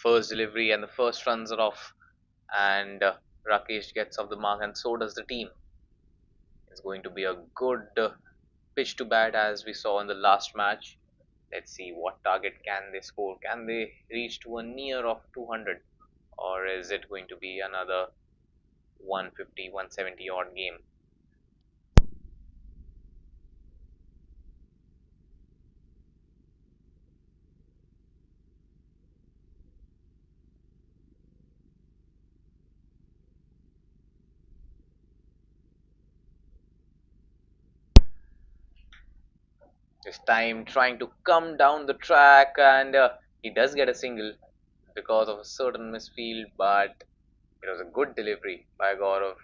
first delivery and the first runs are off, and Rakesh gets off the mark, and so does the team. It's going to be a good pitch to bat as we saw in the last match. Let's see what target can they score. Can they reach to a near of 200, or is it going to be another 150, 170 odd game? This time trying to come down the track, and he does get a single because of a certain misfield, but it was a good delivery by Gaurav.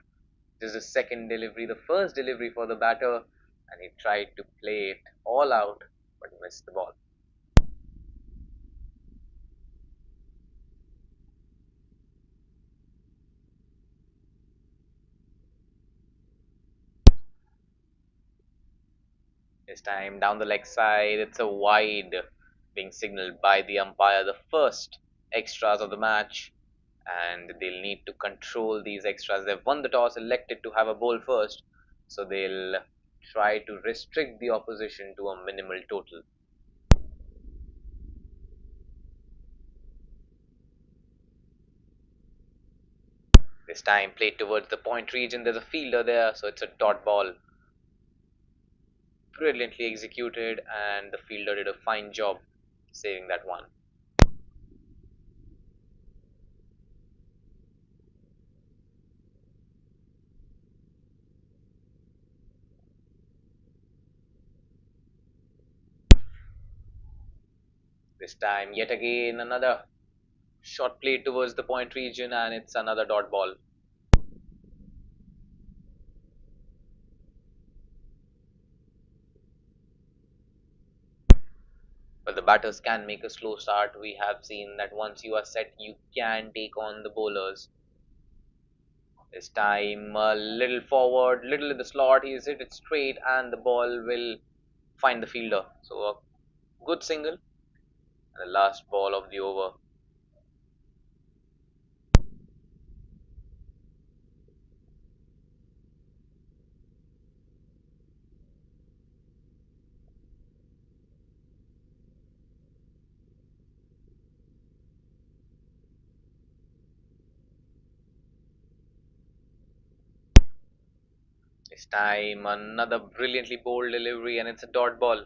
This is the second delivery, the first delivery for the batter, and he tried to play it all out but missed the ball. This time down the leg side, it's a wide being signaled by the umpire, the first extras of the match, and they'll need to control these extras. They've won the toss, elected to have a ball first, so they'll try to restrict the opposition to a minimal total. This time played towards the point region. There's a fielder there, so it's a dot ball. Brilliantly executed, and the fielder did a fine job saving that one. This time, yet again, another shot played towards the point region, and it's another dot ball. But the batters can make a slow start. We have seen that once you are set, you can take on the bowlers. This time, a little forward, little in the slot. He's hit it straight, and the ball will find the fielder. So, a good single. And the last ball of the over. This time, another brilliantly bowled delivery, and it's a dot ball.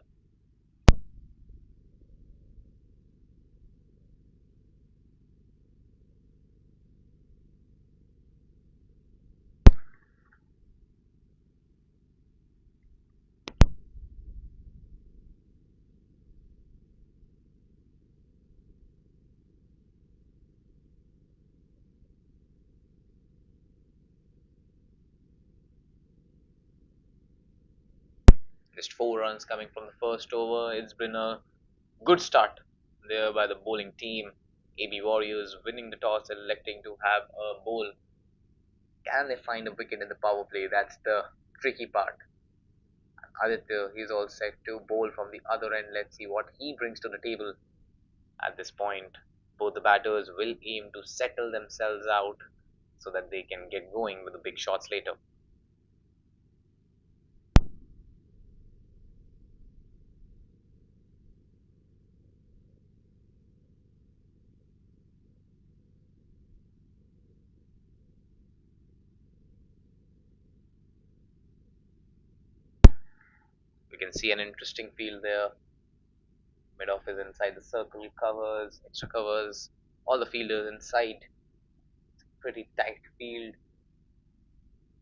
Just 4 runs coming from the first over. It's been a good start there by the bowling team. AB Warriors winning the toss, electing to have a bowl. Can they find a wicket in the power play? That's the tricky part. Aditya, he's all set to bowl from the other end. Let's see what he brings to the table. At this point, both the batters will aim to settle themselves out so that they can get going with the big shots later. We can see an interesting field there. Mid off is inside the circle, covers, extra covers, all the fielders inside. Pretty tight field.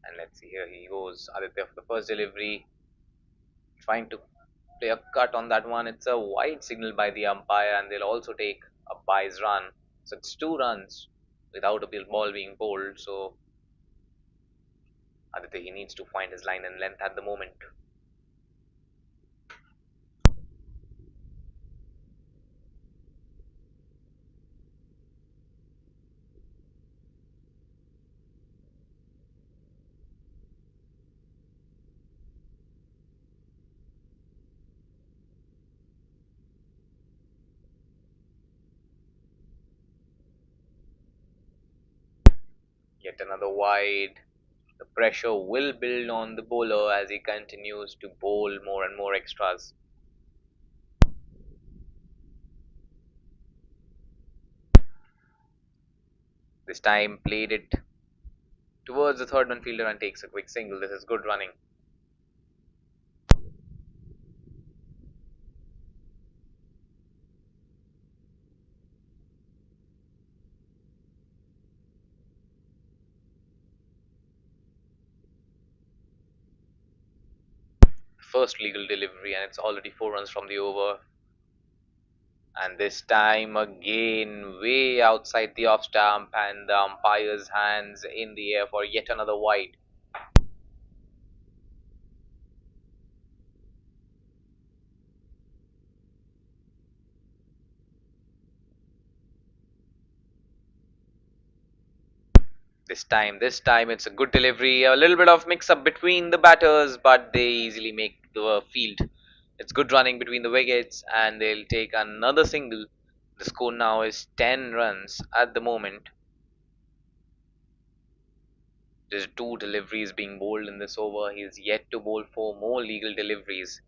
And let's see, here he goes. Aditya for the first delivery, trying to play a cut on that one. It's a wide signal by the umpire, and they'll also take a byes run. So it's 2 runs without a ball being bowled. So Aditya, he needs to find his line and length at the moment. Yet another wide. The pressure will build on the bowler as he continues to bowl more and more extras. This time played it towards the third man fielder and takes a quick single. This is good running. First legal delivery, and it's already 4 runs from the over. And this time again, way outside the off stump, and the umpire's hands in the air for yet another wide. This time it's a good delivery. A little bit of mix up between the batters, but they easily make the field. It's good running between the wickets, and they'll take another single. The score now is 10 runs at the moment. There's two deliveries being bowled in this over. He's yet to bowl four more legal deliveries.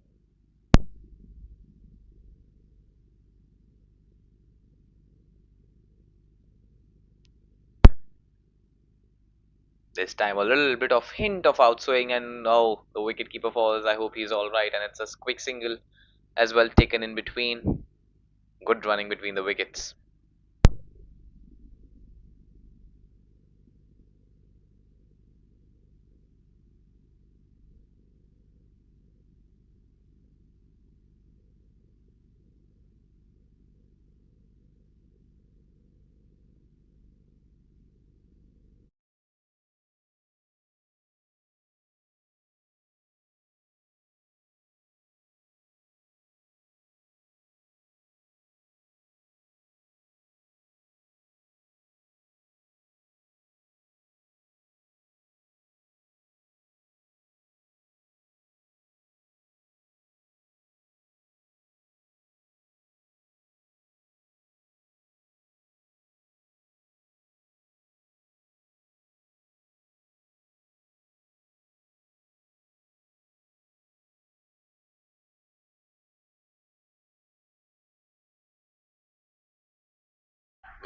This time a little bit of hint of outswing, and oh, the wicketkeeper falls. I hope he's all right, and it's a quick single as well taken in between. Good running between the wickets.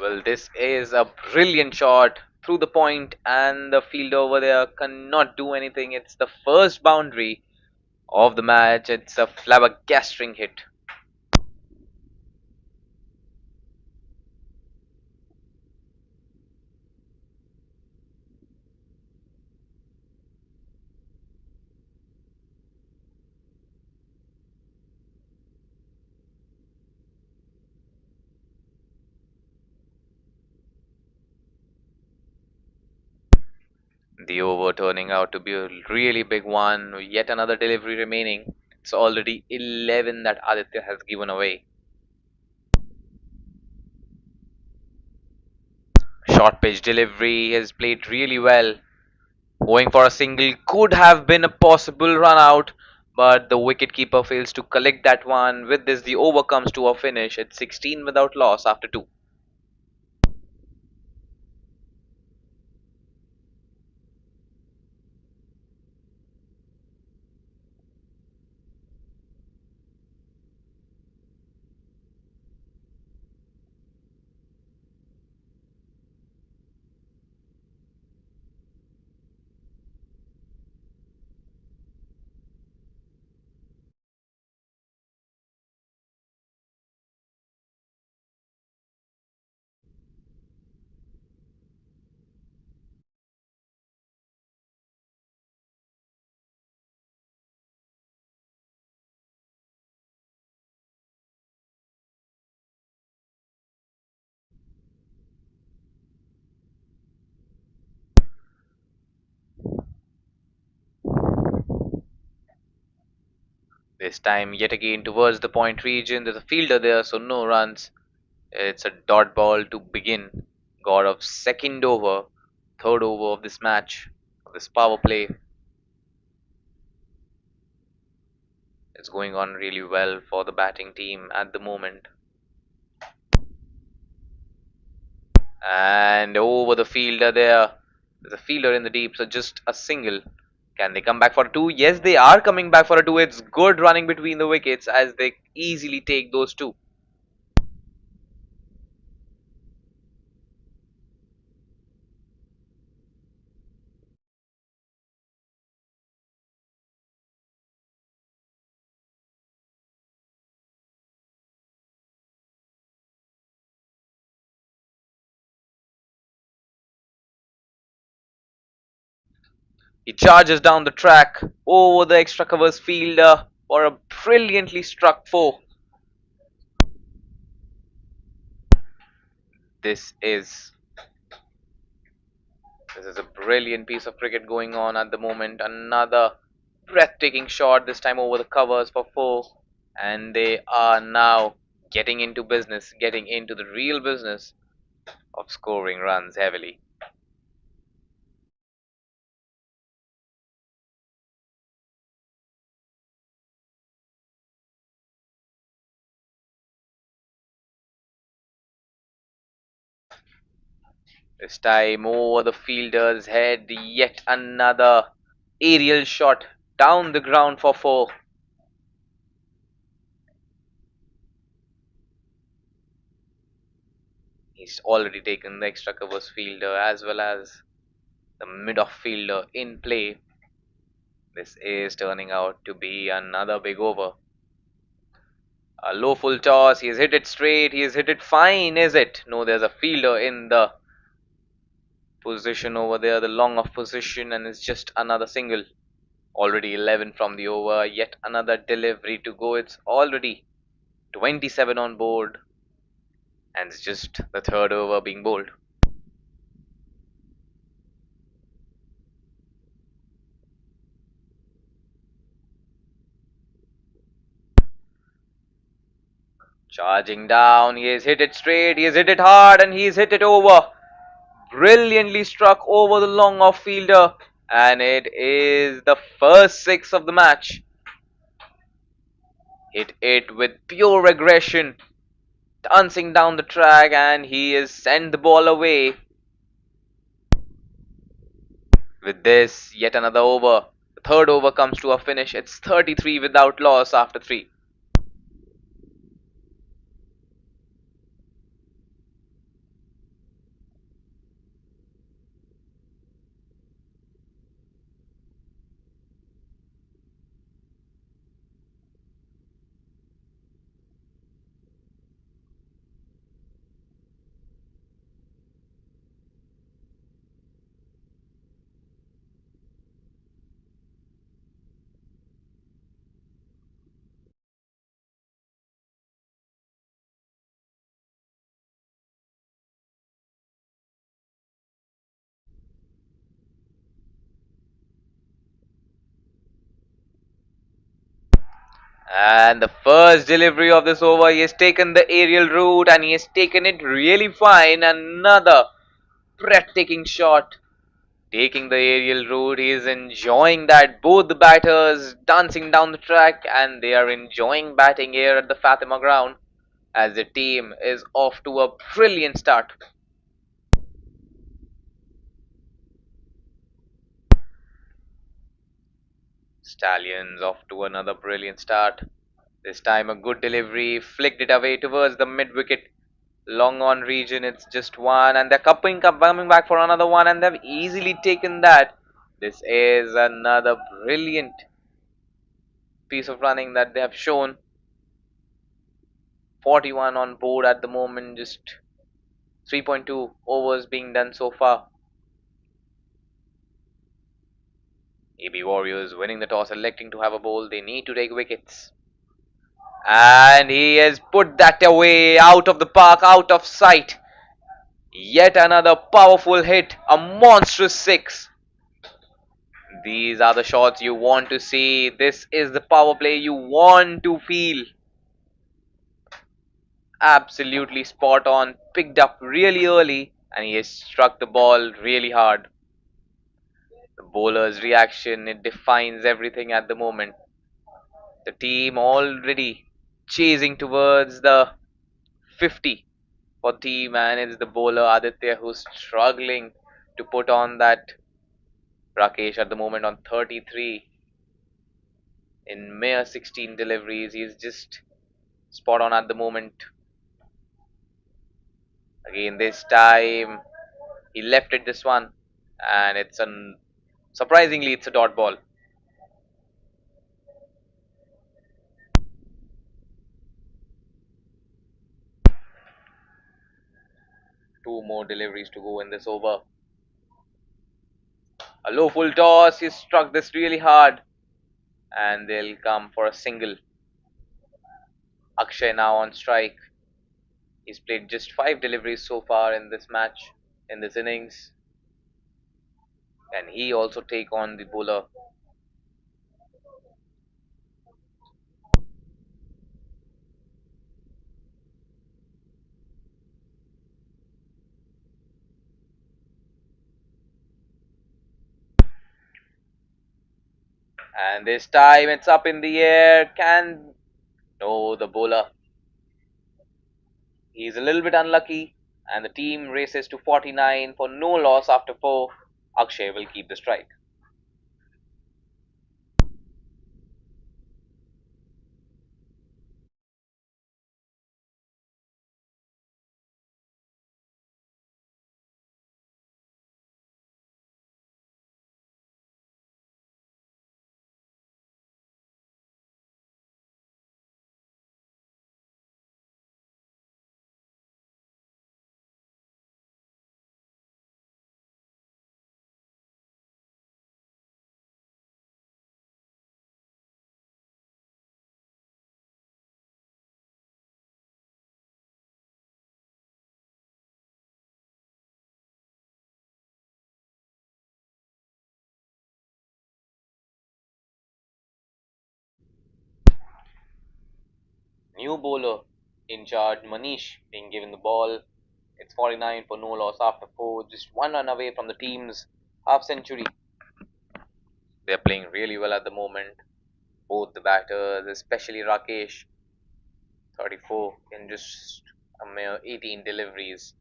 Well, this is a brilliant shot through the point, and the fielder over there cannot do anything. It's the first boundary of the match. It's a flabbergasting hit. The over turning out to be a really big one. Yet another delivery remaining. It's already 11 that Aditya has given away. Short pitch delivery has played really well. Going for a single could have been a possible run out, but the wicketkeeper fails to collect that one. With this, the over comes to a finish at 16 without loss after 2. This time, yet again, towards the point region. There's a fielder there, so no runs. It's a dot ball to begin. God of second over, third over of this match, of this power play. It's going on really well for the batting team at the moment. And over the fielder there. There's a fielder in the deep, so just a single. Can they come back for a two? Yes, they are coming back for a two. It's good running between the wickets as they easily take those two. He charges down the track over the extra covers fielder for a brilliantly struck four. This is this is a brilliant piece of cricket going on at the moment. Another breathtaking shot, this time over the covers for four. And they are now getting into business, getting into the real business of scoring runs heavily. This time over the fielder's head, yet another aerial shot down the ground for four. He's already taken the extra covers fielder as well as the mid-off fielder in play. This is turning out to be another big over. A low full toss, he's hit it straight, he's hit it fine, is it? No, there's a fielder in the position over there, the long off position, and it's just another single. Already 11 from the over, yet another delivery to go. It's already 27 on board, and it's just the third over being bowled. Charging down, he has hit it straight, he has hit it hard, and he's hit it over. Brilliantly struck over the long off fielder, and it is the first six of the match. Hit it with pure aggression, dancing down the track, and he has sent the ball away. With this, yet another over. The third over comes to a finish. It's 33 without loss after three. And the first delivery of this over, he has taken the aerial route and he has taken it really fine. Another breathtaking shot. Taking the aerial route, he is enjoying that. Both the batters dancing down the track and they are enjoying batting here at the Fatima ground as the team is off to a brilliant start. Stallions off to another brilliant start. This time a good delivery, flicked it away towards the mid wicket. Long on region, it's just one, and they're coming back for another one, and they've easily taken that. This is another brilliant piece of running that they have shown. 41 on board at the moment, just 3.2 overs being done so far. AB Warriors winning the toss, electing to have a bowl. They need to take wickets. And he has put that away, out of the park, out of sight. Yet another powerful hit, a monstrous six. These are the shots you want to see. This is the power play you want to feel. Absolutely spot on, picked up really early, and he has struck the ball really hard. The bowler's reaction, it defines everything at the moment. The team already chasing towards the 50 for team, and it's the bowler Aditya who's struggling to put on that. Rakesh at the moment on 33 in mere 16 deliveries. He's just spot on at the moment. Again, this time he left it this one, and it's an surprisingly it's a dot ball. Two more deliveries to go in this over. A low full toss. He struck this really hard, and they'll come for a single. Akshay now on strike. He's played just 5 deliveries so far in this match, in this innings, and he also take on the bowler. And this time it's up in the air. Can no, the bowler. He's a little bit unlucky, and the team races to 49 for no loss after 4. Akshay will keep the strike. New bowler in charge, Manish, being given the ball. It's 49 for no loss after 4, just one run away from the team's half century. They're playing really well at the moment. Both the batters, especially Rakesh, 34, in just a mere 18 deliveries.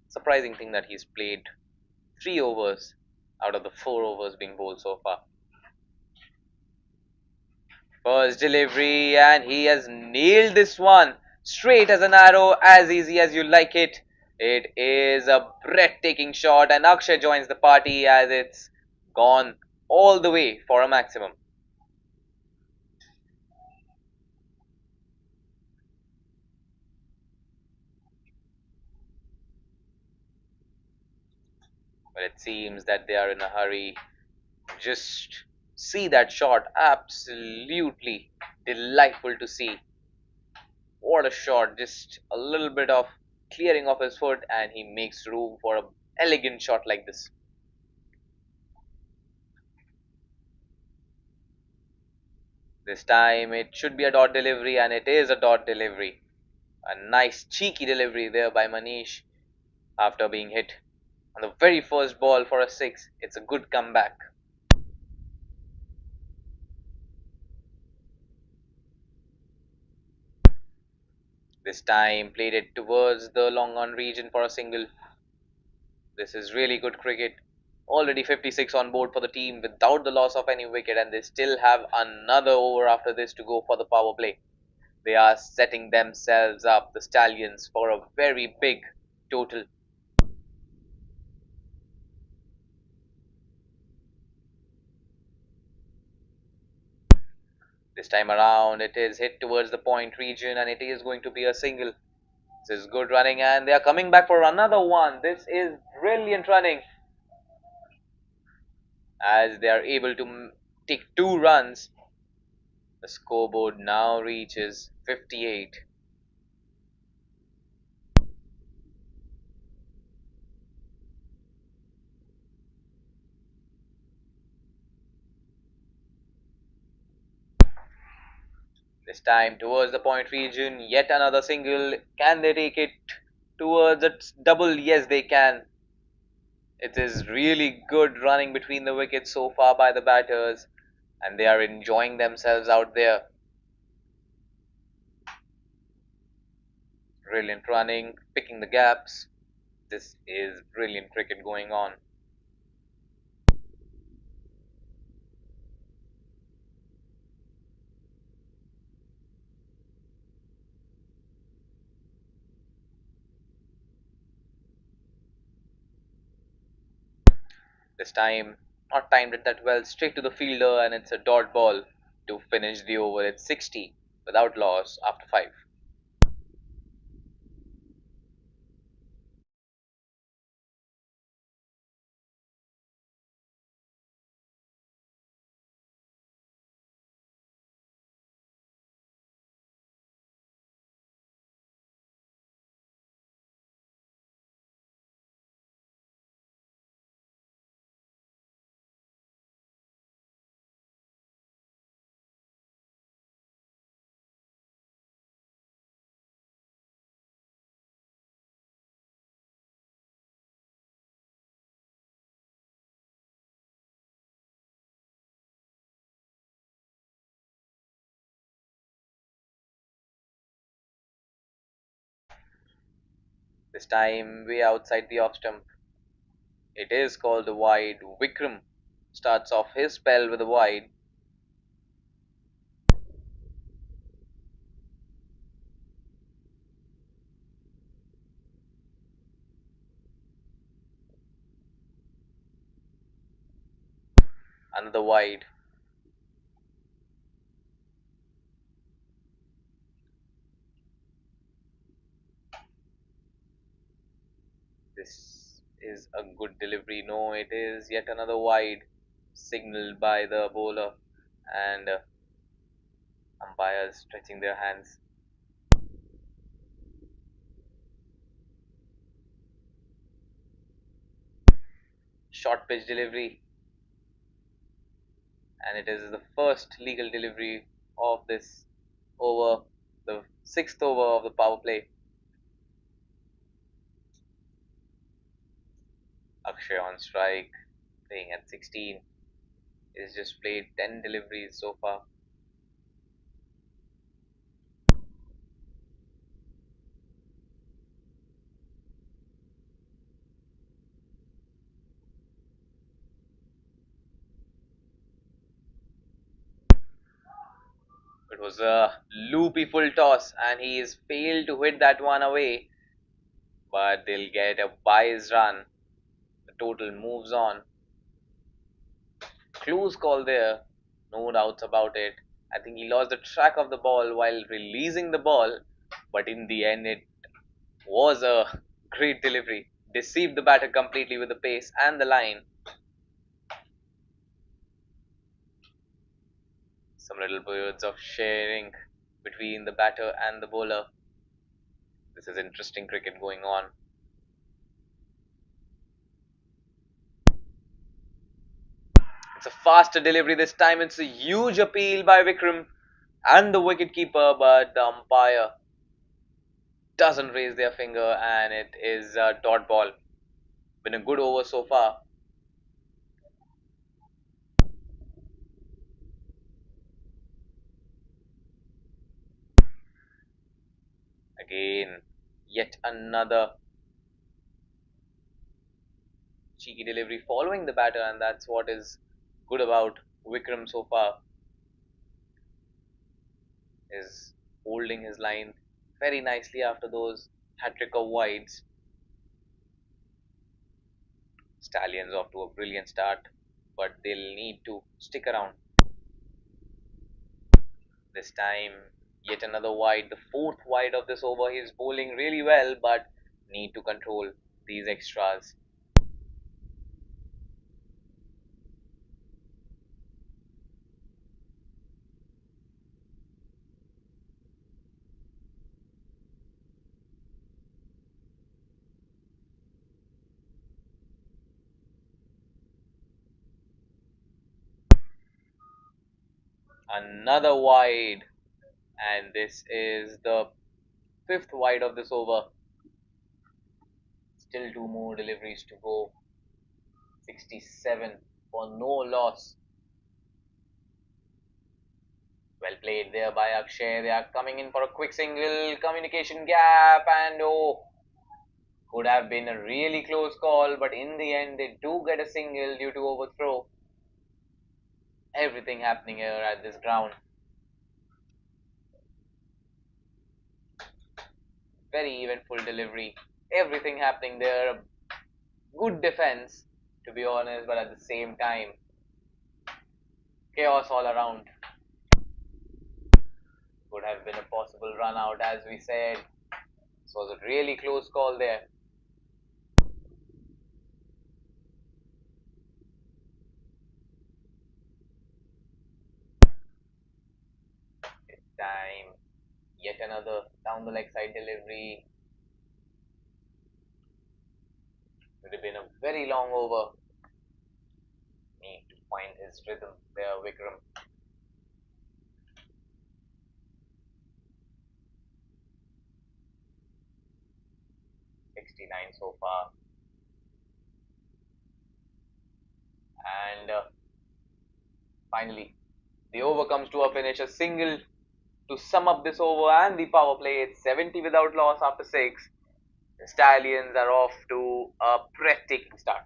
Surprising thing that he's played 3 overs out of the 4 overs being bowled so far. First delivery, and he has nailed this one. Straight as an arrow, as easy as you like it. It is a breathtaking shot, and Akshay joins the party as it's gone all the way for a maximum. But it seems that they are in a hurry. Just see that shot. Absolutely delightful to see. What a shot. Just a little bit of clearing of his foot, and he makes room for an elegant shot like this. This time it should be a dot delivery, and it is a dot delivery. A nice cheeky delivery there by Manish after being hit on the very first ball for a 6. It's a good comeback. This time played it towards the long on region for a single. This is really good cricket. Already 56 on board for the team without the loss of any wicket, and they still have another over after this to go for the power play. They are setting themselves up, the Stallions, for a very big total. This time around, it is hit towards the point region, and it is going to be a single. This is good running, and they are coming back for another one. This is brilliant running as they are able to take 2 runs. The scoreboard now reaches 58. This time towards the point region, yet another single. Can they take it towards a double? Yes, they can. It is really good running between the wickets so far by the batters, and they are enjoying themselves out there. Brilliant running, picking the gaps. This is brilliant cricket going on. This time, not timed it that well, straight to the fielder, and it's a dot ball to finish the over at 60 without loss after 5. This time, way outside the off stump. It is called the wide. Vikram starts off his spell with a wide. Another wide. This is a good delivery. No, it is yet another wide, signaled by the bowler, and umpires stretching their hands. Short pitch delivery, and it is the first legal delivery of this over, the sixth over of the power play. Akshay on strike, playing at 16. He's just played 10 deliveries so far. It was a loopy full toss, and he's failed to hit that one away, but they'll get a wise run. The total moves on. Close call there, no doubts about it. I think he lost the track of the ball while releasing the ball, but in the end, it was a great delivery. Deceived the batter completely with the pace and the line. Some little birds of sharing between the batter and the bowler. This is interesting cricket going on. It's a faster delivery this time. It's a huge appeal by Vikram and the wicketkeeper, but the umpire doesn't raise their finger, and it is a dot ball. Been a good over so far. Again, yet another cheeky delivery following the batter, and that's what is good about Vikram so far. Is holding his line very nicely after those hat trick of wides. Stallions off to a brilliant start, but they'll need to stick around. This time, yet another wide, the fourth wide of this over. He's bowling really well, but need to control these extras. Another wide, and this is the fifth wide of this over. Still two more deliveries to go. 67 for no loss. Well played there by Akshay. They are coming in for a quick single. Communication gap, and oh, Could have been a really close call, but in the end, they do get a single due to overthrow. Everything happening here at this ground. Very eventful delivery. Everything happening there. Good defense, to be honest, but at the same time, chaos all around. Could have been a possible run out, as we said. This was a really close call there. This time, yet another down the leg side delivery. Would have been a very long over. Need to find his rhythm there, Vikram. 69 so far. And finally, the over comes to a finish. A single to sum up this over and the power play. It's 70 without loss after 6. The Stallions are off to a breathtaking start.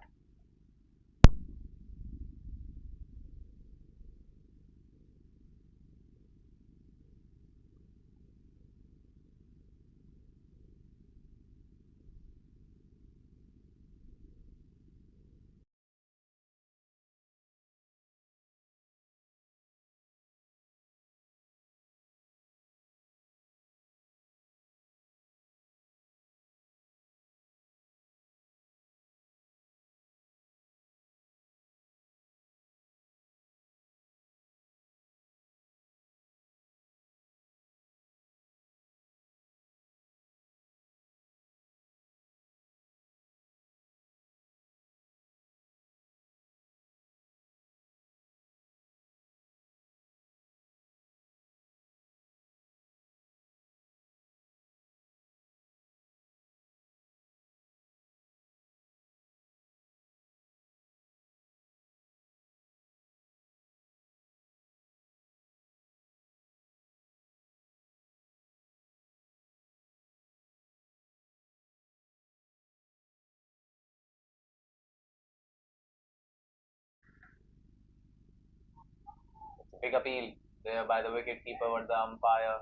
It's a big appeal there by the wicket keeper, but the umpire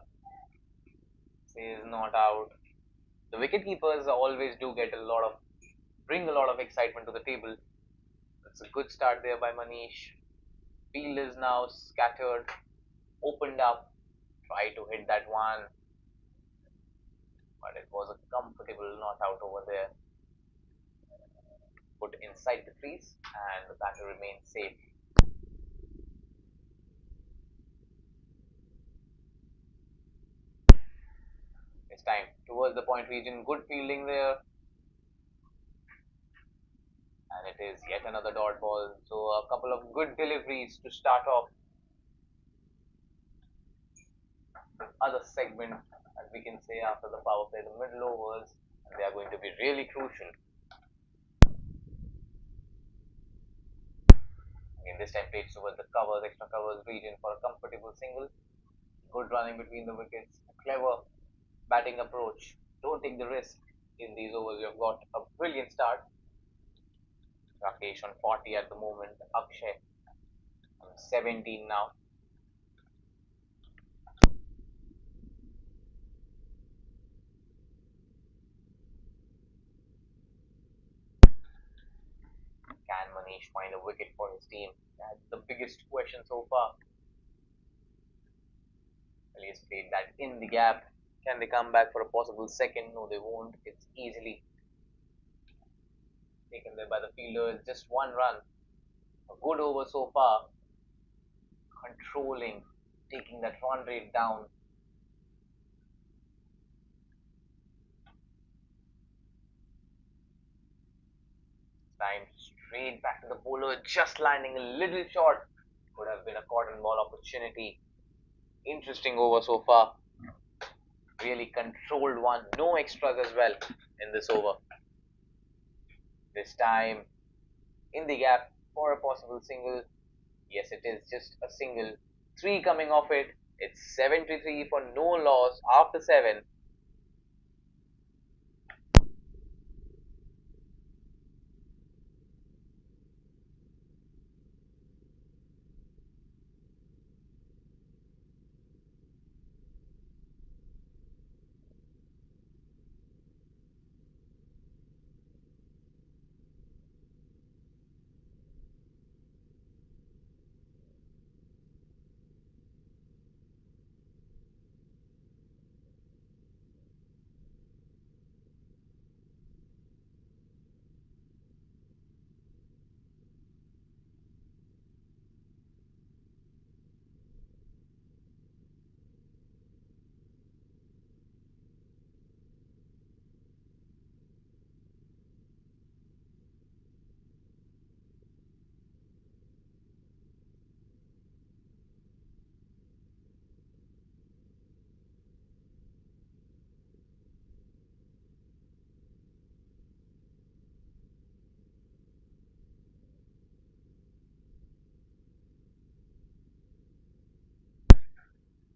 says not out. The wicket keepers always do get a lot of bring a lot of excitement to the table. It's a good start there by Manish. Field is now scattered, opened up, try to hit that one, but it was a comfortable not out over there. Put inside the crease, and the batter remains safe. This time towards the point region, good fielding there, and it is yet another dot ball. So a couple of good deliveries to start off the other segment, as we can say after the power play, the middle overs, and they are going to be really crucial. Again, this time played towards the covers, extra covers region for a comfortable single. Good running between the wickets, a clever batting approach. Don't take the risk in these overs. You've got a brilliant start. Rakesh on 40 at the moment. Akshay on 17 now. Can Manish find a wicket for his team? That's the biggest question so far. Well, he has played that in the gap. Can they come back for a possible second? No, they won't. It's easily taken there by the fielders. Just one run. A good over so far. Controlling, taking that run rate down. Time straight back to the bowler, just landing a little short. Could have been a cotton ball opportunity. Interesting over so far. Really controlled one. No extras as well in this over. This time in the gap for a possible single. Yes, it is just a single. 3 coming off it. It's 73 for no loss after 7.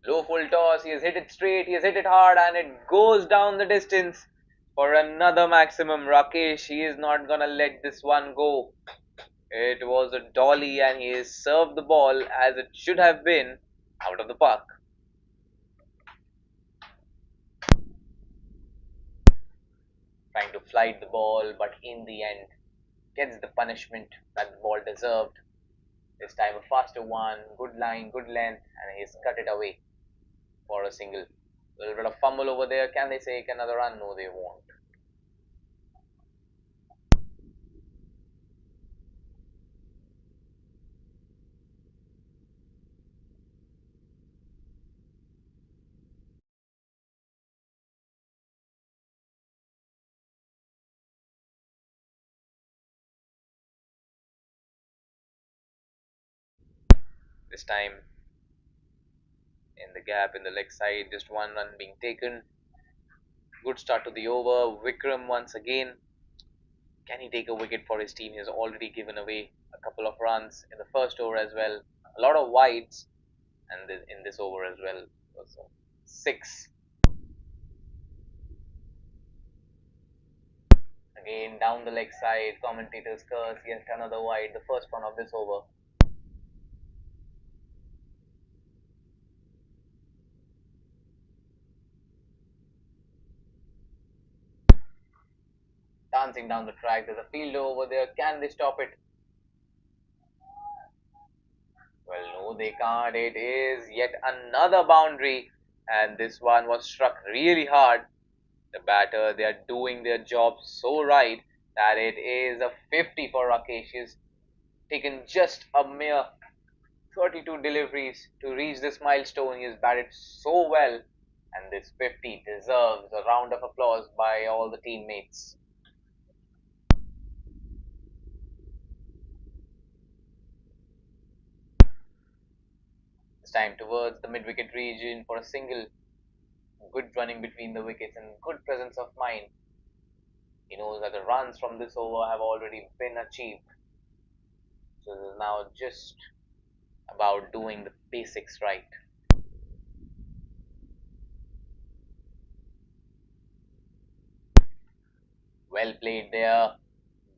Low full toss, he has hit it straight, he has hit it hard, and it goes down the distance for another maximum. Rakesh, he is not gonna let this one go. It was a dolly, and he has served the ball as it should have been out of the park. Trying to flight the ball, but in the end, gets the punishment that the ball deserved. This time a faster one, good line, good length, and he's cut it away for a single. A little bit of fumble over there. Can they take another run? No, they won't. This time in the gap in the leg side, just one run being taken. Good start to the over. Vikram once again. Can he take a wicket for his team? He has already given away a couple of runs in the first over as well. A lot of wides, and in this over as well. So six. Again down the leg side. Commentators curse. Yet another wide. The first one of this over. Dancing down the track. There's a fielder over there. Can they stop it? Well, no, they can't. It is yet another boundary, and this one was struck really hard. The batter, they are doing their job so right that it is a 50 for Rakesh. He's taken just a mere 32 deliveries to reach this milestone. He has batted so well, and this 50 deserves a round of applause by all the teammates. This time towards the mid-wicket region for a single. Good running between the wickets and good presence of mind. He knows that the runs from this over have already been achieved. So it is now just about doing the basics right. Well played there,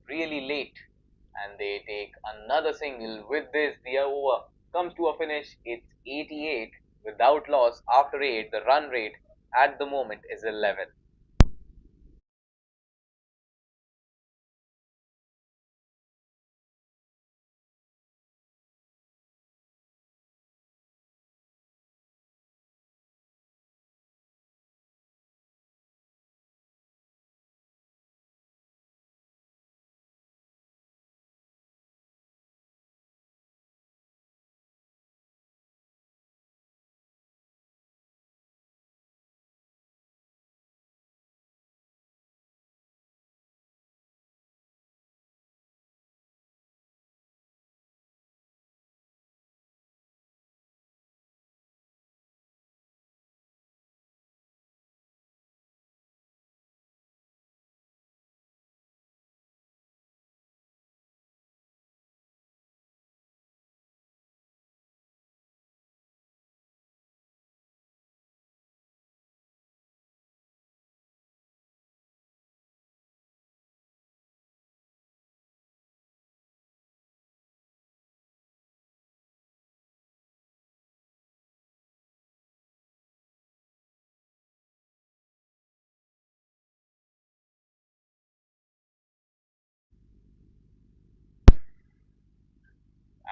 really late. And they take another single. With this, the over comes to a finish. It's 88 without loss after 8. The run rate at the moment is 11.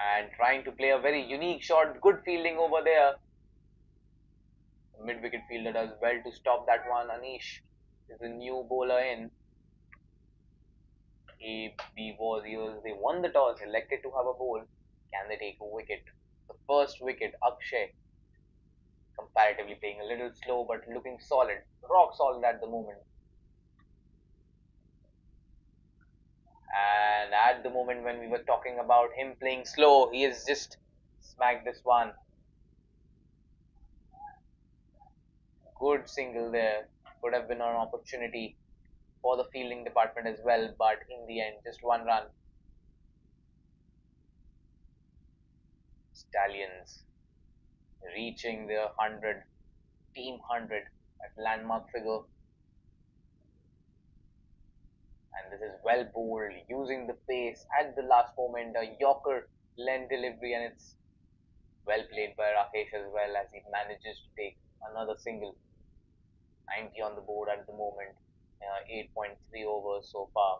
And trying to play a very unique shot. Good fielding over there. The mid-wicket fielder does well to stop that one. Anish is the new bowler in. AB Warriors, they won the toss, elected to have a bowl. Can they take a wicket? The first wicket, Akshay, comparatively playing a little slow but looking solid, rock solid at the moment. And at the moment when we were talking about him playing slow, he has just smacked this one. Good single there. Could have been an opportunity for the fielding department as well, but in the end, just one run. Stallions. reaching their 100, team 100 at landmark figure. And this is well bowled, using the pace at the last moment. A Yorker length delivery, and it's well played by Rakesh as well as he manages to take another single. 90 on the board at the moment, 8.3 overs so far.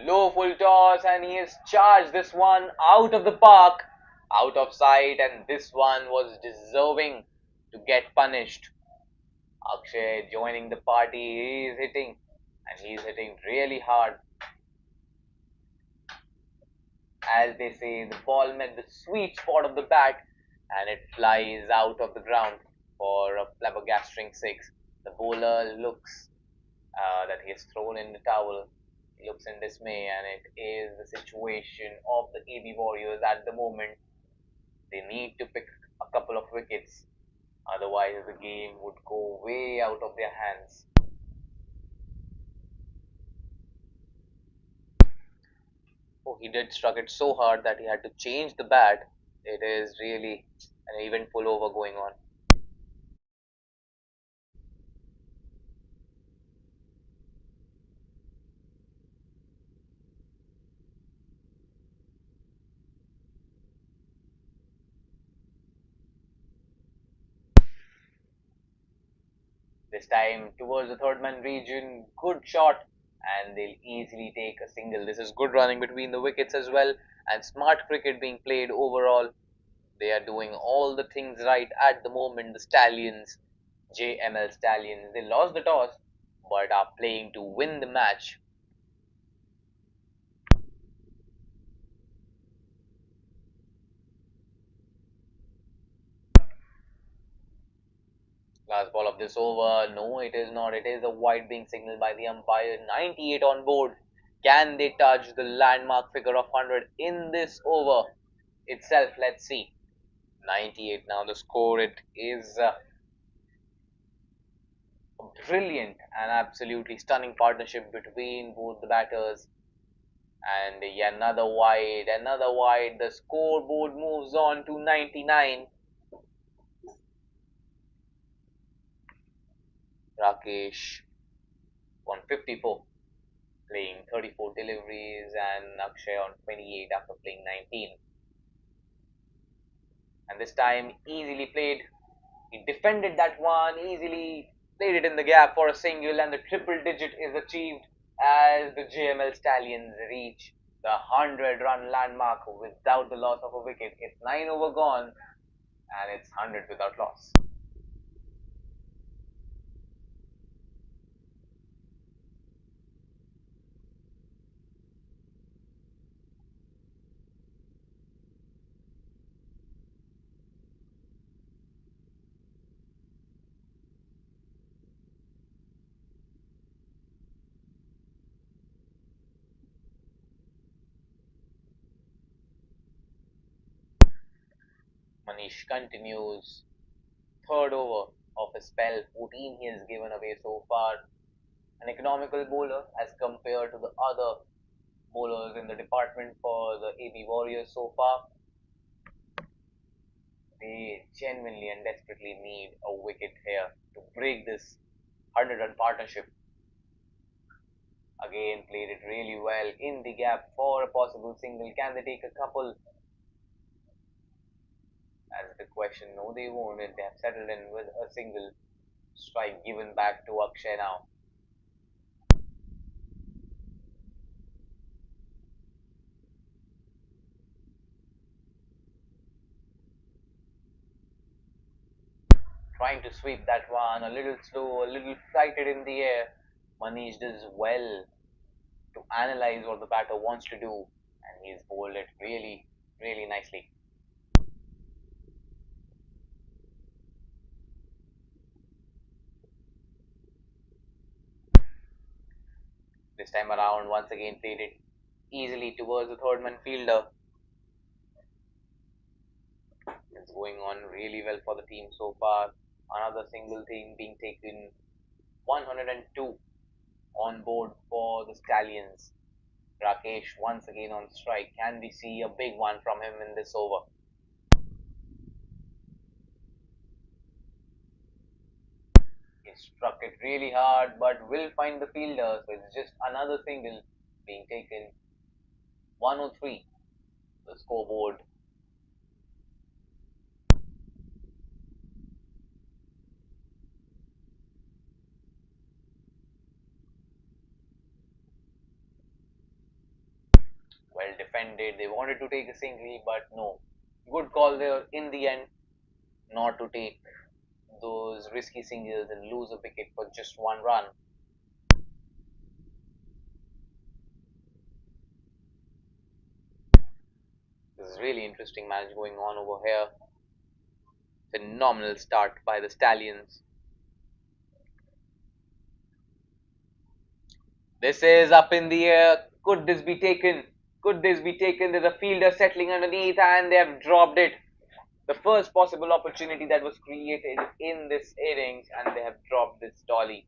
Low full toss, and he has charged this one out of the park, out of sight, and this one was deserving to get punished. Akshay joining the party, he is hitting, and he is hitting really hard. As they say, the ball met the sweet spot of the bat, and it flies out of the ground for a flabbergasting six. The bowler looks that he has thrown in the towel. He looks in dismay, and it is the situation of the AB Warriors at the moment. They need to pick a couple of wickets, otherwise, the game would go way out of their hands. Oh, he did struck it so hard that he had to change the bat. It is really an eventful over going on. This time towards the third man region, good shot, and they'll easily take a single. This is good running between the wickets as well, and smart cricket being played overall. They are doing all the things right at the moment. The Stallions, JML Stallions, they lost the toss but are playing to win the match. Last ball of this over. No, it is not. It is a wide being signaled by the umpire. 98 on board. Can they touch the landmark figure of 100 in this over itself? Let's see. 98 now the score. It is a brilliant and absolutely stunning partnership between both the batters. And yeah, another wide, another wide. The scoreboard moves on to 99. Rakesh on 54, playing 34 deliveries, and Akshay on 28 after playing 19. And this time, easily played. He defended that one, easily played it in the gap for a single, and the triple digit is achieved as the JML Stallions reach the 100-run landmark without the loss of a wicket. It's 9 over gone, and it's 100 without loss. Manish continues. Third over of his spell, 14 he has given away so far. An economical bowler as compared to the other bowlers in the department for the AB Warriors so far. They genuinely and desperately need a wicket here to break this 100-run partnership. Again, played it really well in the gap for a possible single. Can they take a couple? That's the question. No, they won't. And they have settled in with a single strike given back to Akshay now. Trying to sweep that one, a little slow, a little flighted in the air. Manish does well to analyze what the batter wants to do, and he's bowled it really, really nicely. This time around, once again played it easily towards the third man fielder. going on really well for the team so far. Another single thing being taken, 102 on board for the Stallions. Rakesh once again on strike. Can we see a big one from him in this over? He struck it really hard, but will find the fielder. So it's just another single being taken. 103, the scoreboard. Well defended. They wanted to take a single, but no. Good call there in the end, not to take those risky singles and lose a wicket for just one run. This is really interesting match going on over here. Phenomenal start by the Stallions. This is up in the air. Could this be taken? Could this be taken? There's a fielder settling underneath and they have dropped it. The first possible opportunity that was created in this innings and they have dropped this dolly.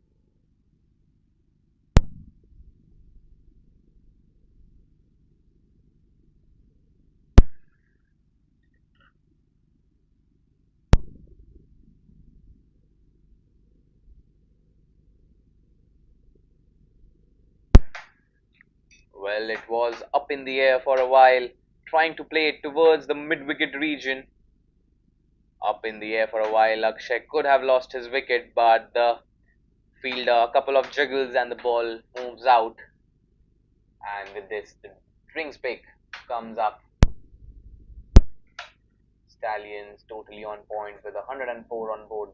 Well, it was up in the air for a while, trying to play it towards the mid-wicket region. Up in the air for a while, Akshay could have lost his wicket, but the fielder, a couple of jiggles and the ball moves out. And with this, the drinks pick comes up. Stallions totally on point with 104 on board.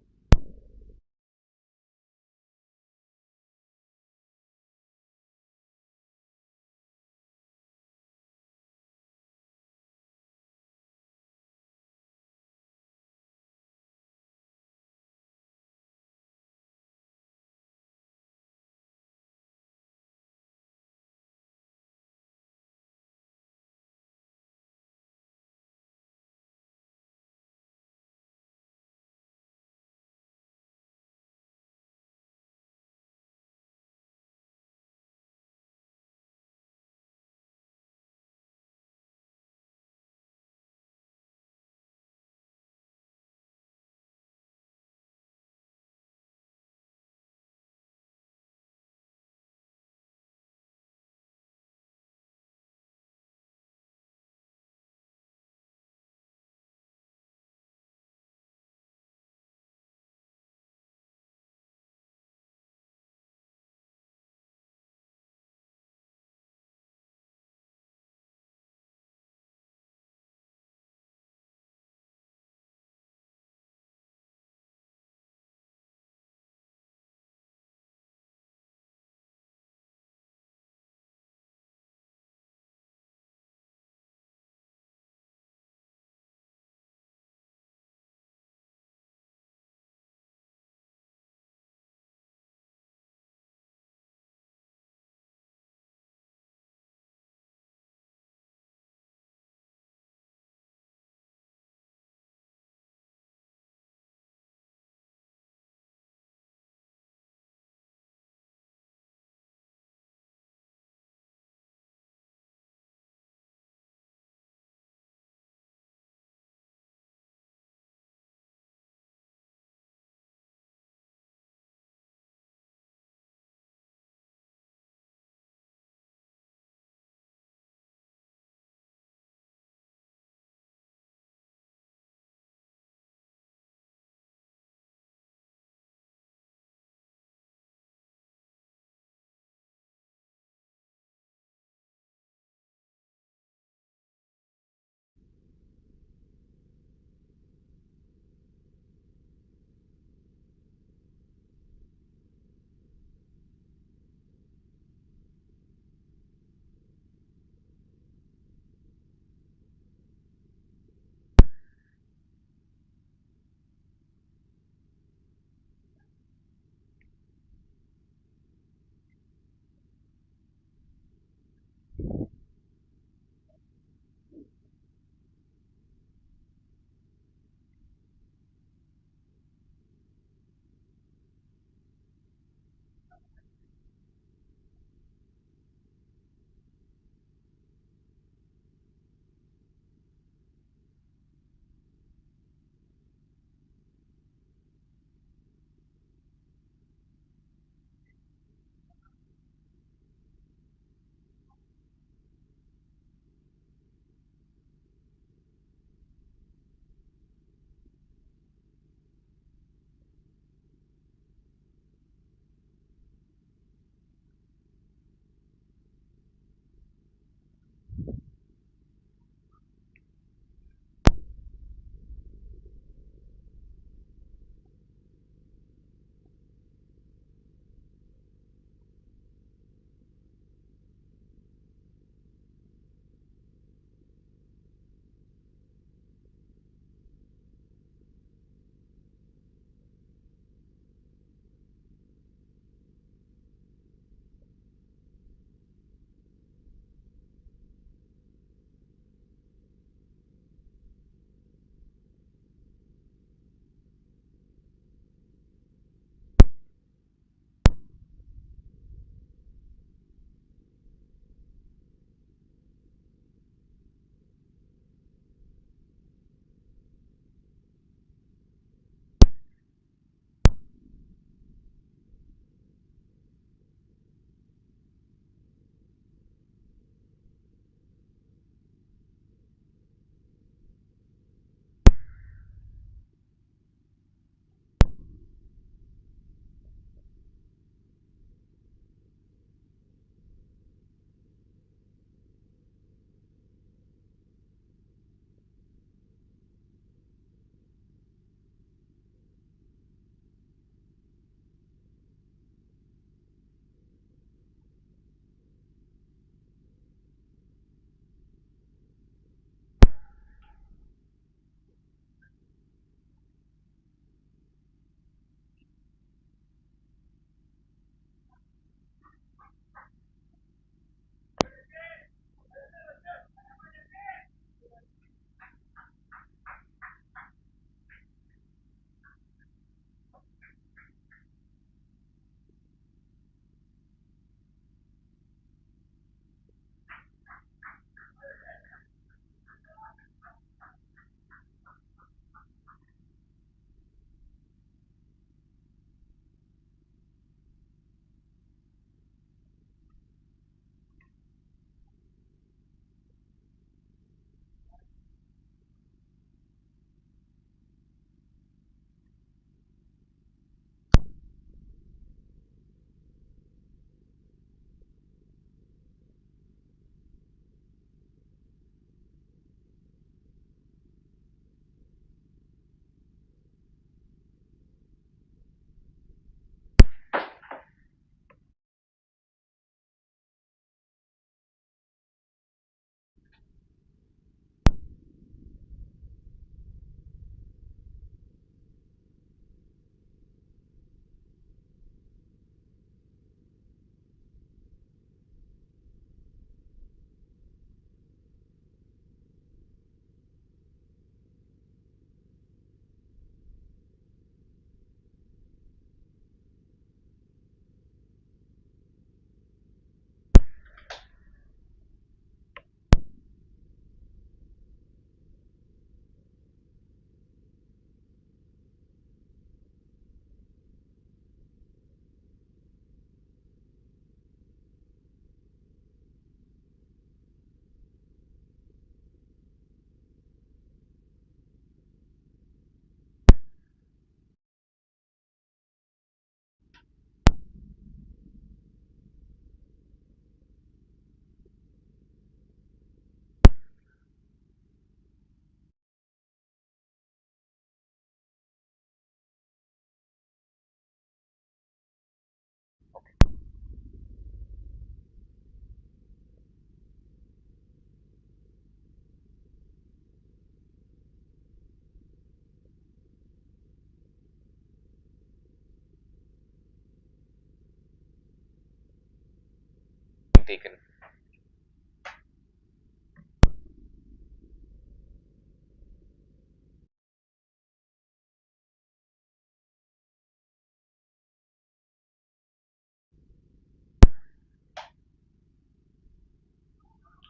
taken.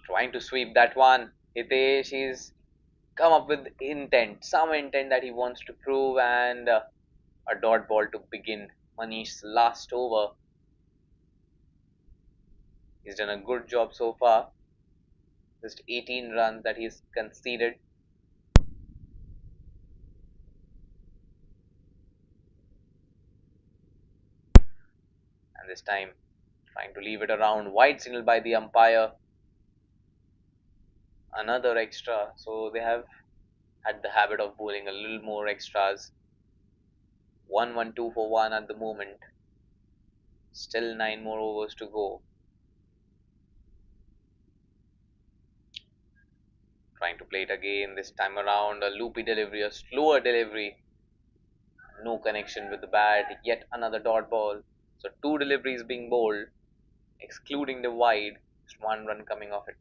Trying to sweep that one. Hitesh is come up with intent, some intent that he wants to prove, and a dot ball to begin Manish's last over. He's done a good job so far. Just 18 runs that he's conceded, and this time trying to leave it around. Wide signal by the umpire. Another extra. So they have had the habit of bowling a little more extras. 1-1-2 for one at the moment. Still 9 more overs to go. Trying to play it again. This time around, a loopy delivery, a slower delivery. No connection with the bat. Yet another dot ball. So two deliveries being bowled, excluding the wide. Just one run coming off it.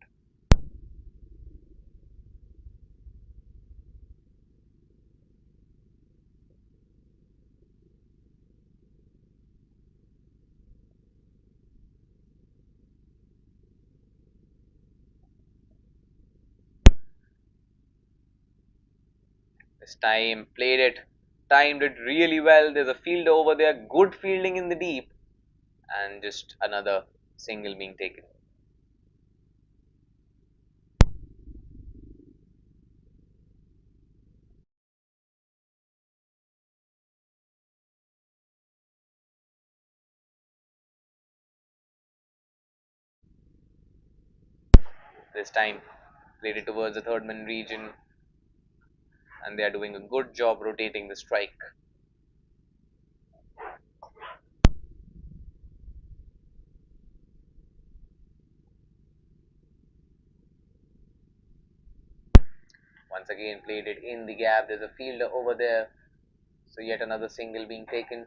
This time played it, timed it really well. There's a fielder over there, good fielding in the deep, and just another single being taken. This time played it towards the third man region, and they are doing a good job rotating the strike. Once again played it in the gap. There's a fielder over there, so yet another single being taken.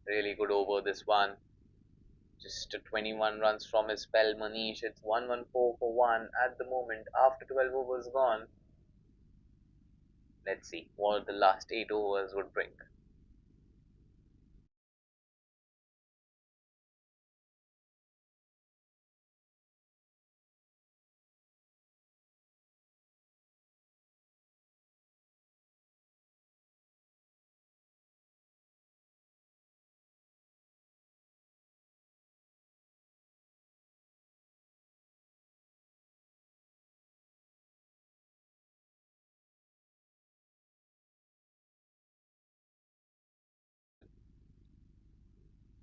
Really good over this one. Just 21 runs from his spell, Manish. It's 1-1-4 for one at the moment after 12 overs gone. Let's see what the last 8 overs would bring.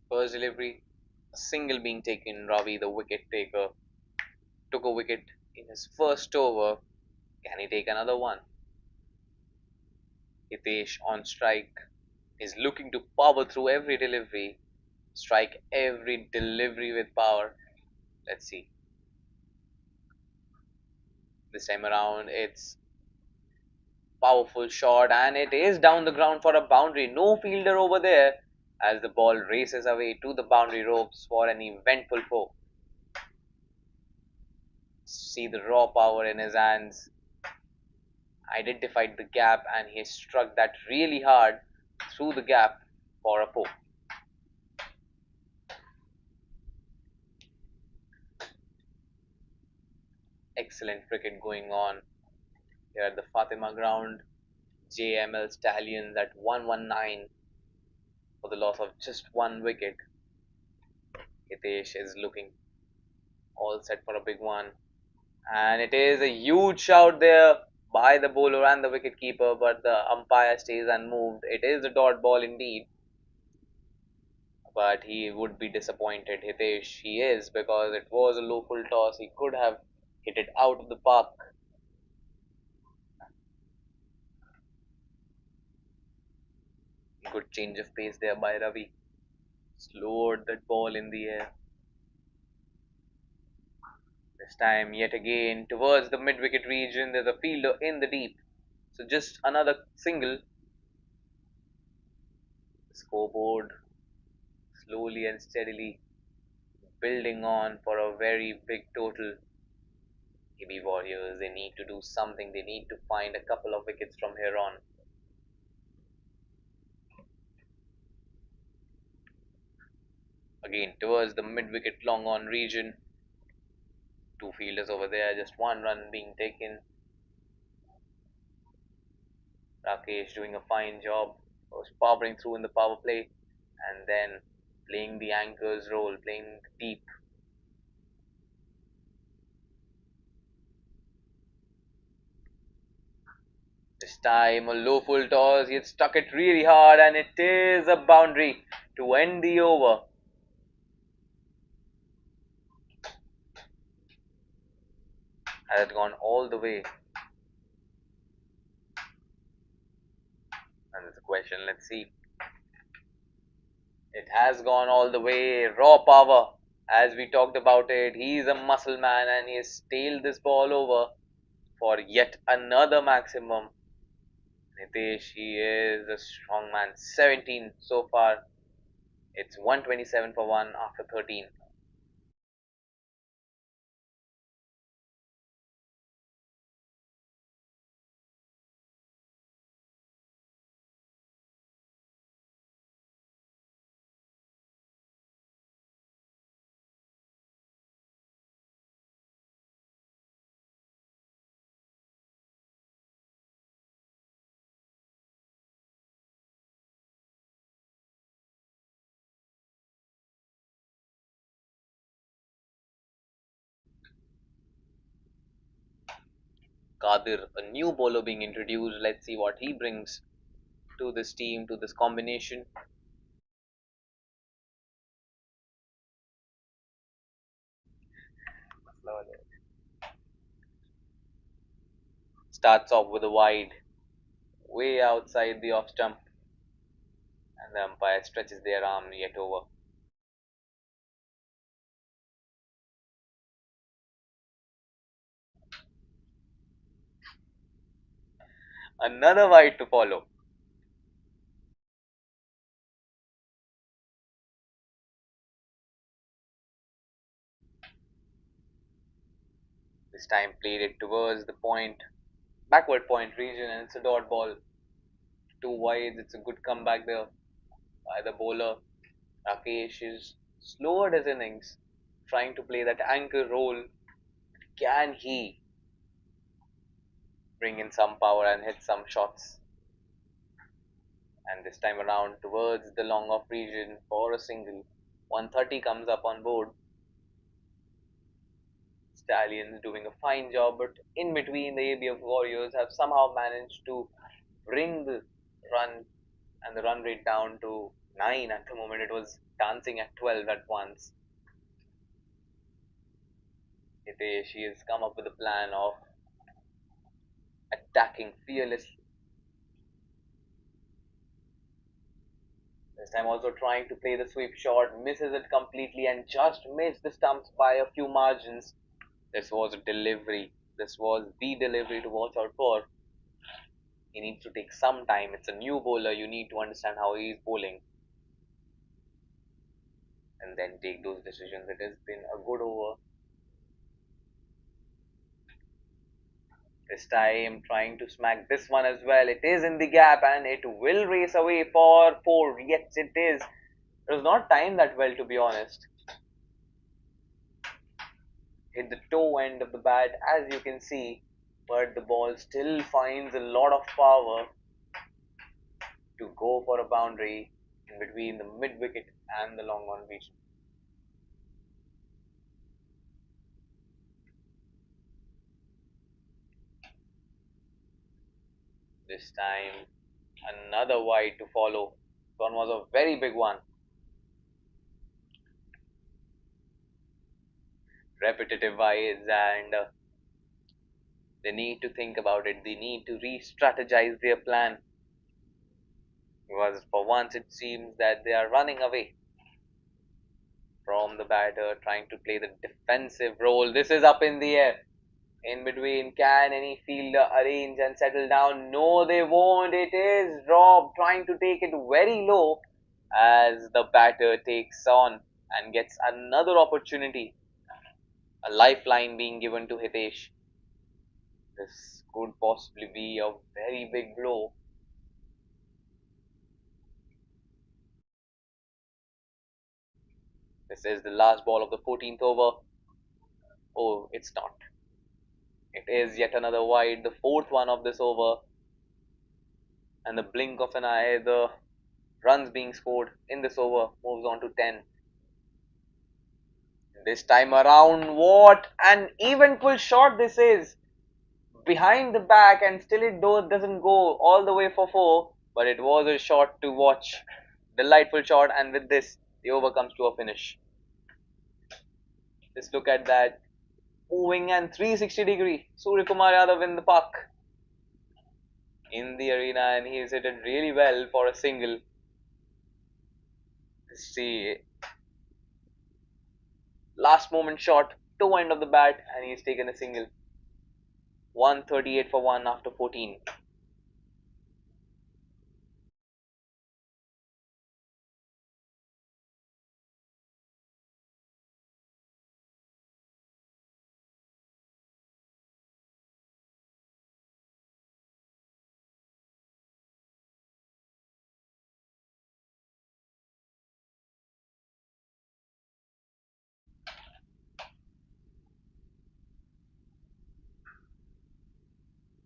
First delivery, a single being taken. Ravi, the wicket taker, took a wicket in his first over. Can he take another one? Hitesh on strike is looking to power through every delivery, strike every delivery with power. Let's see. This time around, it's powerful shot, and it is down the ground for a boundary. No fielder over there as the ball races away to the boundary ropes for an eventful four. See the raw power in his hands, identified the gap, and he struck that really hard through the gap for a four. Excellent cricket going on here at the Fatima ground. Jml Stallions at 119 for the loss of just one wicket. Hitesh is looking all set for a big one. And it is a huge shout there by the bowler and the wicket keeper, but the umpire stays unmoved. It is a dot ball indeed, but he would be disappointed. Hitesh, he is, because it was a low full toss. He could have hit it out of the park. Good change of pace there by Ravi. Slowed that ball in the air. This time, yet again, towards the mid wicket region, there's a fielder in the deep. So just another single. Scoreboard slowly and steadily building on for a very big total. AB Warriors, they need to do something. They need to find a couple of wickets from here on. Again, towards the mid wicket long on region. Two fielders over there, just one run being taken. Rakesh doing a fine job, was powering through in the power play and then playing the anchor's role, playing deep. This time a low full toss, he had stuck it really hard and it is a boundary to end the over. Had it gone all the way? And there's a question, let's see. It has gone all the way, raw power. As we talked about it, he's a muscle man and he has tailed this ball over for yet another maximum. Nitesh, he is a strong man. 17 so far. It's 127 for 1 after 13. Kadir, a new bowler being introduced. Let's see what he brings to this team, to this combination. Starts off with a wide, way outside the off stump, and the umpire stretches their arm yet over. Another wide to follow. This time played it towards the point, backward point region, and it's a dot ball. Two wides, it's a good comeback there by the bowler. Rakesh is slowered his innings, trying to play that anchor role. Can he bring in some power and hit some shots? And this time around towards the long off region for a single. 130 comes up on board. Stallions doing a fine job, but in between the ABF Warriors have somehow managed to bring the run and the run rate down to 9 at the moment. It was dancing at 12 at once. Hitesh, he has come up with a plan of attacking fearlessly. This time also trying to play the sweep shot, misses it completely and just missed the stumps by a few margins. This was a delivery. This was the delivery to watch out for. He needs to take some time. It's a new bowler. You need to understand how he is bowling and then take those decisions. It has been a good over. This time trying to smack this one as well. It is in the gap and it will race away for 4. Yes, it is. It was not timed that well, to be honest. Hit the toe end of the bat, as you can see, but the ball still finds a lot of power to go for a boundary in between the mid wicket and the long on region. This time, another wide to follow. This one was a very big one. Repetitive wides, and they need to think about it. They need to re strategize their plan. because for once it seems that they are running away from the batter, trying to play the defensive role. This is up in the air. In between, can any fielder arrange and settle down? No, they won't. It is Rob trying to take it very low as the batter takes on and gets another opportunity. A lifeline being given to Hitesh. This could possibly be a very big blow. This is the last ball of the 14th over. Oh, it's not. It is yet another wide, the fourth one of this over. And the blink of an eye, the runs being scored in this over moves on to 10. This time around, what an eventful shot this is! Behind the back, and still it doesn't go all the way for 4, but it was a shot to watch. Delightful shot, and with this, the over comes to a finish. Just look at that. Moving and 360-degree. Surya Kumar Yadav in the park, in the arena, and he's hit it really well for a single. See, last moment shot, toe end of the bat, and he's taken a single. 138 for 1 after 14.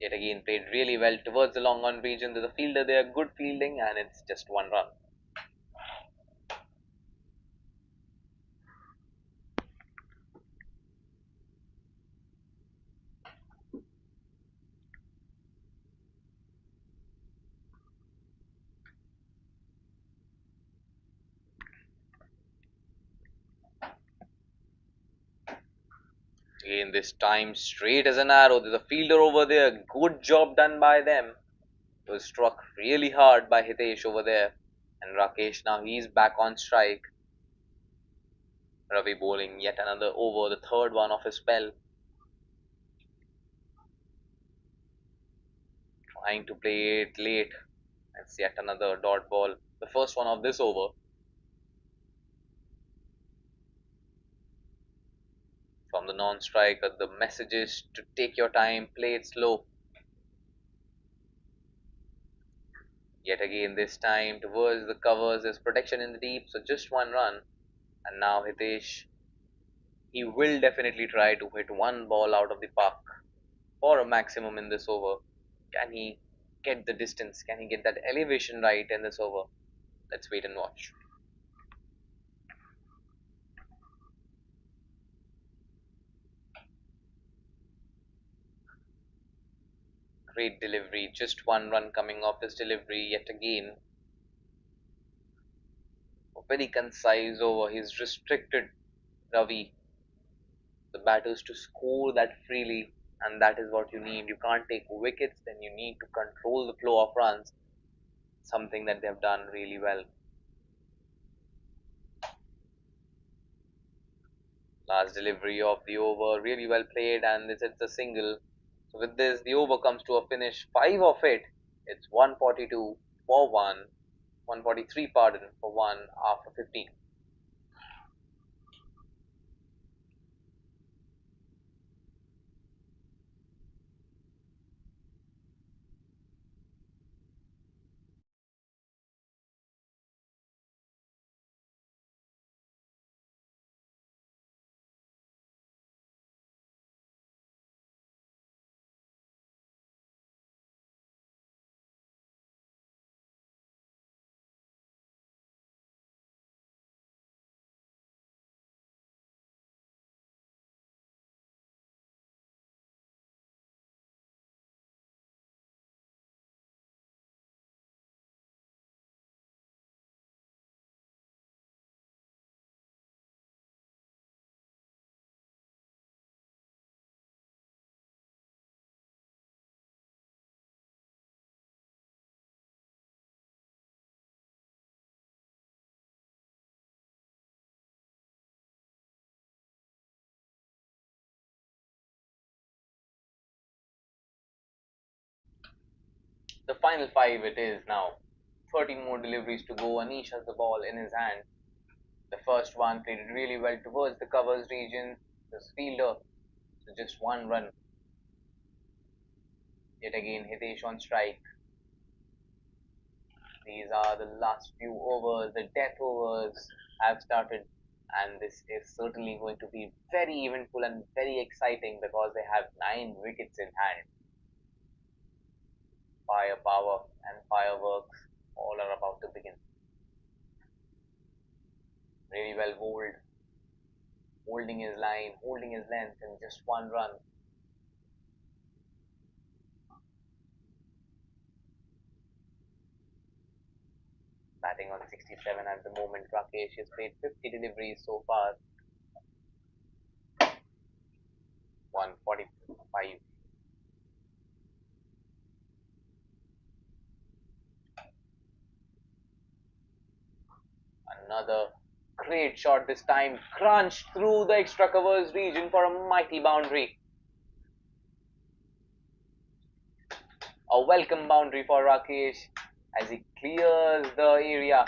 Yet again, played really well towards the long on region. There's a fielder there, good fielding, and it's just 1 run. Again, this time straight as an arrow. There's a fielder over there. Good job done by them. It was struck really hard by Hitesh over there. And Rakesh, now he's back on strike. Ravi bowling yet another over, the third one of his spell. Trying to play it late. It's yet another dot ball. The first one of this over. From the non-striker, the message is to take your time, play it slow. Yet again, this time towards the covers, there's protection in the deep, so just 1 run. And now Hitesh, he will definitely try to hit one ball out of the park for a maximum in this over. Can he get the distance? Can he get that elevation right in this over? Let's wait and watch. Great delivery, just 1 run coming off this delivery yet again. A very concise over. He's restricted Ravi, the batters, to score that freely, and that is what you need. You can't take wickets, then you need to control the flow of runs, something that they've done really well. Last delivery of the over, really well played, and this is a single. So with this, the over comes to a finish. 5 of it. It's 142 for 1, 143, pardon, for 1 after 15. The final five it is now. 30 more deliveries to go. Anish has the ball in his hand. The first one played really well towards the covers region. This fielder, so just one run. Yet again, Hitesh on strike. These are the last few overs. The death overs have started, and this is certainly going to be very eventful and very exciting because they have 9 wickets in hand. Firepower and fireworks all are about to begin. Really well bowled, holding his line, holding his length in just one run. Batting on 67 at the moment, Rakesh has played 50 deliveries so far. 145. Another great shot this time, crunched through the extra covers region for a mighty boundary. A welcome boundary for Rakesh as he clears the area,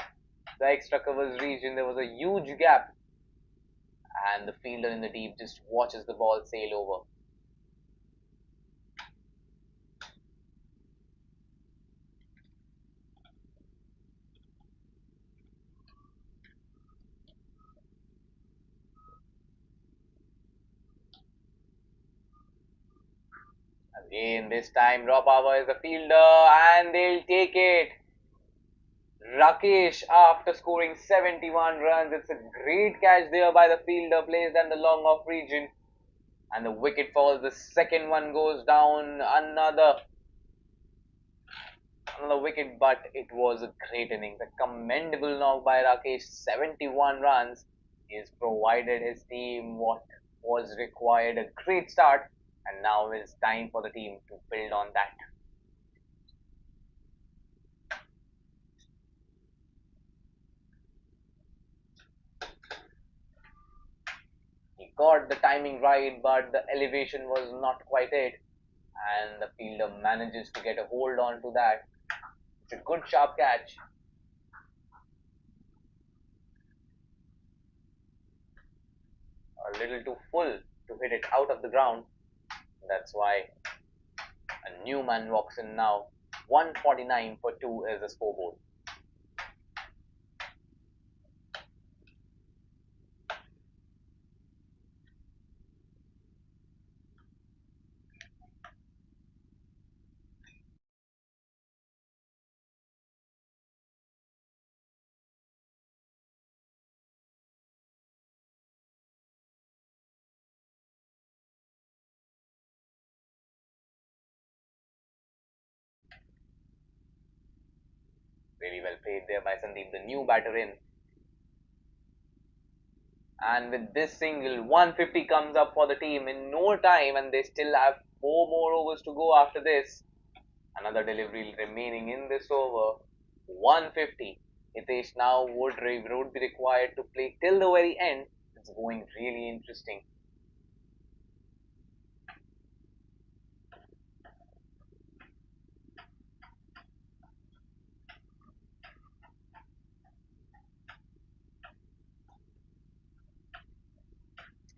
the extra covers region. There was a huge gap, and the fielder in the deep just watches the ball sail over. Again, this time Raw Power is the fielder, and they'll take it. Rakesh, after scoring 71 runs, it's a great catch there by the fielder placed in the long off region. And the wicket falls. The second one goes down. Another wicket, but it was a great innings. A commendable knock by Rakesh. 71 runs. He has provided his team what was required. A great start. And now it's time for the team to build on that. He got the timing right, but the elevation was not quite it. And the fielder manages to get a hold on to that. It's a good sharp catch. A little too full to hit it out of the ground. That's why a new man walks in now. 149 for 2 is the scoreboard. Really well played there by Sandeep, the new batter in. And with this single, 150 comes up for the team in no time, and they still have 4 more overs to go after this. Another delivery remaining in this over. 150. Hitesh now would be required to play till the very end. It's going really interesting.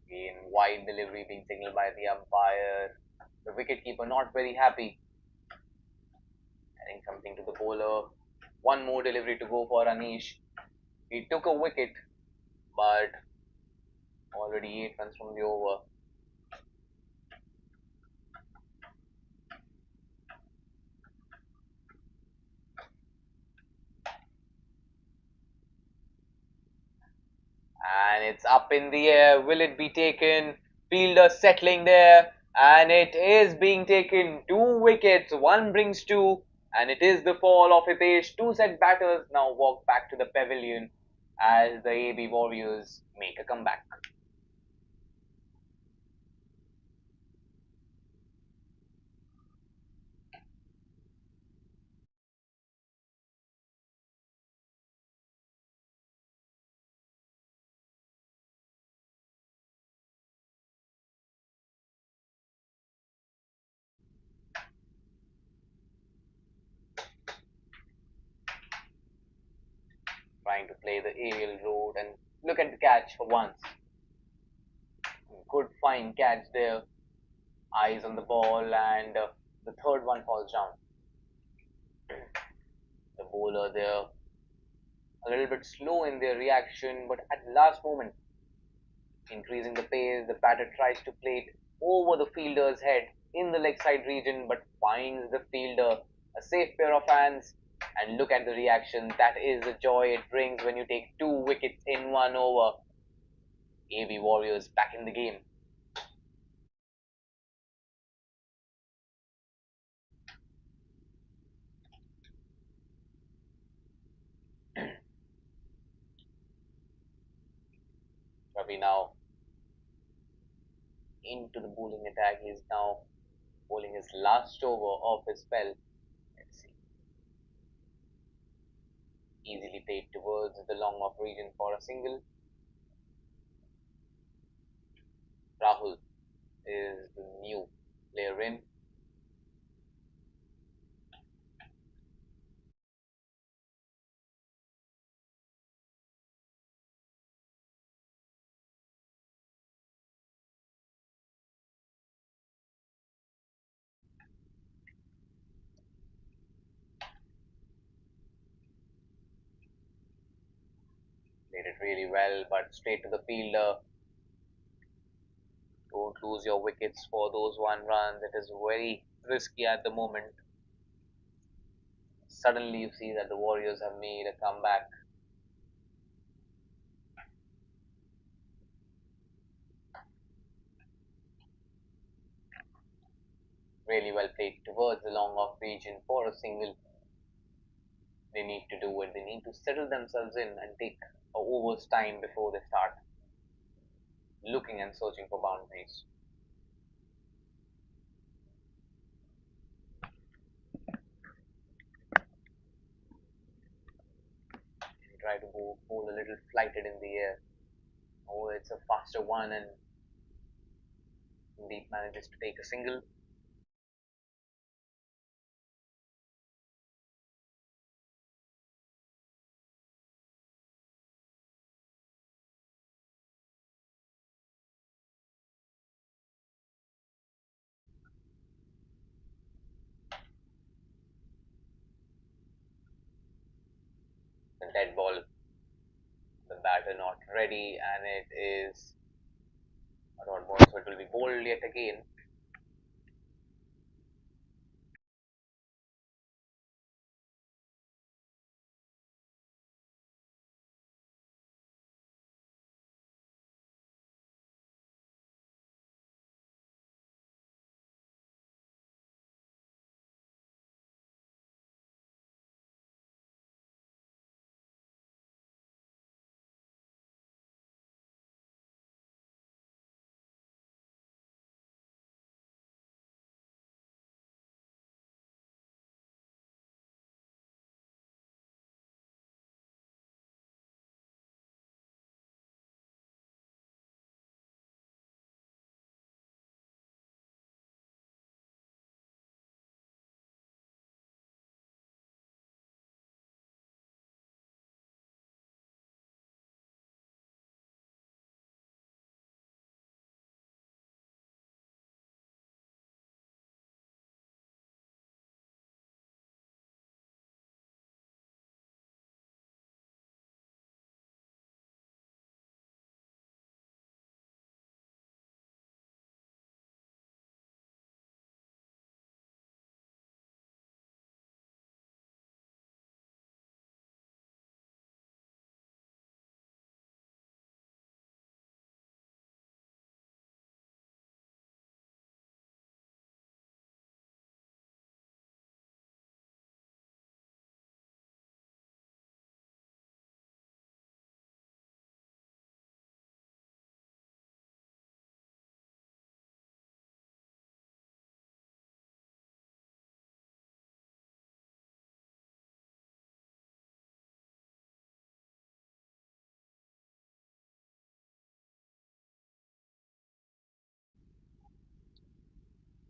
Again, wide delivery being signaled by the umpire. The wicketkeeper not very happy. Adding something to the bowler. One more delivery to go for Anish. He took a wicket, but already 8 runs from the over. And it's up in the air. Will it be taken? Fielder settling there, and it is being taken. 2 wickets, one brings two, and it is the fall of Hitesh. Two set batters now walk back to the pavilion as the AB Warriors make a comeback. trying to play the aerial route and look at the catch for once. Good fine catch there. Eyes on the ball, and the third one falls down. The bowler there a little bit slow in their reaction, but at the last moment, increasing the pace, the batter tries to play it over the fielder's head in the leg side region, but finds the fielder a safe pair of hands. And look at the reaction. That is the joy it brings when you take two wickets in 1 over. AB Warriors back in the game. Ravi now into the bowling attack. He is now bowling his last over of his spell. Let's see. Easily played towards the long off region for a single. Rahul is the new player in. Played it really well, but straight to the fielder. Don't lose your wickets for those 1 runs. It is very risky at the moment. Suddenly, you see that the Warriors have made a comeback. Really well played towards the long off region for a single. They need to do it. They need to settle themselves in and take a over's time before they start looking and searching for boundaries. They try to bowl a little flighted in the air. Oh, it's a faster one, and Deep manages to take a single. The dead ball, the batter not ready, and it is a dot ball, so it will be bowled yet again.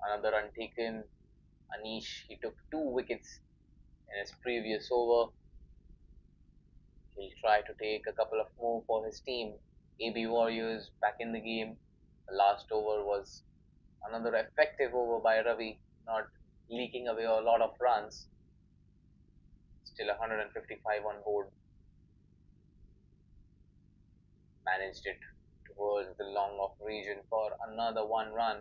Another untaken. Anish, he took two wickets in his previous over. He'll try to take a couple of more for his team. AB Warriors back in the game. The last over was another effective over by Ravi, not leaking away a lot of runs. Still 155 on board. Managed it towards the long off region for another one run.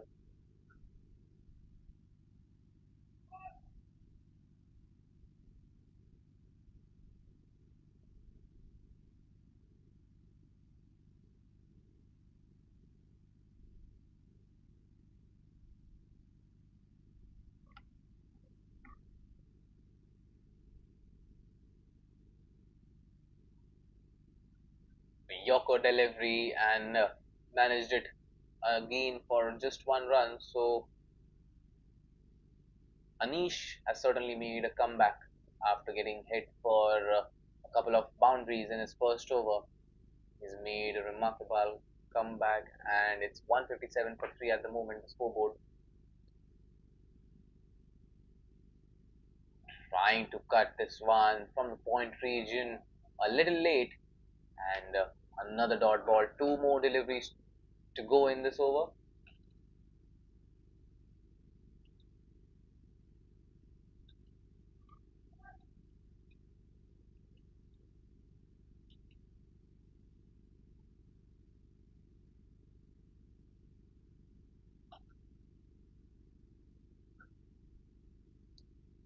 Yoko delivery and managed it again for just one run. So Anish has certainly made a comeback after getting hit for a couple of boundaries in his first over. He's made a remarkable comeback, and it's 157 for 3 at the moment, the scoreboard. Trying to cut this one from the point region a little late, and another dot ball. Two more deliveries to go in this over.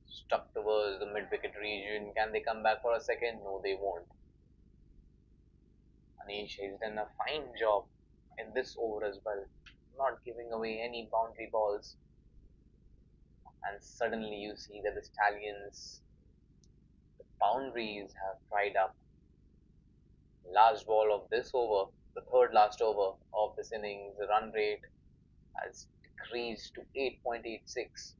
Stuck towards the mid wicket region. Can they come back for a second? No, they won't. Anish has done a fine job in this over as well, not giving away any boundary balls. And suddenly you see that the Stallions, the boundaries have dried up. Last ball of this over, the third last over of this innings, the run rate has decreased to 8.86.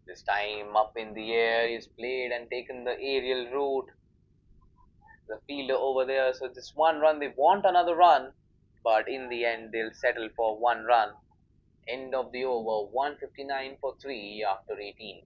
This time up in the air is played and taken the aerial route. The fielder over there, so this one run, they want another run, but in the end they'll settle for one run. End of the over, 159 for 3 after 18.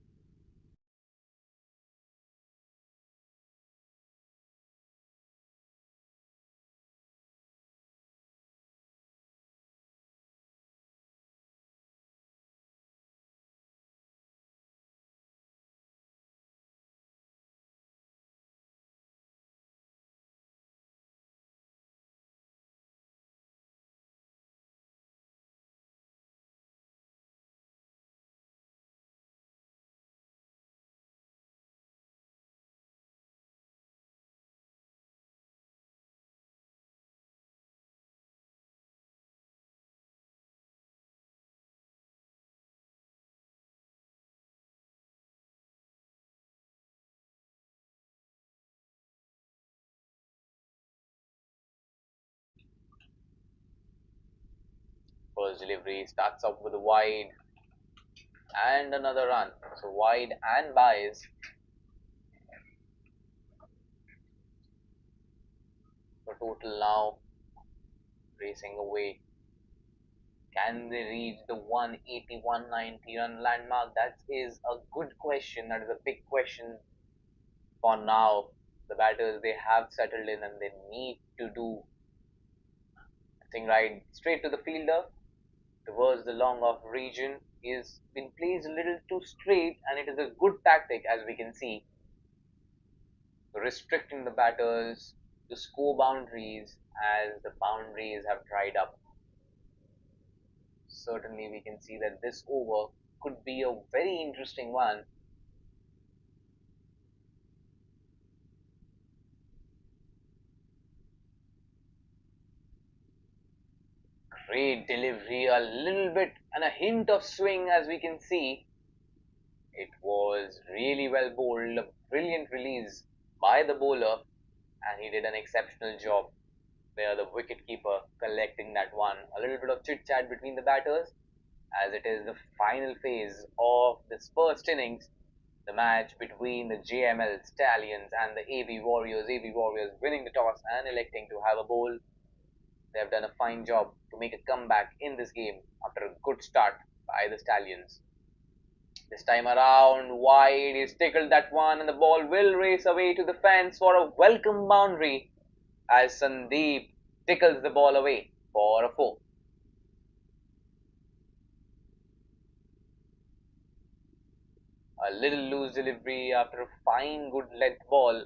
First delivery starts off with a wide and another run. So wide and byes. For total now racing away. Can they reach the 180, 190 run landmark? That is a good question. That is a big question for now. The batters, they have settled in and they need to do thing right. Straight to the fielder towards the long off region is been placed a little too straight, and it is a good tactic as we can see, restricting the batters to score boundaries as the boundaries have dried up. Certainly we can see that this over could be a very interesting one. Great delivery, a little bit and a hint of swing as we can see. It was really well bowled, a brilliant release by the bowler, and he did an exceptional job there, the wicket keeper collecting that one. A little bit of chit chat between the batters as it is the final phase of this first innings, the match between the Jml Stallions and the AB Warriors. AB Warriors winning the toss and electing to have a bowl. They have done a fine job to make a comeback in this game after a good start by the Stallions. This time around, wide, he's tickled that one, and the ball will race away to the fence for a welcome boundary as Sandeep tickles the ball away for a four. A little loose delivery after a fine, good length ball.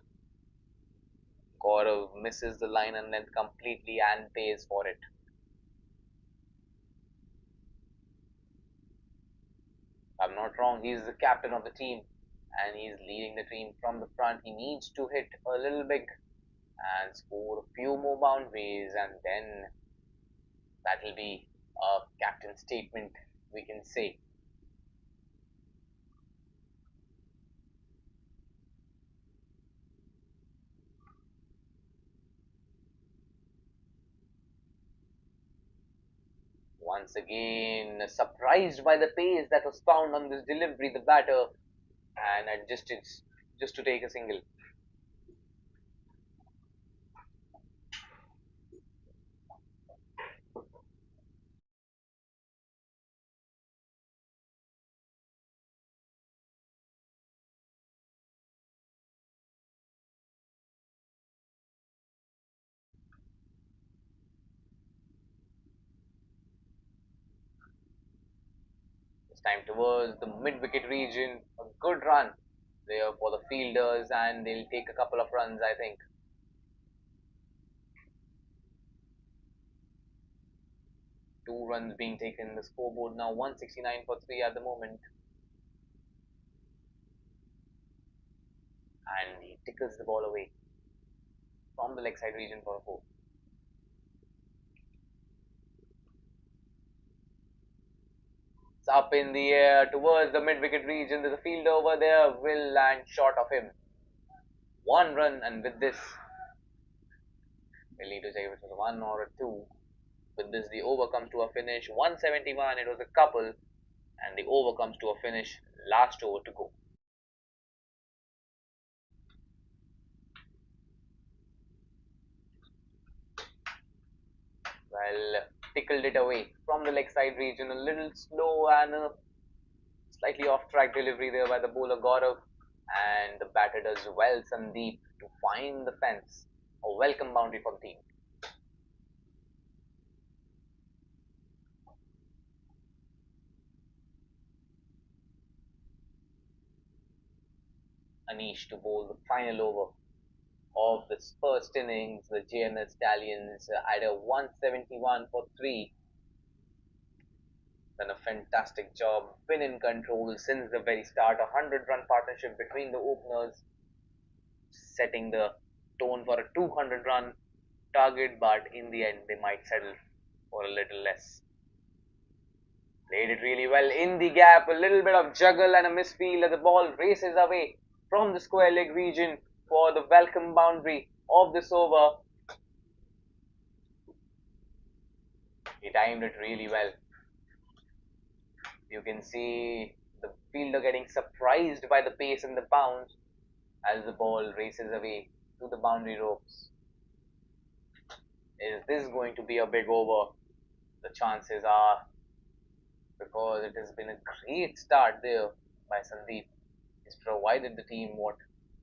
Gaurav misses the line and length completely and pays for it. If I'm not wrong, he's the captain of the team and he's leading the team from the front. He needs to hit a little big and score a few more boundaries, and then that will be a captain statement, we can say. Once again, surprised by the pace that was found on this delivery, the batter and adjusted just to take a single. This time towards the mid wicket region, a good run there for the fielders, and they'll take a couple of runs, I think. Two runs being taken. The scoreboard now 169 for three at the moment, and he tickles the ball away from the leg side region for a four. It's up in the air towards the mid wicket region. There's a fielder over there, will land short of him. One run, and with this, we'll need to say if it was a one or a two. With this, the over comes to a finish. 171, it was a couple, and the over comes to a finish. Last over to go. Well, tickled it away from the leg side region. A little slow and a slightly off track delivery there by the bowler Gaurav. And the batter does well, Sandeep, to find the fence. A welcome boundary for the team. Anish to bowl the final over of this first innings. The Jml Stallions had a 171 for 3. Done a fantastic job, been in control since the very start. A 100-run partnership between the openers, setting the tone for a 200-run target, but in the end, they might settle for a little less. Played it really well in the gap, a little bit of juggle and a misfield as the ball races away from the square leg region for the welcome boundary of this over. He timed it really well. You can see the fielder getting surprised by the pace and the bounce as the ball races away to the boundary ropes. Is this going to be a big over? The chances are, because it has been a great start there by Sandeep. He's provided the team what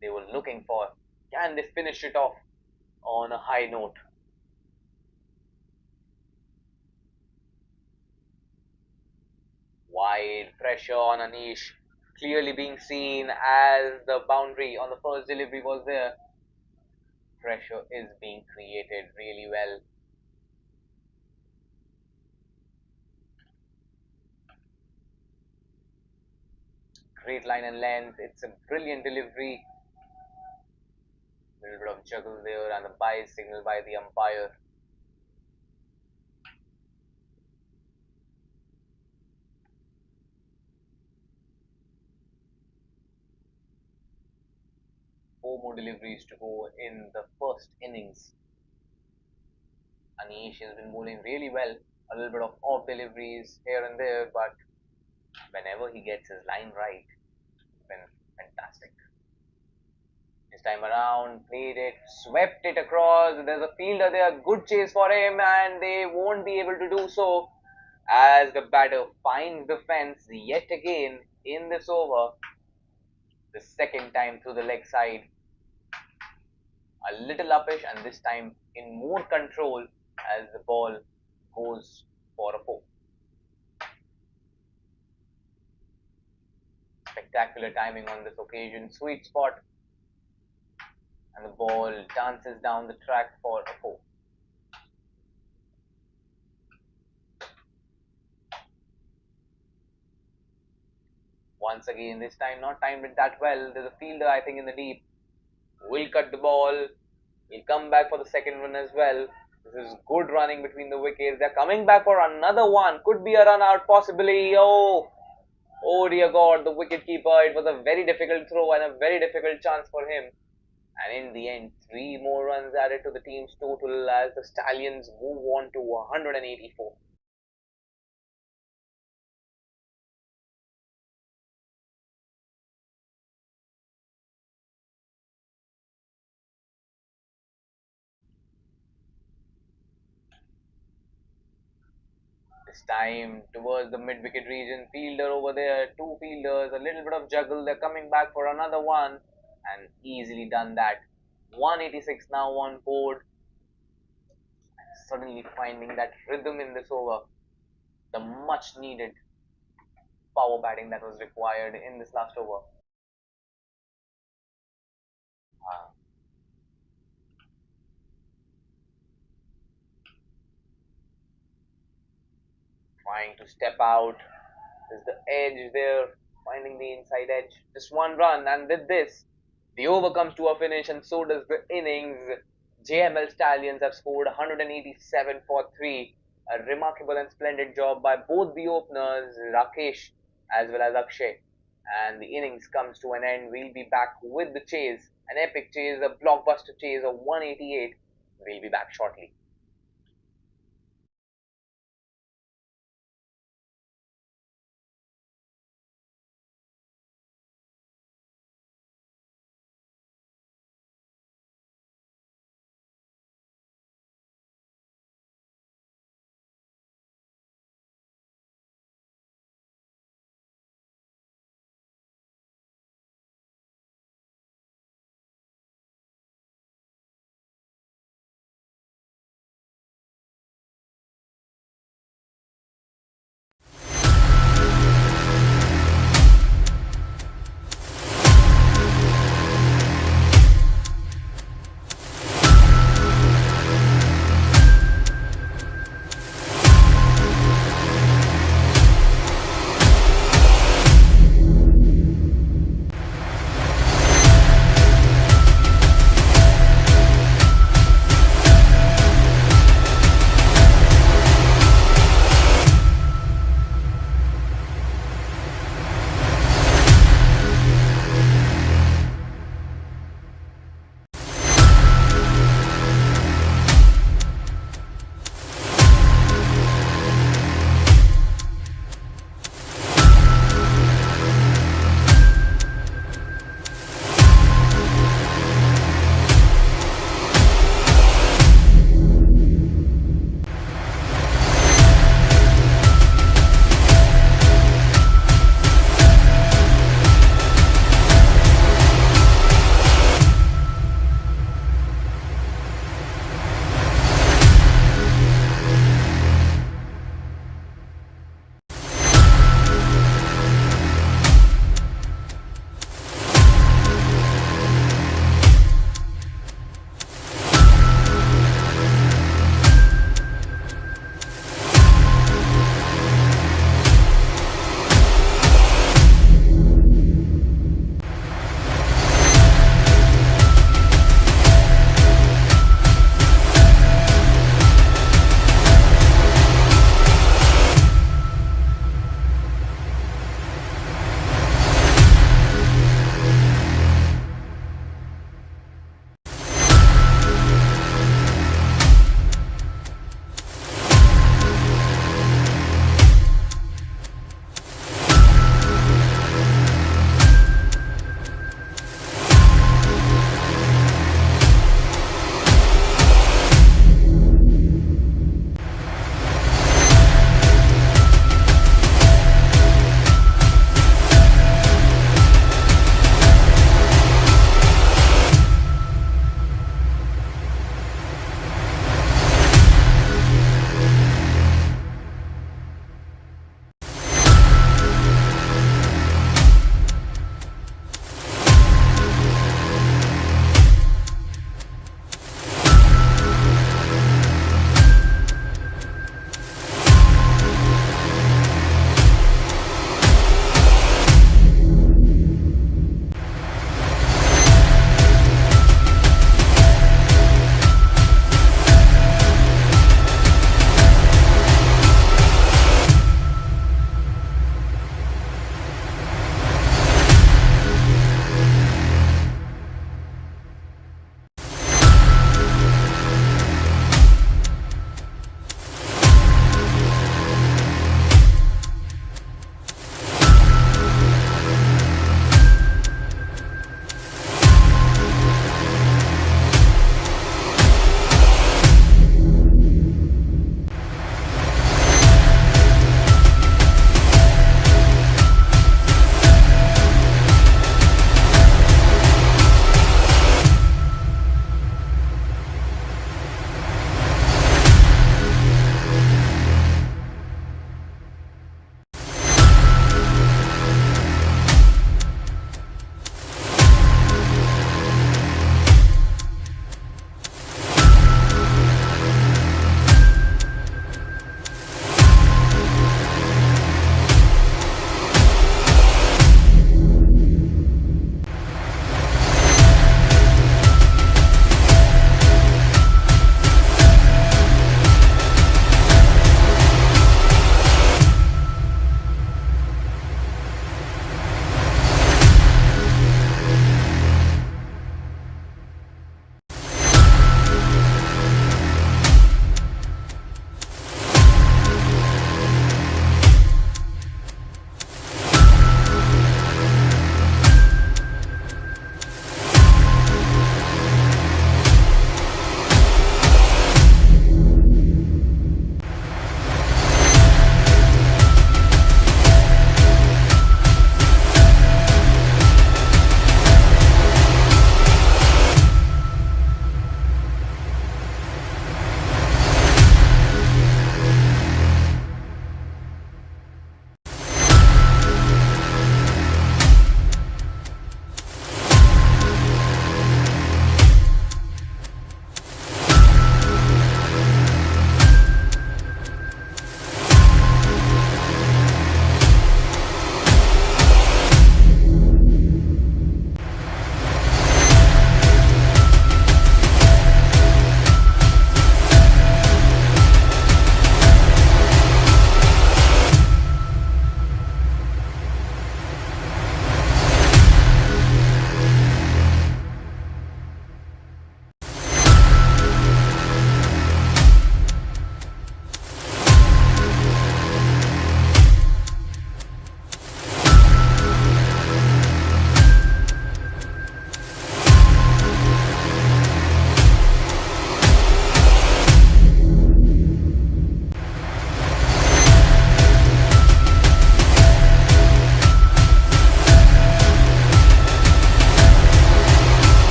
they were looking for. Can they finish it off on a high note? Wide pressure on Anish, clearly being seen as the boundary on the first delivery was there. Pressure is being created really well. Great line and length. It's a brilliant delivery. A little bit of juggle there, and the bye signal by the umpire. Four more deliveries to go in the first innings. Anish has been bowling really well. A little bit of off deliveries here and there, but whenever he gets his line right, it's been fantastic. This time around, played it, swept it across. There's a fielder there, good chase for him, and they won't be able to do so as the batter finds the fence yet again in this over, the second time through the leg side. A little uppish and this time in more control as the ball goes for a four. Spectacular timing on this occasion, sweet spot, and the ball dances down the track for a four. Once again, this time not timed it that well. There's a fielder, I think, in the deep. Will cut the ball. He'll come back for the second one as well. This is good running between the wickets. They're coming back for another one. Could be a run out, possibly. Oh dear God, the wicket keeper. It was a very difficult throw and a very difficult chance for him. And in the end, three more runs added to the team's total as the Stallions move on to 184. This time towards the mid-wicket region, fielder over there, two fielders, a little bit of juggle. They're coming back for another one and easily done that. 186 now on board. Suddenly finding that rhythm in this over, the much needed power batting that was required in this last over. Uh, Trying to step out. There's the edge there, finding the inside edge. Just one run, and with this, the over comes to a finish, and so does the innings. Jml Stallions have scored 187 for 3. A remarkable and splendid job by both the openers, Rakesh as well as Akshay. And the innings comes to an end. We'll be back with the chase, an epic chase, a blockbuster chase of 188. We'll be back shortly.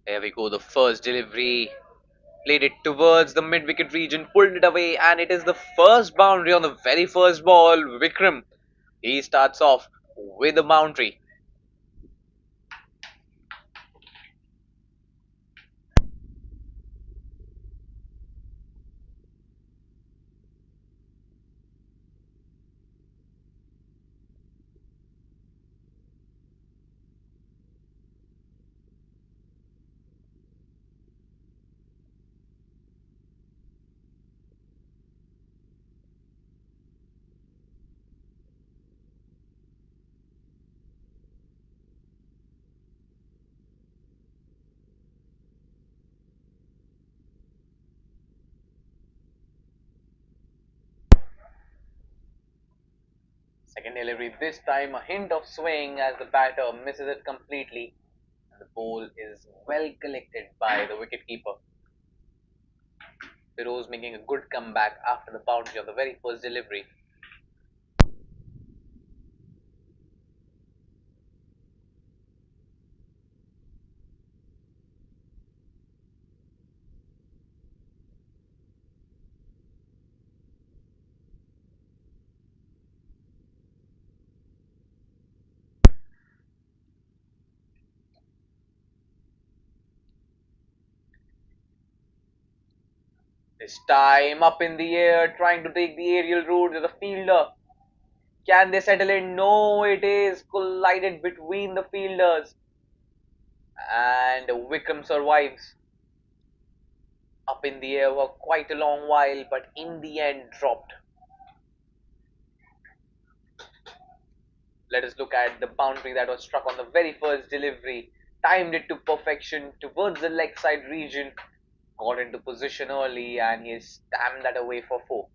Here we go, the first delivery. Played it towards the mid wicket region, pulled it away, and it is the first boundary on the very first ball. Vikram, he starts off with a boundary. Second delivery, this time a hint of swing as the batter misses it completely. And the ball is well collected by the wicketkeeper. Feroz making a good comeback after the boundary of the very first delivery. This time up in the air, trying to take the aerial route with the fielder. Can they settle in? No, it is collided between the fielders. And Vikram survives. Up in the air for quite a long while, but in the end dropped. Let us look at the boundary that was struck on the very first delivery. Timed it to perfection towards the leg side region. Got into position early and he stamped that away for four.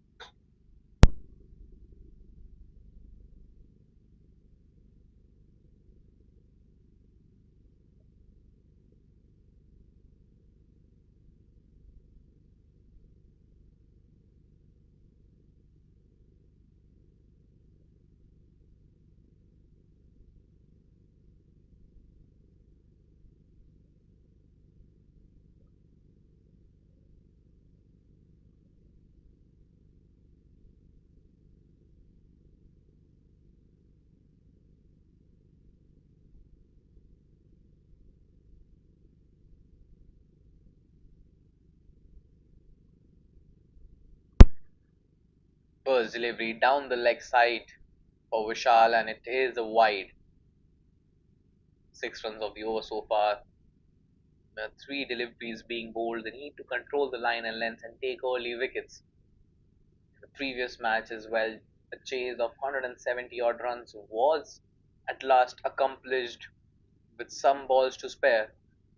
First delivery down the leg side for Vishal and it is a wide. 6 runs of the over so far. Three deliveries being bowled. They need to control the line and length and take early wickets. The previous match as well, a chase of 170 odd runs was at last accomplished with some balls to spare.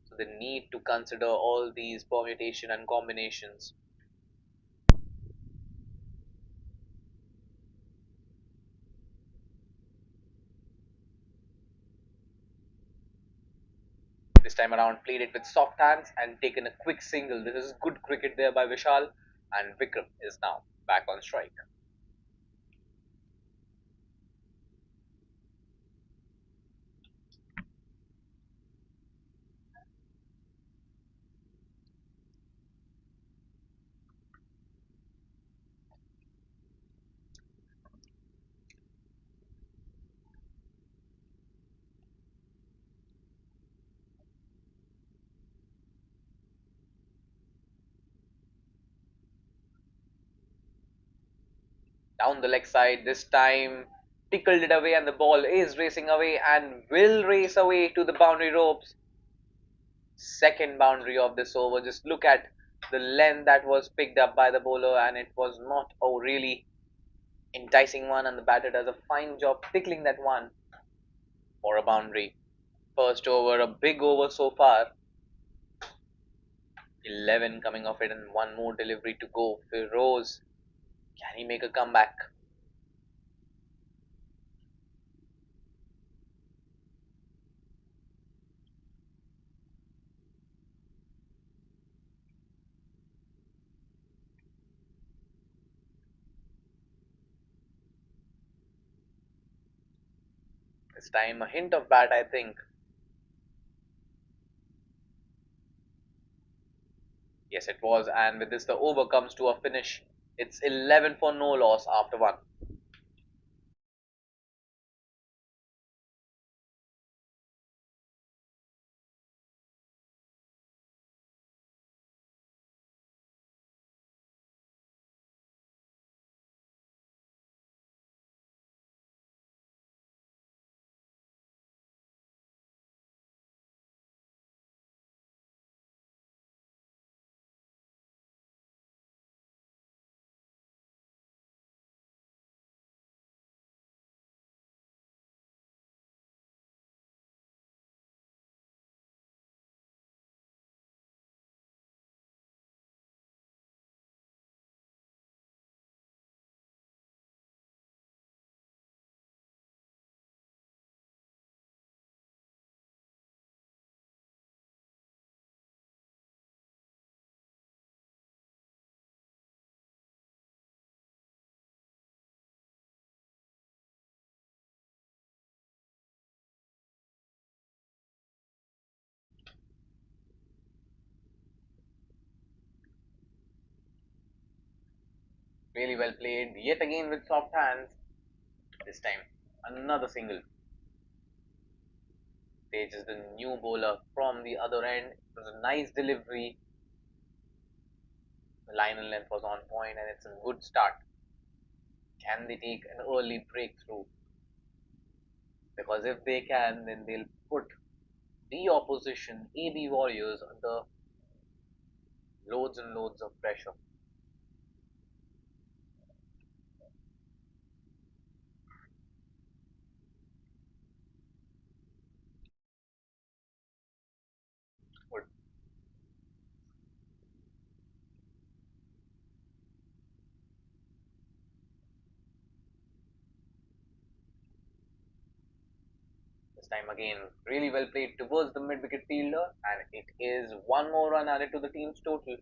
So they need to consider all these permutation and combinations. This time around, played it with soft hands and taken a quick single. This is good cricket there by Vishal, and Vikram is now back on strike. Down the leg side, this time tickled it away, and the ball is racing away and will race away to the boundary ropes. Second boundary of this over. Just look at the length that was picked up by the bowler, and it was not a really enticing one, and the batter does a fine job tickling that one for a boundary. First over, a big over so far. 11 coming off it, and one more delivery to go. Feroz, can he make a comeback? This time, a hint of bat, I think. Yes, it was, and with this, the over comes to a finish. It's 11 for no loss after one. Really well played, yet again with soft hands. This time, another single. Page is the new bowler from the other end. It was a nice delivery. The line and length was on point, and it's a good start. Can they take an early breakthrough? Because if they can, then they'll put the opposition, AB Warriors, under loads and loads of pressure. Good. This time again, really well played towards the mid wicket fielder, and it is one more run added to the team's total.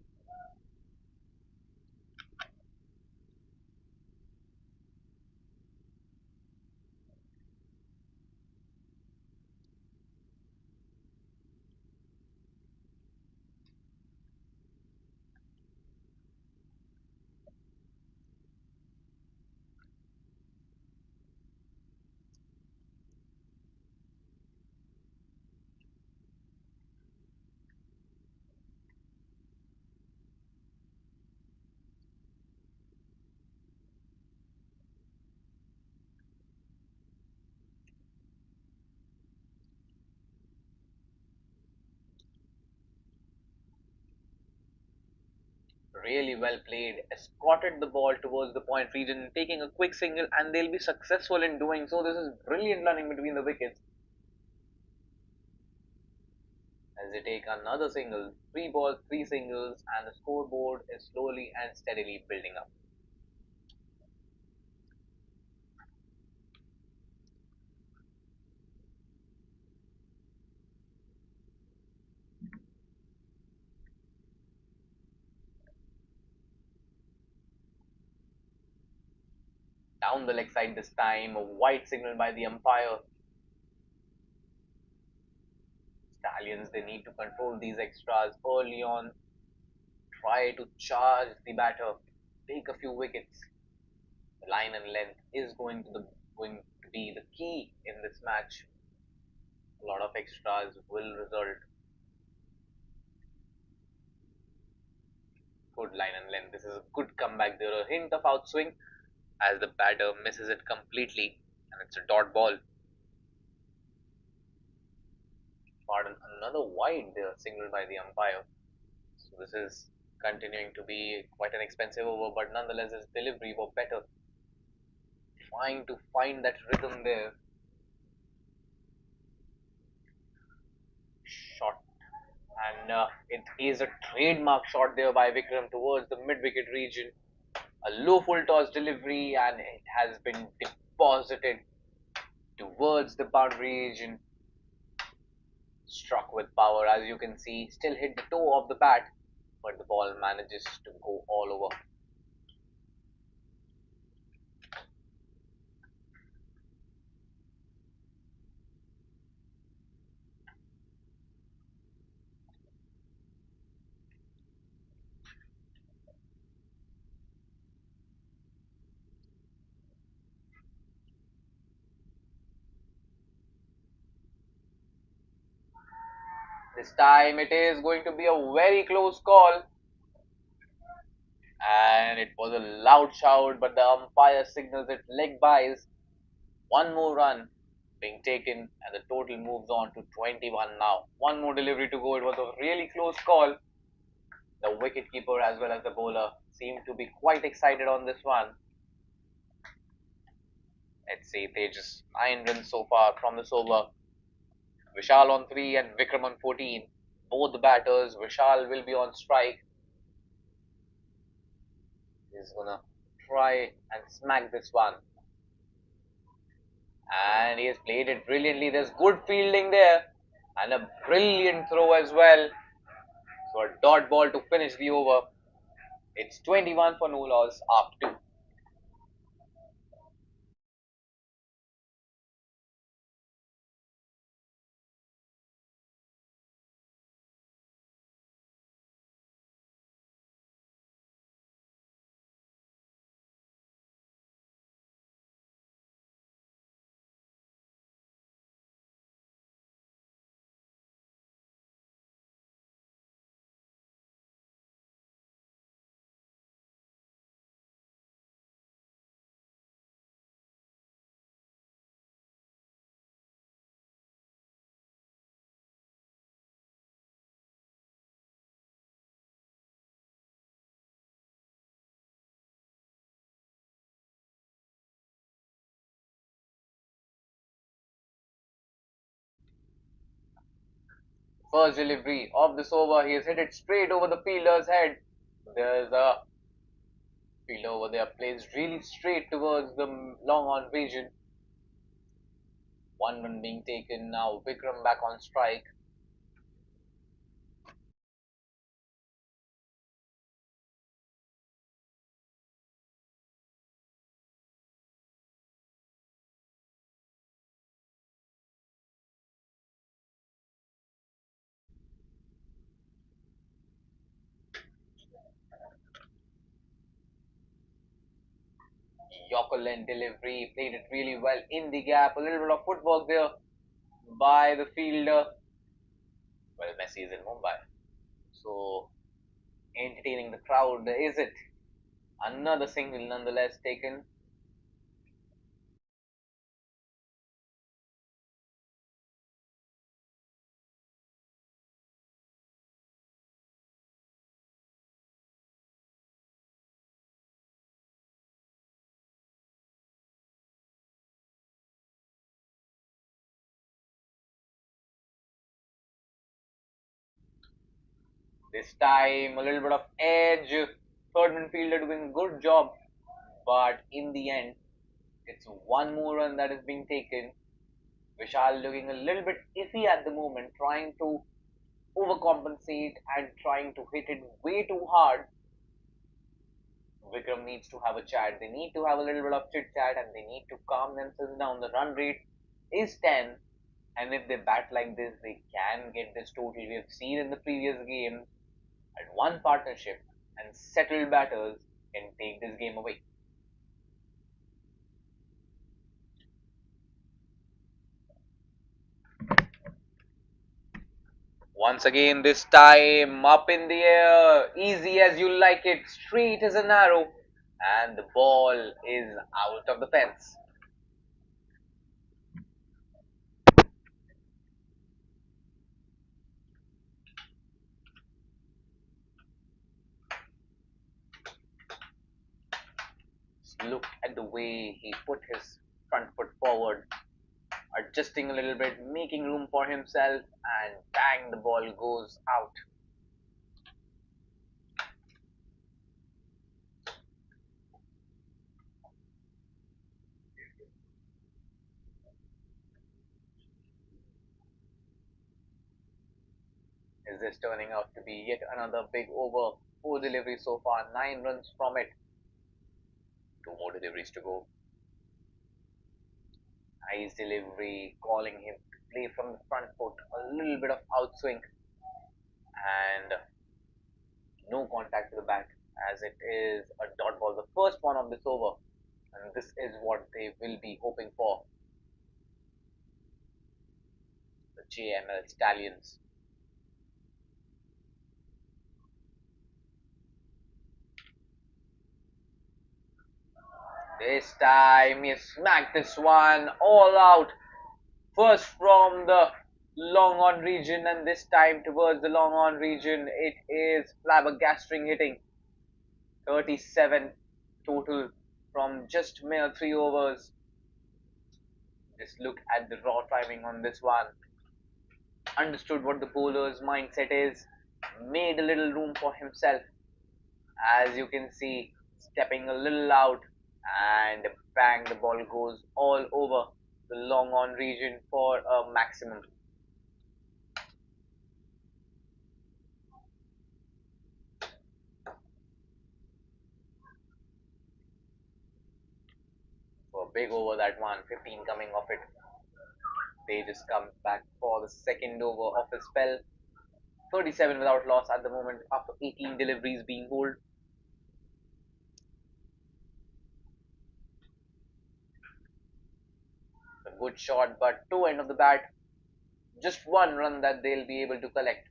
Really well played, escorted the ball towards the point region, taking a quick single, and they'll be successful in doing so. This is brilliant running between the wickets as they take another single. Three balls, three singles, and the scoreboard is slowly and steadily building up. Down the leg side this time, a white signal by the umpire. Stallions, they need to control these extras early on, try to charge the batter, take a few wickets. The line and length is going to be the key in this match. A lot of extras will result. Good line and length. This is a good comeback there. A hint of outswing as the batter misses it completely, and it's a dot ball. Pardon, another wide there, signaled by the umpire. So this is continuing to be quite an expensive over, but nonetheless his delivery was better. Trying to find that rhythm there. Shot. And it is a trademark shot there by Vikram towards the mid-wicket region. A low full toss delivery, and it has been deposited towards the boundary region. Struck with power, as you can see, still hit the toe of the bat, but the ball manages to go all over. This time it is going to be a very close call, and it was a loud shout, but the umpire signals it leg byes. One more run being taken, and the total moves on to 21 now. One more delivery to go. It was a really close call. The wicketkeeper as well as the bowler seemed to be quite excited on this one. Let's see, Tejas 9 runs so far from this over. Vishal on 3 and Vikram on 14. Both the batters. Vishal will be on strike. He's gonna try and smack this one. And he has played it brilliantly. There's good fielding there. And a brilliant throw as well. So a dot ball to finish the over. It's 21 for no loss after 2. First delivery of this over. He has hit it straight over the fielder's head. There's a fielder over there. Plays really straight towards the long on vision. One run being taken now. Vikram back on strike. Yorker and delivery. Played it really well in the gap. A little bit of footwork there by the fielder. Well, Messi is in Mumbai. So entertaining the crowd, is it? Another single nonetheless taken. This time a little bit of edge. Third man fielder doing a good job. But in the end, it's one more run that is being taken. Vishal looking a little bit iffy at the moment, trying to overcompensate and trying to hit it way too hard. Vikram needs to have a chat. They need to have a little bit of chit chat and they need to calm themselves down. The run rate is 10, and if they bat like this, they can get this total. We have seen in the previous games that one partnership and settled batters can take this game away. Once again, this time up in the air, easy as you like it, straight as an arrow, and the ball is out of the fence. Look at the way he put his front foot forward, adjusting a little bit, making room for himself, and bang, the ball goes out. Is this turning out to be yet another big over? 4 deliveries so far, 9 runs from it. 2 more deliveries to go. Nice delivery, calling him to play from the front foot, a little bit of outswing, and no contact to the bat as it is a dot ball, the first one of this over, and this is what they will be hoping for. The Jml Stallions. This time he smacked this one all out. First from the long on region, and this time towards the long on region. It is flabbergasting hitting. 37 total from just mere 3 overs. Just look at the raw timing on this one. Understood what the bowler's mindset is. Made a little room for himself. As you can see, stepping a little out, and bang, the ball goes all over the long on region for a maximum. For a big over, that one, 15 coming off it. They just come back for the second over of his spell. 37 without loss at the moment after 18 deliveries being bowled. A good shot, but two end of the bat. Just one run that they'll be able to collect.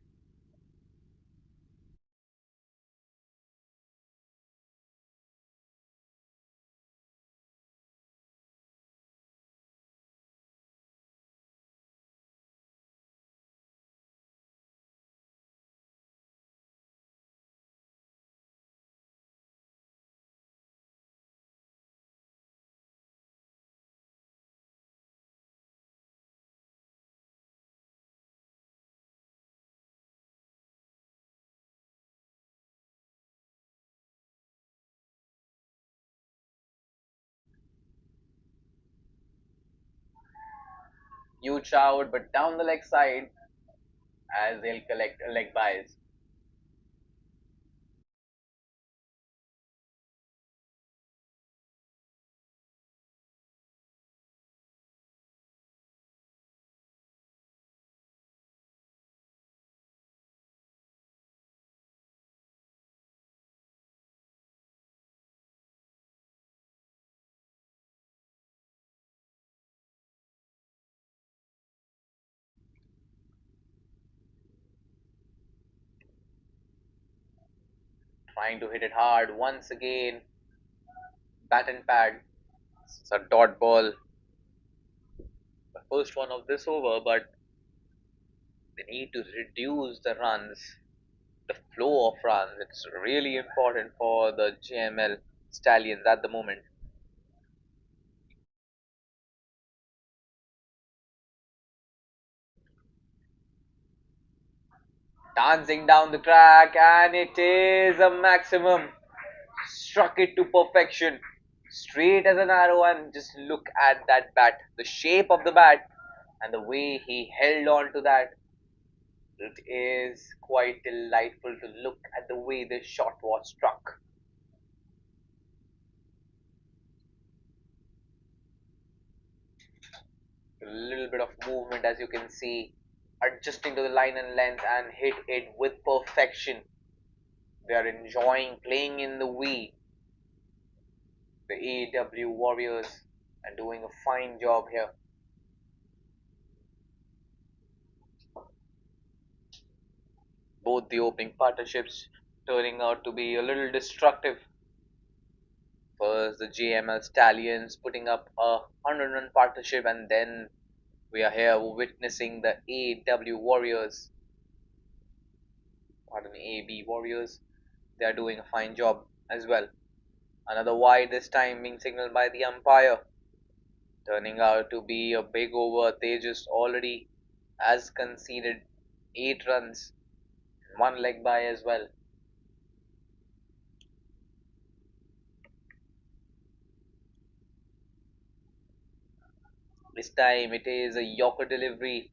Huge out, but down the leg side as they'll collect leg byes. Trying to hit it hard once again. Bat and pad. It's a dot ball. The first one of this over, but they need to reduce the runs, the flow of runs. It's really important for the Jml Stallions at the moment. Dancing down the track, and it is a maximum. Struck it to perfection, straight as an arrow. And just look at that bat, the shape of the bat, and the way he held on to that. It is quite delightful to look at the way this shot was struck. A little bit of movement, as you can see, adjusting to the line and length, and hit it with perfection. They are enjoying playing in the way, the AW Warriors, and doing a fine job here. Both the opening partnerships turning out to be a little destructive. First, the JML Stallions putting up a 100-run partnership, and then we are here witnessing the AW Warriors, pardon me, AB Warriors. They are doing a fine job as well. Another wide this time being signaled by the umpire, turning out to be a big over. They just already has conceded 8 runs, one leg by as well. This time it is a Yorker delivery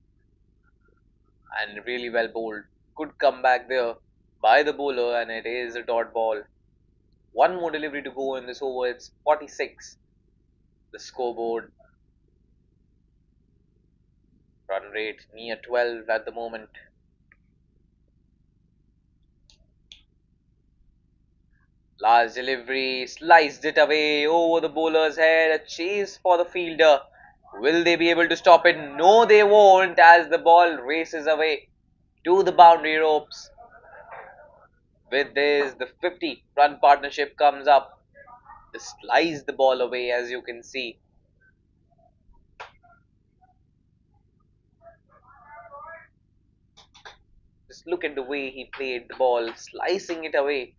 and really well bowled. Good comeback there by the bowler, and it is a dot ball. One more delivery to go in this over. It's 46. The scoreboard run rate near 12 at the moment. Last delivery sliced it away over the bowler's head. A chase for the fielder. Will they be able to stop it? No, they won't, as the ball races away to the boundary ropes. With this, the 50-run partnership comes up. Just slice the ball away, as you can see. Just look at the way he played the ball, slicing it away.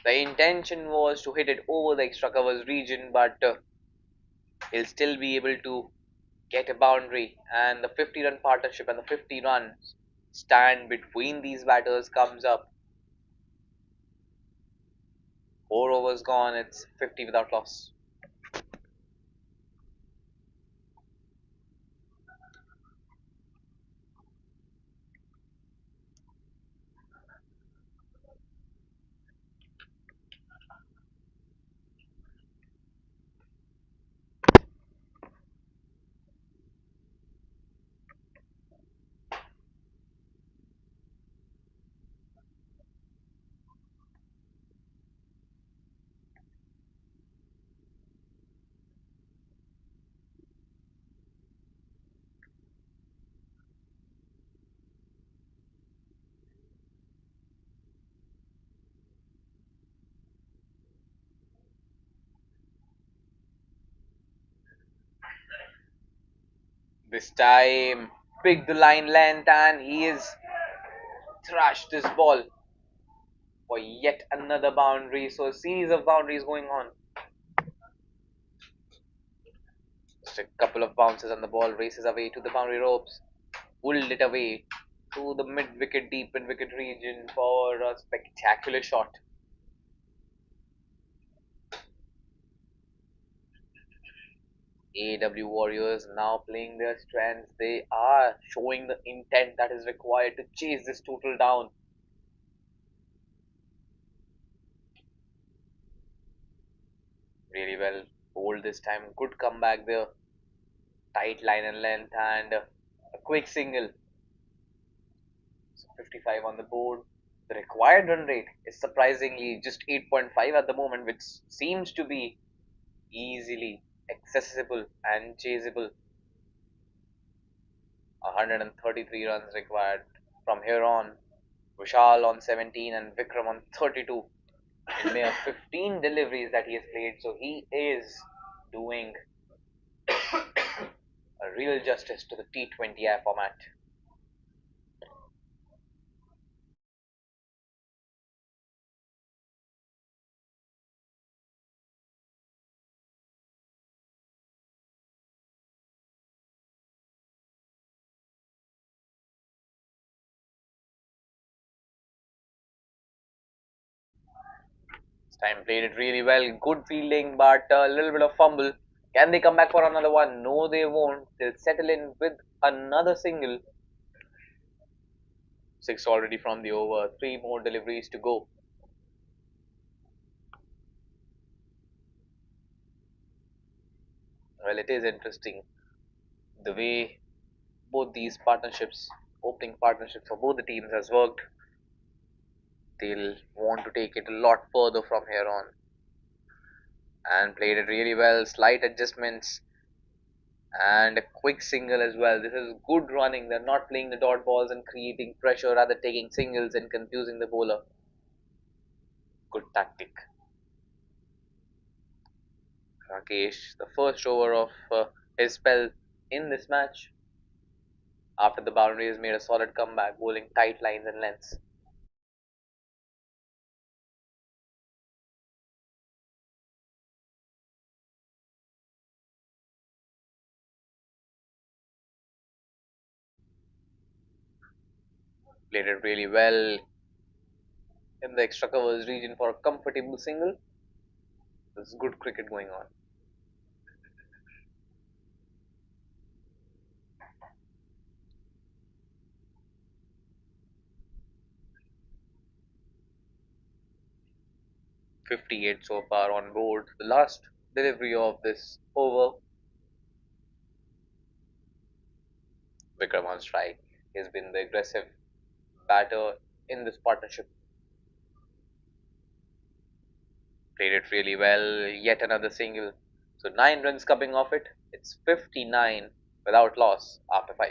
The intention was to hit it over the extra covers region, but he'll still be able to get a boundary. And the 50-run partnership and the 50 runs stand between these batters comes up. 4 overs gone, it's 50 without loss. This time, pick the line length, and he is thrashed this ball for yet another boundary. So a series of boundaries going on. Just a couple of bounces and the ball races away to the boundary ropes, pulled it away to the mid wicket, deep mid wicket region for a spectacular shot. AW Warriors now playing their strengths. They are showing the intent that is required to chase this total down. Really well bowled this time. Good comeback there. Tight line and length and a quick single. So 55 on the board. The required run rate is surprisingly just 8.5 at the moment, which seems to be easily accessible and chaseable. 133 runs required from here on. Vishal on 17 and Vikram on 32 in mere 15 deliveries that he has played. So he is doing a real justice to the T20I format. This time played it really well. Good fielding, but a little bit of fumble. Can they come back for another one? No, they won't. They'll settle in with another single. Six already from the over. Three more deliveries to go. Well, it is interesting the way both these partnerships, opening partnerships for both the teams has worked. They'll want to take it a lot further from here on and played it really well. Slight adjustments and a quick single as well. This is good running. They're not playing the dot balls and creating pressure, rather taking singles and confusing the bowler. Good tactic. Rakesh, the first over of his spell in this match. After the boundary has made a solid comeback, bowling tight lines and lengths. Played it really well in the extra covers region for a comfortable single. There's good cricket going on. 58 so far on board. The last delivery of this over. Vikram on strike. He's been the aggressive batter in this partnership. Played it really well. Yet another single. So 9 runs coming off it. It's 59 without loss after 5.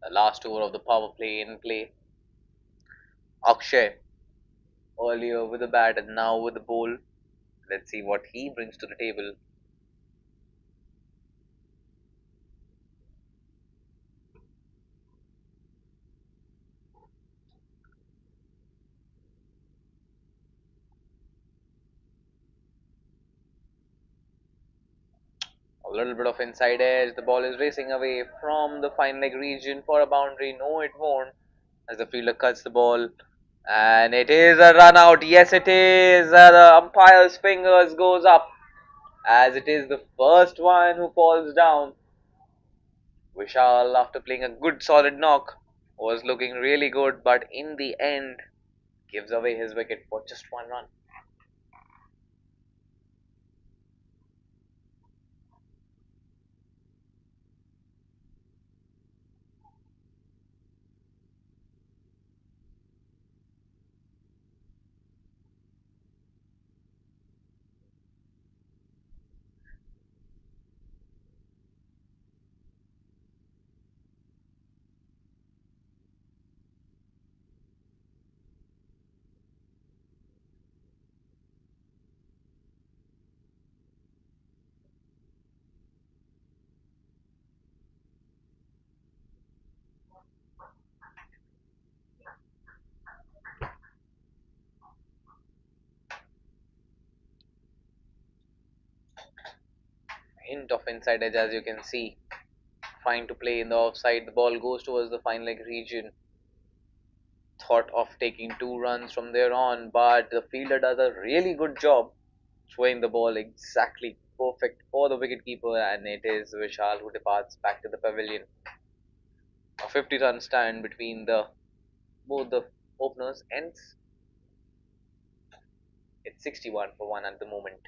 The last over of the power play in play. Akshay earlier with the bat and now with the ball. Let's see what he brings to the table. A little bit of inside edge. The ball is racing away from the fine leg region for a boundary. No, it won't. As the fielder cuts the ball. And it is a run out. Yes, it is. The umpire's fingers goes up as it is the first one who falls down. Vishal, after playing a good solid knock, was looking really good, but in the end, gives away his wicket for just one run. Hint of inside edge, as you can see. Trying to play in the offside, the ball goes towards the fine leg region. Thought of taking 2 runs from there on, but the fielder does a really good job throwing the ball exactly perfect for the wicketkeeper, and it is Vishal who departs back to the pavilion. A 50-run stand between the both the openers ends. It's 61 for 1 at the moment.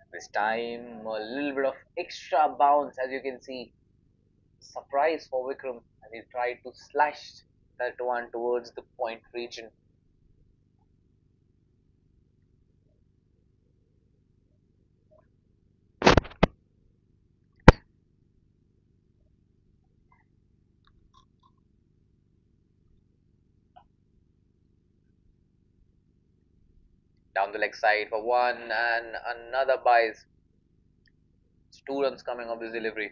This time, a little bit of extra bounce, as you can see. Surprise for Vikram as he tried to slash that one towards the point region. Down the leg side for one, and another buys. It's 2 runs coming off this delivery.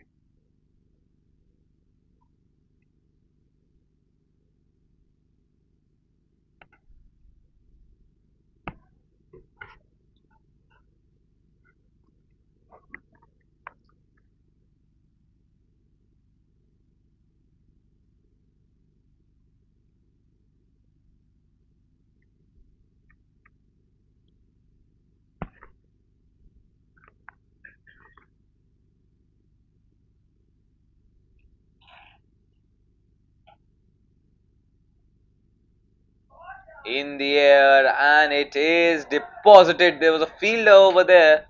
In the air, and it is deposited. There was a fielder over there,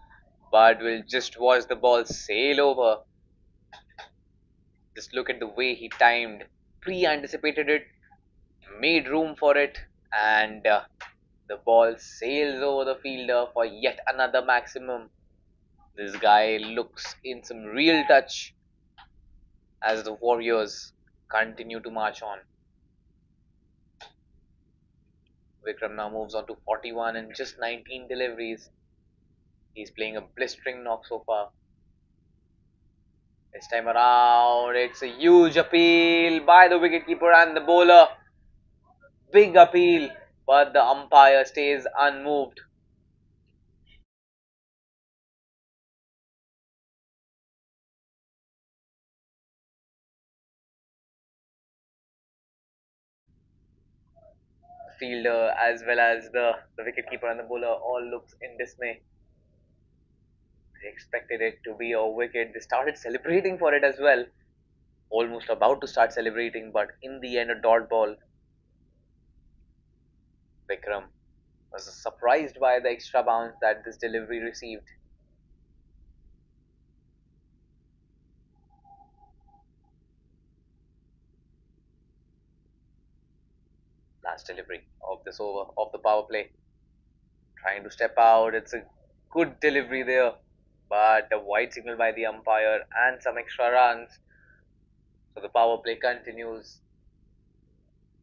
but we'll just watch the ball sail over. Just look at the way he timed, pre anticipated it, made room for it, and the ball sails over the fielder for yet another maximum. This guy looks in some real touch as the Warriors continue to march on. Vikram now moves on to 41 and just 19 deliveries. He's playing a blistering knock so far. This time around, it's a huge appeal by the wicketkeeper and the bowler. Big appeal, but the umpire stays unmoved. The fielder as well as the wicketkeeper and the bowler all looks in dismay. They expected it to be a wicket. They started celebrating for it as well. Almost about to start celebrating, but in the end, a dot ball. Vikram was surprised by the extra bounce that this delivery received. Last delivery of this over of the power play. Trying to step out. It's a good delivery there, but a wide signal by the umpire and some extra runs. So the power play continues.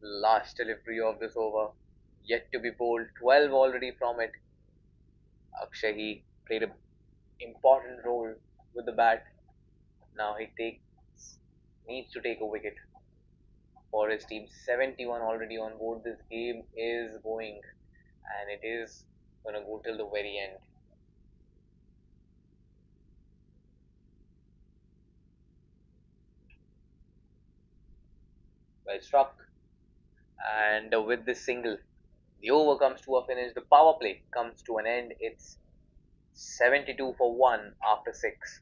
Last delivery of this over, yet to be bowled. 12 already from it. Akshay, he played an important role with the bat. Now he takes needs to take a wicket for his team. 71 already on board. This game is going, and it is gonna go till the very end. Well struck, and with this single, the over comes to a finish. The power play comes to an end. It's 72 for 1 after 6.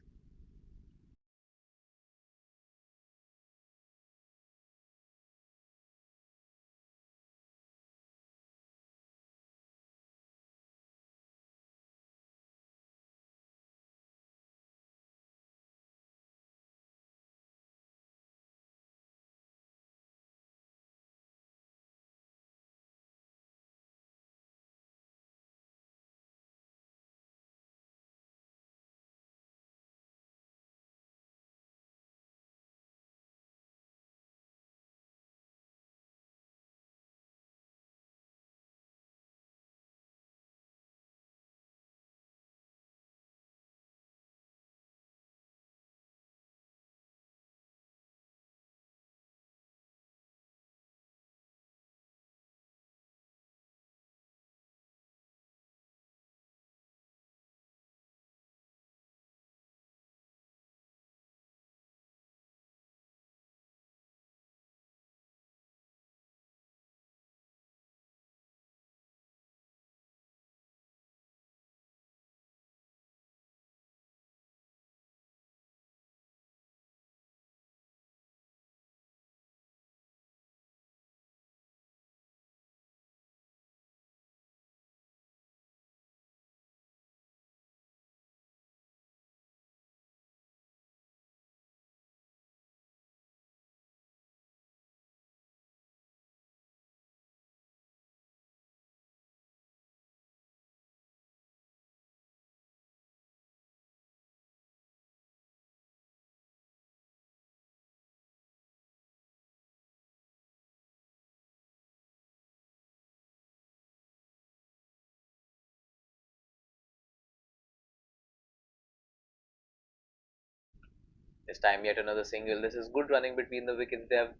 This time, yet another single. This is good running between the wickets. They have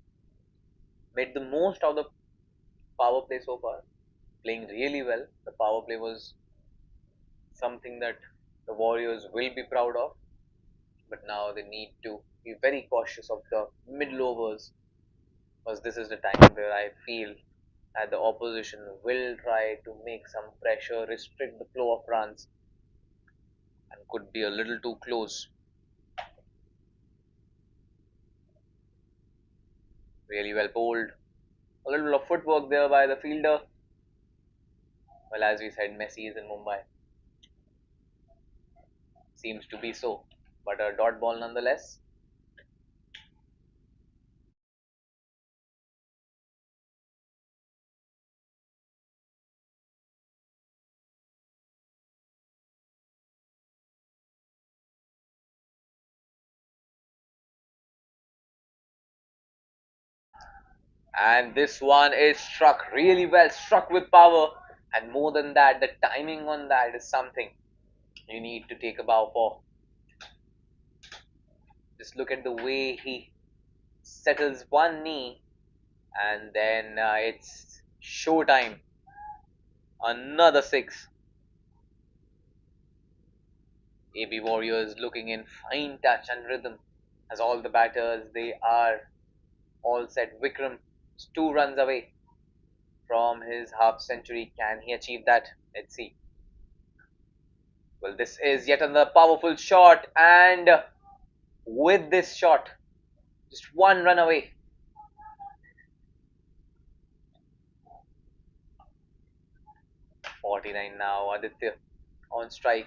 made the most of the power play so far, playing really well. The power play was something that the Warriors will be proud of, but now they need to be very cautious of the middle overs because this is the time where I feel that the opposition will try to make some pressure, restrict the flow of runs, and could be a little too close. Really well bowled. A little of footwork there by the fielder. Well, as we said, Messi is in Mumbai. Seems to be so. But a dot ball nonetheless. And this one is struck really well, struck with power. And more than that, the timing on that is something you need to take a bow for. Just look at the way he settles one knee, and then it's showtime. Another six. AB Warriors looking in fine touch and rhythm. As all the batters, they are all set. Vikram is 2 runs away from his half century. Can he achieve that? Let's see. Well, this is yet another powerful shot, and with this shot, just 1 run away. 49 now. Aditya on strike.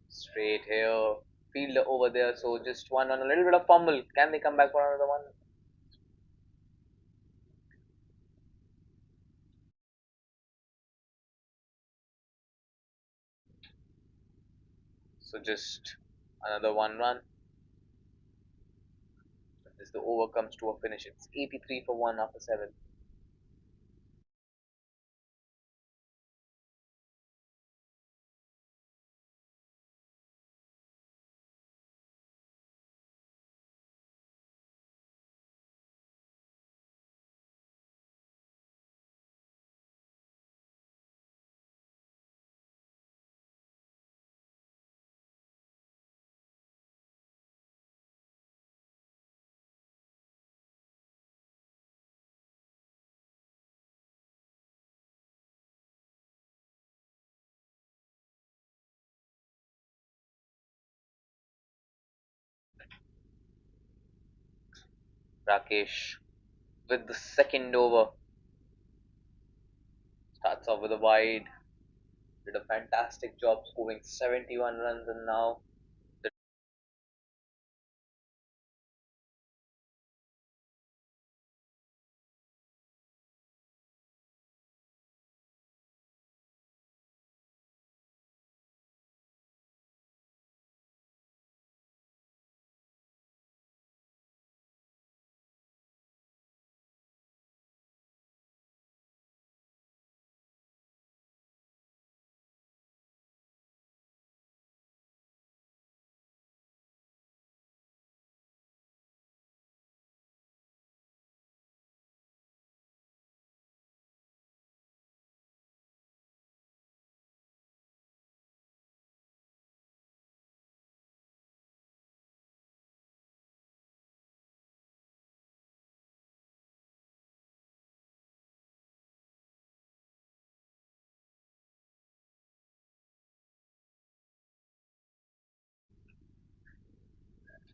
Straight here. Fielder over there. So just 1 run. A little bit of fumble. Can they come back for another one? So just another 1 run. As the over comes to a finish, it's 83 for 1 after 7. Rakesh with the second over starts off with a wide. Did a fantastic job scoring 71 runs, and now the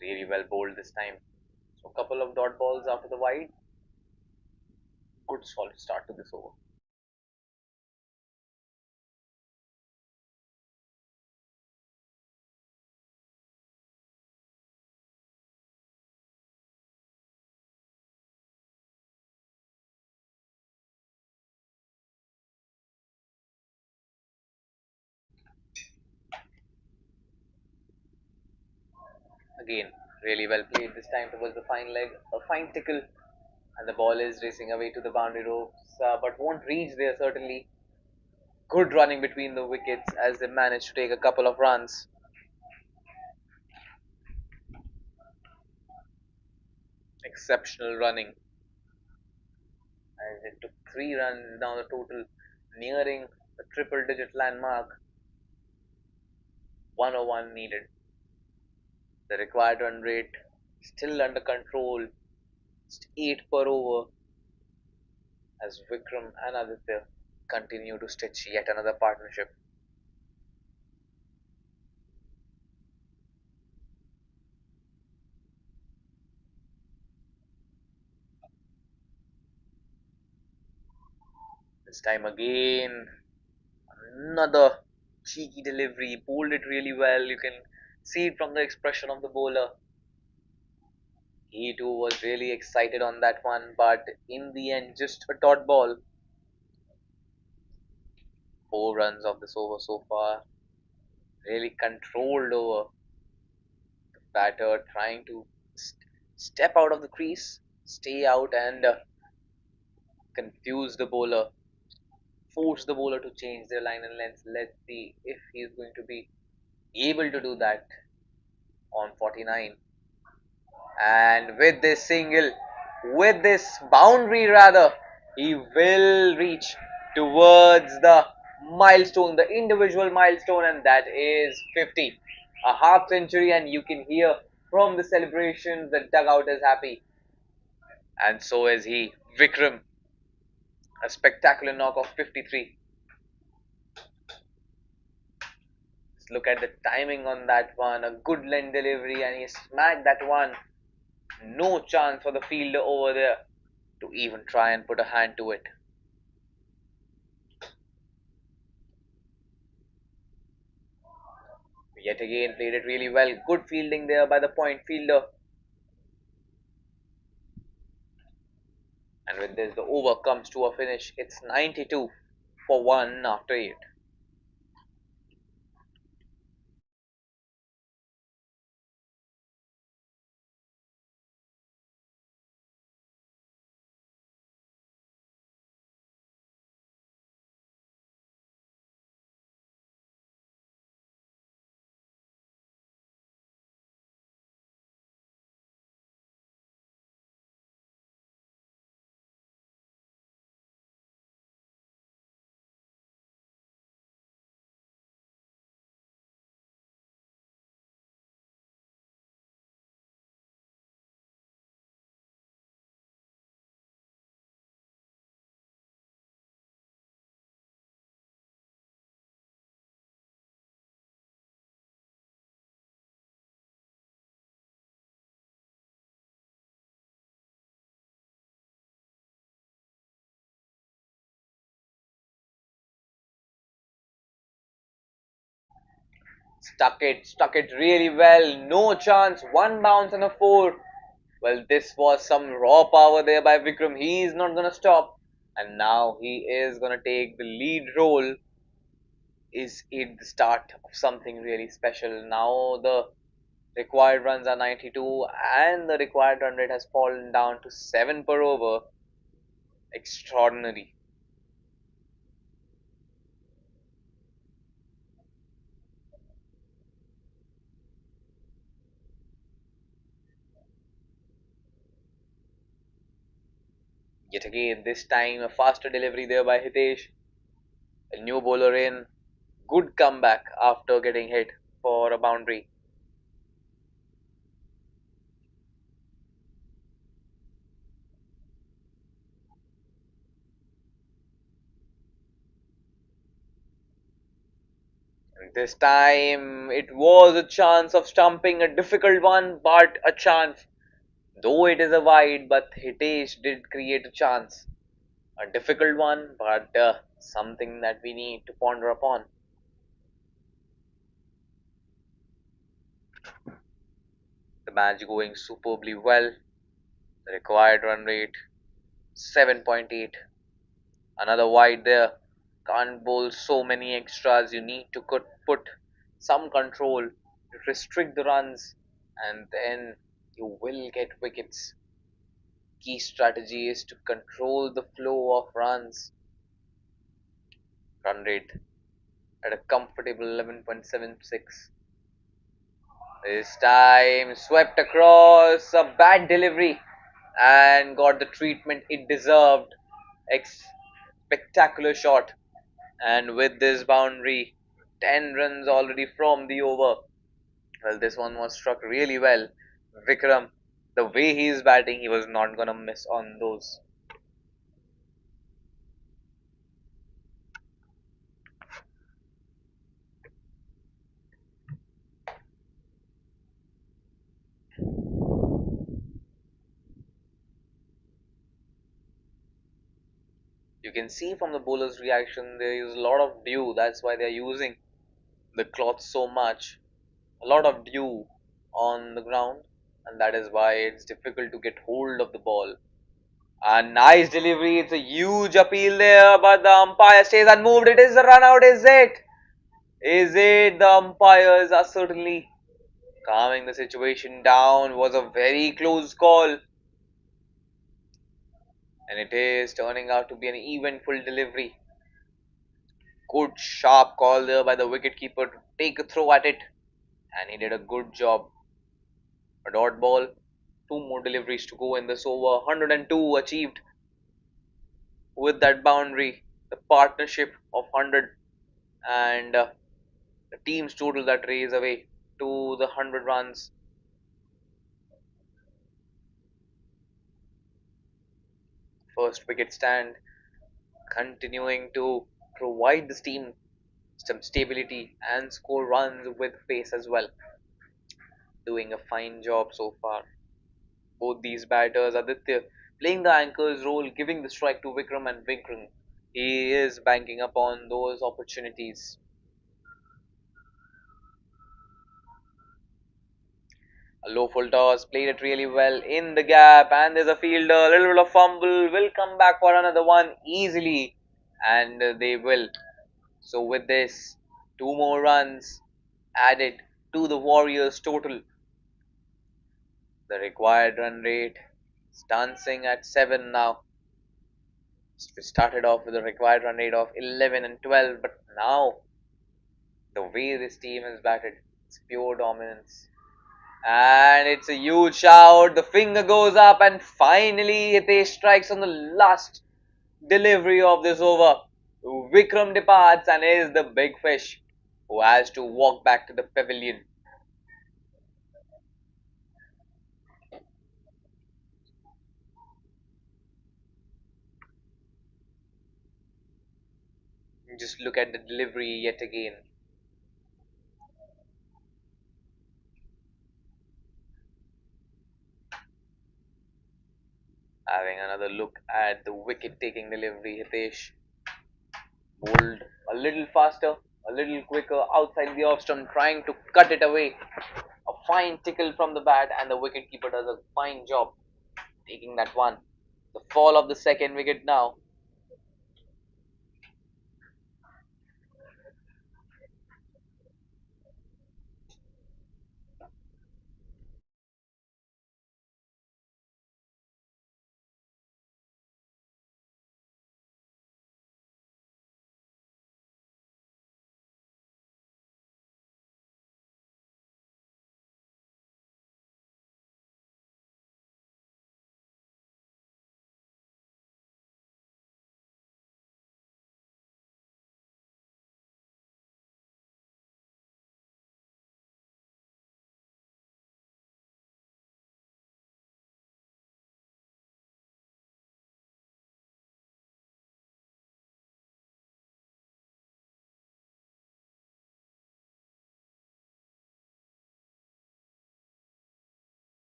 really well bowled this time. So a couple of dot balls after the wide. Good solid start to this over. Again, really well played this time towards the fine leg. A fine tickle, and the ball is racing away to the boundary ropes, but won't reach there certainly. Good running between the wickets as they manage to take a couple of runs. Exceptional running as it took 3 runs. Now the total nearing the triple digit landmark. 101 needed. The required run rate still under control. Just 8 per over as Vikram and Aditya continue to stitch yet another partnership. This time again, another cheeky delivery. Bowled it really well. You can see it from the expression of the bowler. He too was really excited on that one, but in the end, just a dot ball. 4 runs of this over so far. really controlled over the batter, trying to step out of the crease, stay out, and confuse the bowler, force the bowler to change their line and length. Let's see if he's going to be able to do that on 49. And with this single, with this boundary rather, he will reach towards the milestone, the individual milestone, and that is 50. A half century, and you can hear from the celebrations the dugout is happy, and so is he. Vikram, a spectacular knock of 53. Just look at the timing on that one, a good line delivery, and he smacked that one. No chance for the fielder over there to even try and put a hand to it. Yet again, played it really well. Good fielding there by the point fielder. And with this, the over comes to a finish. It's 92 for 1 after 8. Stuck it really well. No chance. One bounce and a 4. Well, this was some raw power there by Vikram. He's not gonna stop. And now he is gonna take the lead role. Is it the start of something really special? Now the required runs are 92 and the required run rate has fallen down to 7 per over. Extraordinary. Yet again, this time a faster delivery there by Hitesh. A new bowler in. Good comeback after getting hit for a boundary. And this time it was a chance of stumping, a difficult one, but a chance. Though it is a wide, but Hitesh did create a chance. A difficult one, but something that we need to ponder upon. The match going superbly well. The required run rate 7.8. Another wide there. Can't bowl so many extras. You need to put some control to restrict the runs, and then you will get wickets. Key strategy is to control the flow of runs. Run rate at a comfortable 11.76. This time swept across, a bad delivery, and got the treatment it deserved. Spectacular shot. And with this boundary, 10 runs already from the over. Well, this one was struck really well. Vikram, the way he is batting, he was not gonna miss on those. You can see from the bowler's reaction there is a lot of dew. That's why they're using the cloth so much. A lot of dew on the ground, and that is why it's difficult to get hold of the ball. A nice delivery. It's a huge appeal there, but the umpire stays unmoved. It is the run out, is it? Is it? The umpires are certainly calming the situation down. Was a very close call, and it is turning out to be an eventful delivery. Good sharp call there by the wicketkeeper to take a throw at it, and he did a good job. A dot ball, two more deliveries to go in this over. 102 achieved with that boundary. The partnership of 100 and the team's total that raise away to the 100 runs. First wicket stand, continuing to provide this team some stability and score runs with pace as well. Doing a fine job so far. Both these batters, Aditya playing the anchor's role, giving the strike to Vikram, and Vikram, he is banking upon those opportunities. A low full toss, played it really well in the gap, and there's a fielder, a little bit of fumble, will come back for another one easily, and they will. So, with this, two more runs added to the Warriors' total. The required run rate is dancing at 7 now. We started off with a required run rate of 11 and 12, but now the way this team is batted, it's pure dominance. And it's a huge shout. The finger goes up, and finally Hitesh strikes on the last delivery of this over. Vikram departs and is the big fish who has to walk back to the pavilion. Just look at the delivery yet again. Having another look at the wicket taking delivery, Hitesh bowled a little faster, a little quicker outside the off stump, trying to cut it away. A fine tickle from the bat, and the wicketkeeper does a fine job taking that one. The fall of the second wicket now.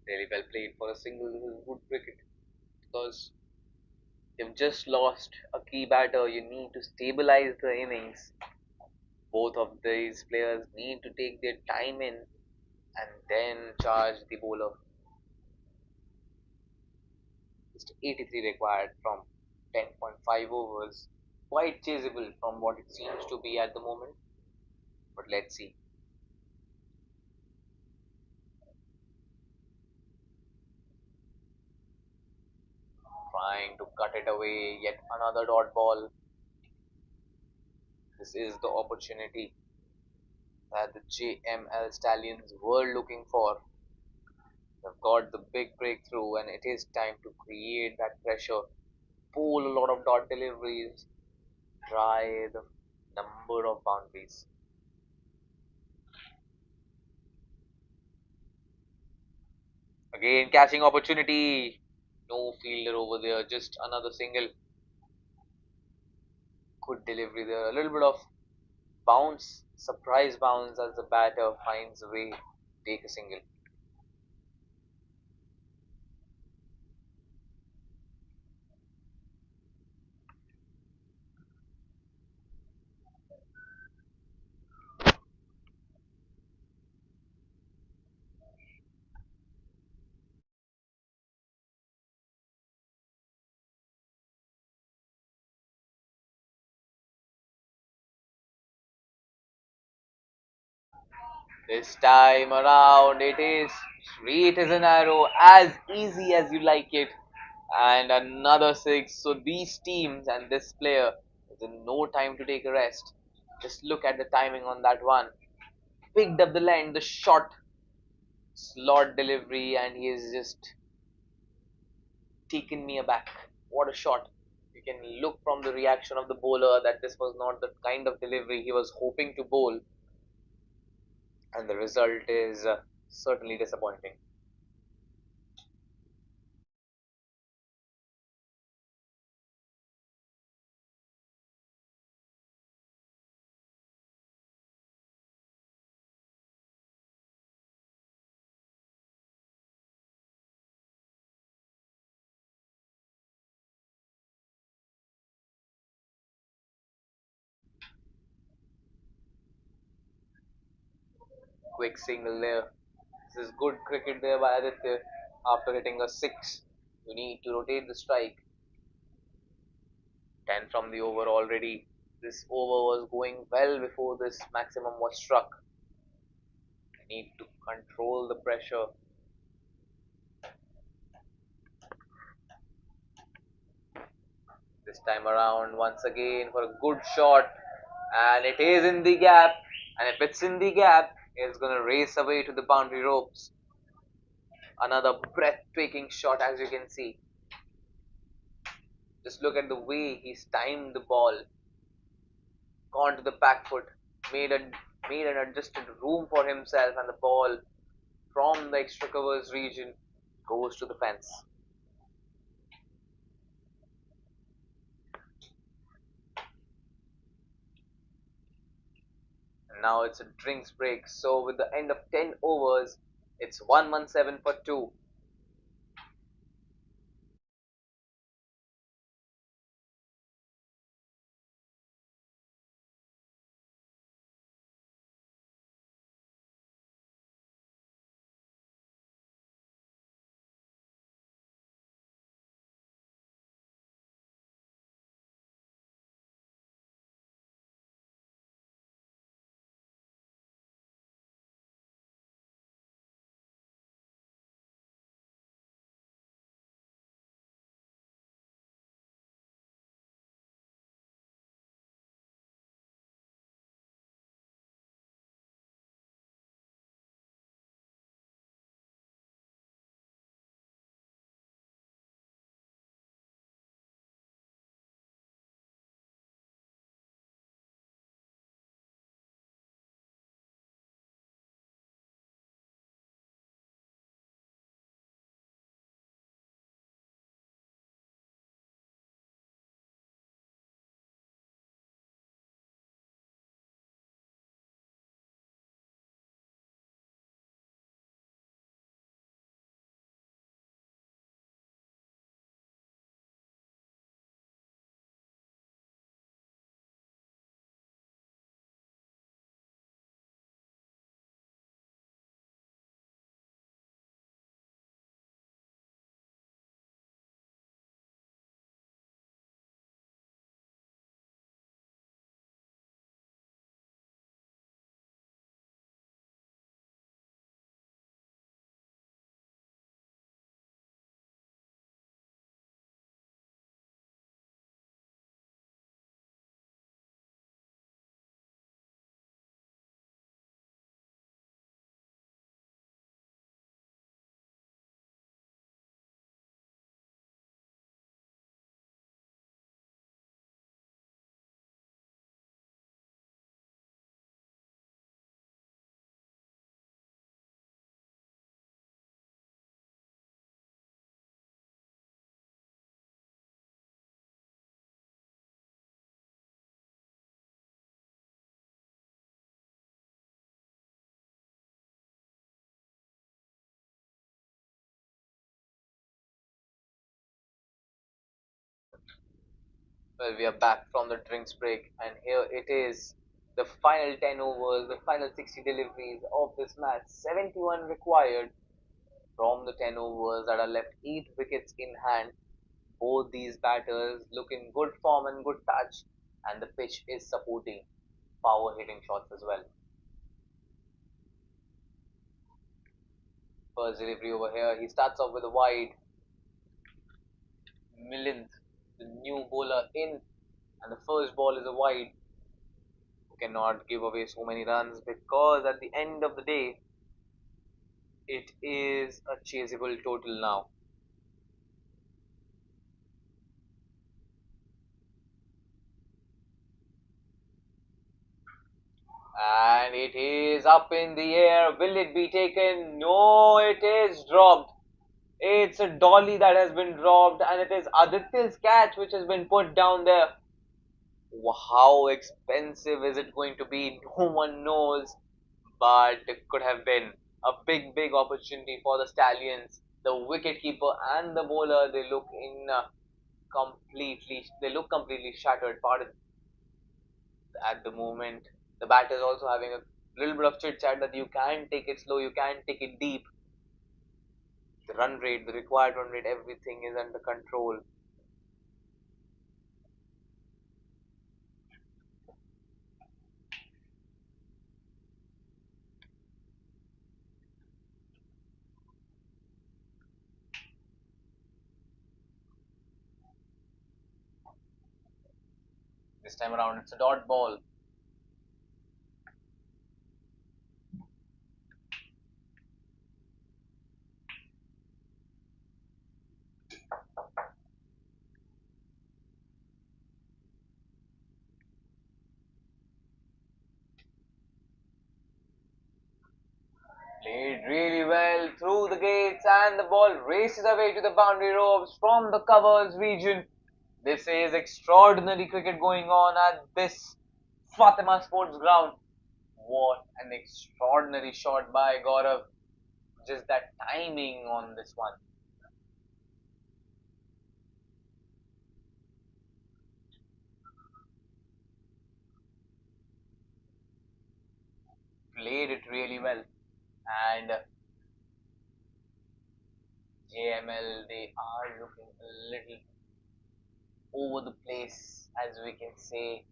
Really well played for a single. This is good cricket because you've just lost a key batter. You need to stabilize the innings. Both of these players need to take their time in and then charge the bowler. Just 83 required from 10.5 overs. Quite chaseable from what it seems to be at the moment. But let's see. Trying to cut it away. Yet another dot ball. This is the opportunity that the Jml Stallions were looking for. They've got the big breakthrough, and it is time to create that pressure. Pull a lot of dot deliveries. Try the number of boundaries. Again, catching opportunity. No fielder over there, just another single. Good delivery there. A little bit of bounce, surprise bounce as the batter finds a way to take a single. This time around, it is straight as an arrow, as easy as you like it. And another six. So these teams and this player is in no time to take a rest. Just look at the timing on that one. Picked up the line, the shot, slot delivery, and he is just taken me aback. What a shot! You can look from the reaction of the bowler that this was not the kind of delivery he was hoping to bowl, and the result is certainly disappointing. Quick single there. This is good cricket there by Aditya. After hitting a six, you need to rotate the strike. 10 from the over already. This over was going well before this maximum was struck. I need to control the pressure. This time around, once again, for a good shot. And it is in the gap. And if it's in the gap, it's going to race away to the boundary ropes. Another breathtaking shot, as you can see. Just look at the way he's timed the ball. Gone to the back foot. Made, a, made an adjusted room for himself. And the ball from the extra covers region goes to the fence. And now it's a drinks break. So with the end of 10 overs, it's 117 for 2. Well, we are back from the drinks break, and here it is, the final 10 overs, the final 60 deliveries of this match. 71 required from the 10 overs that are left, 8 wickets in hand. Both these batters look in good form and good touch, and the pitch is supporting power hitting shots as well. First delivery over here. He starts off with a wide. Millionth, the new bowler in, and the first ball is a wide. You cannot give away so many runs because at the end of the day, it is a chaseable total now. And it is up in the air. Will it be taken? No, it is dropped. It's a dolly that has been dropped, and it is Aditya's catch which has been put down there. How expensive is it going to be? No one knows, but it could have been a big opportunity for the Stallions. The wicketkeeper and the bowler, they look completely shattered. Pardon, at the moment. The batter is also having a little bit of chit chat that you can take it slow, you can take it deep. The run rate, the required run rate, everything is under control. This time around, it's a dot ball. Played really well through the gates, and the ball races away to the boundary ropes from the covers region. This is extraordinary cricket going on at this Fatima Sports Ground. What an extraordinary shot by Gaurav. Just that timing on this one. Played it really well. And JML, they are looking a little over the place, as we can say.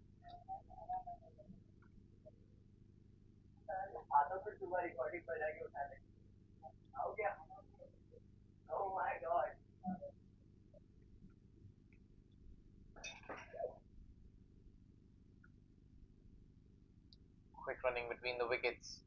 Quick running between the wickets.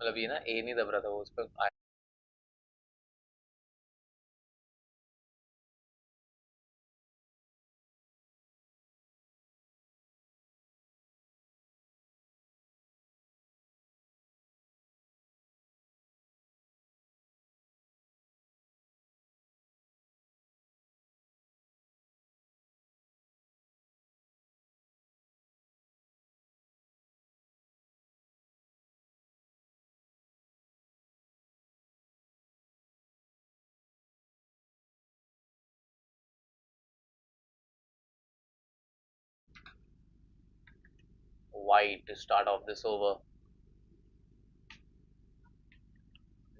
मतलब ये ना ए नहीं दब रहा था वो उस पर wide to start off this over.